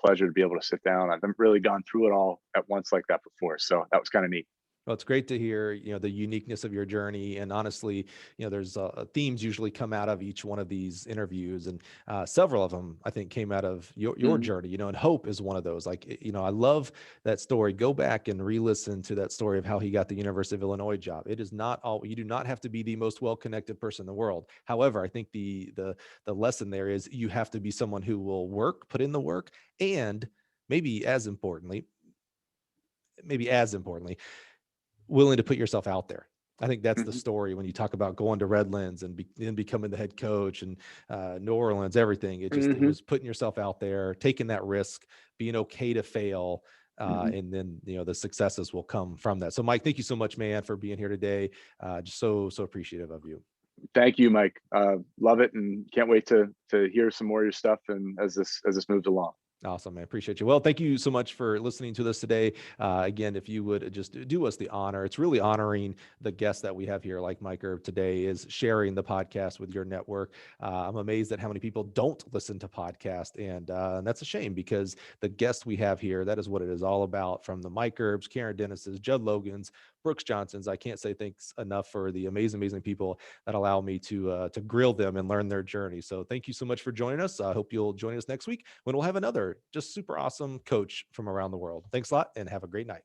pleasure to be able to sit down. I haven't really gone through it all at once like that before. So that was kind of neat. Well, it's great to hear, the uniqueness of your journey. And honestly, there's themes usually come out of each one of these interviews. And several of them, I think, came out of your journey, and hope is one of those. Like, I love that story. Go back and re-listen to that story of how he got the University of Illinois job. It is not all, you do not have to be the most well-connected person in the world. However, I think the lesson there is you have to be someone who will put in the work, and maybe as importantly, willing to put yourself out there. I think that's the story when you talk about going to Redlands and then becoming the head coach and New Orleans, everything. It just it was putting yourself out there, taking that risk, being okay to fail. And then, the successes will come from that. So Mike, thank you so much, man, for being here today. Just so appreciative of you. Thank you, Mike. Love it. And can't wait to hear some more of your stuff and as this moves along. Awesome, man. Appreciate you. Well, thank you so much for listening to this today. Again, if you would just do us the honor, it's really honoring the guests that we have here, like Mike Erb today, is sharing the podcast with your network. I'm amazed at how many people don't listen to podcasts, and that's a shame because the guests we have here, that is what it is all about. From the Mike Erbs, Karen Dennis's, Judd Logan's, Brooks Johnson's. I can't say thanks enough for the amazing people that allow me to grill them and learn their journey. So thank you so much for joining us. I hope you'll join us next week when we'll have another just super awesome coach from around the world. Thanks a lot and have a great night.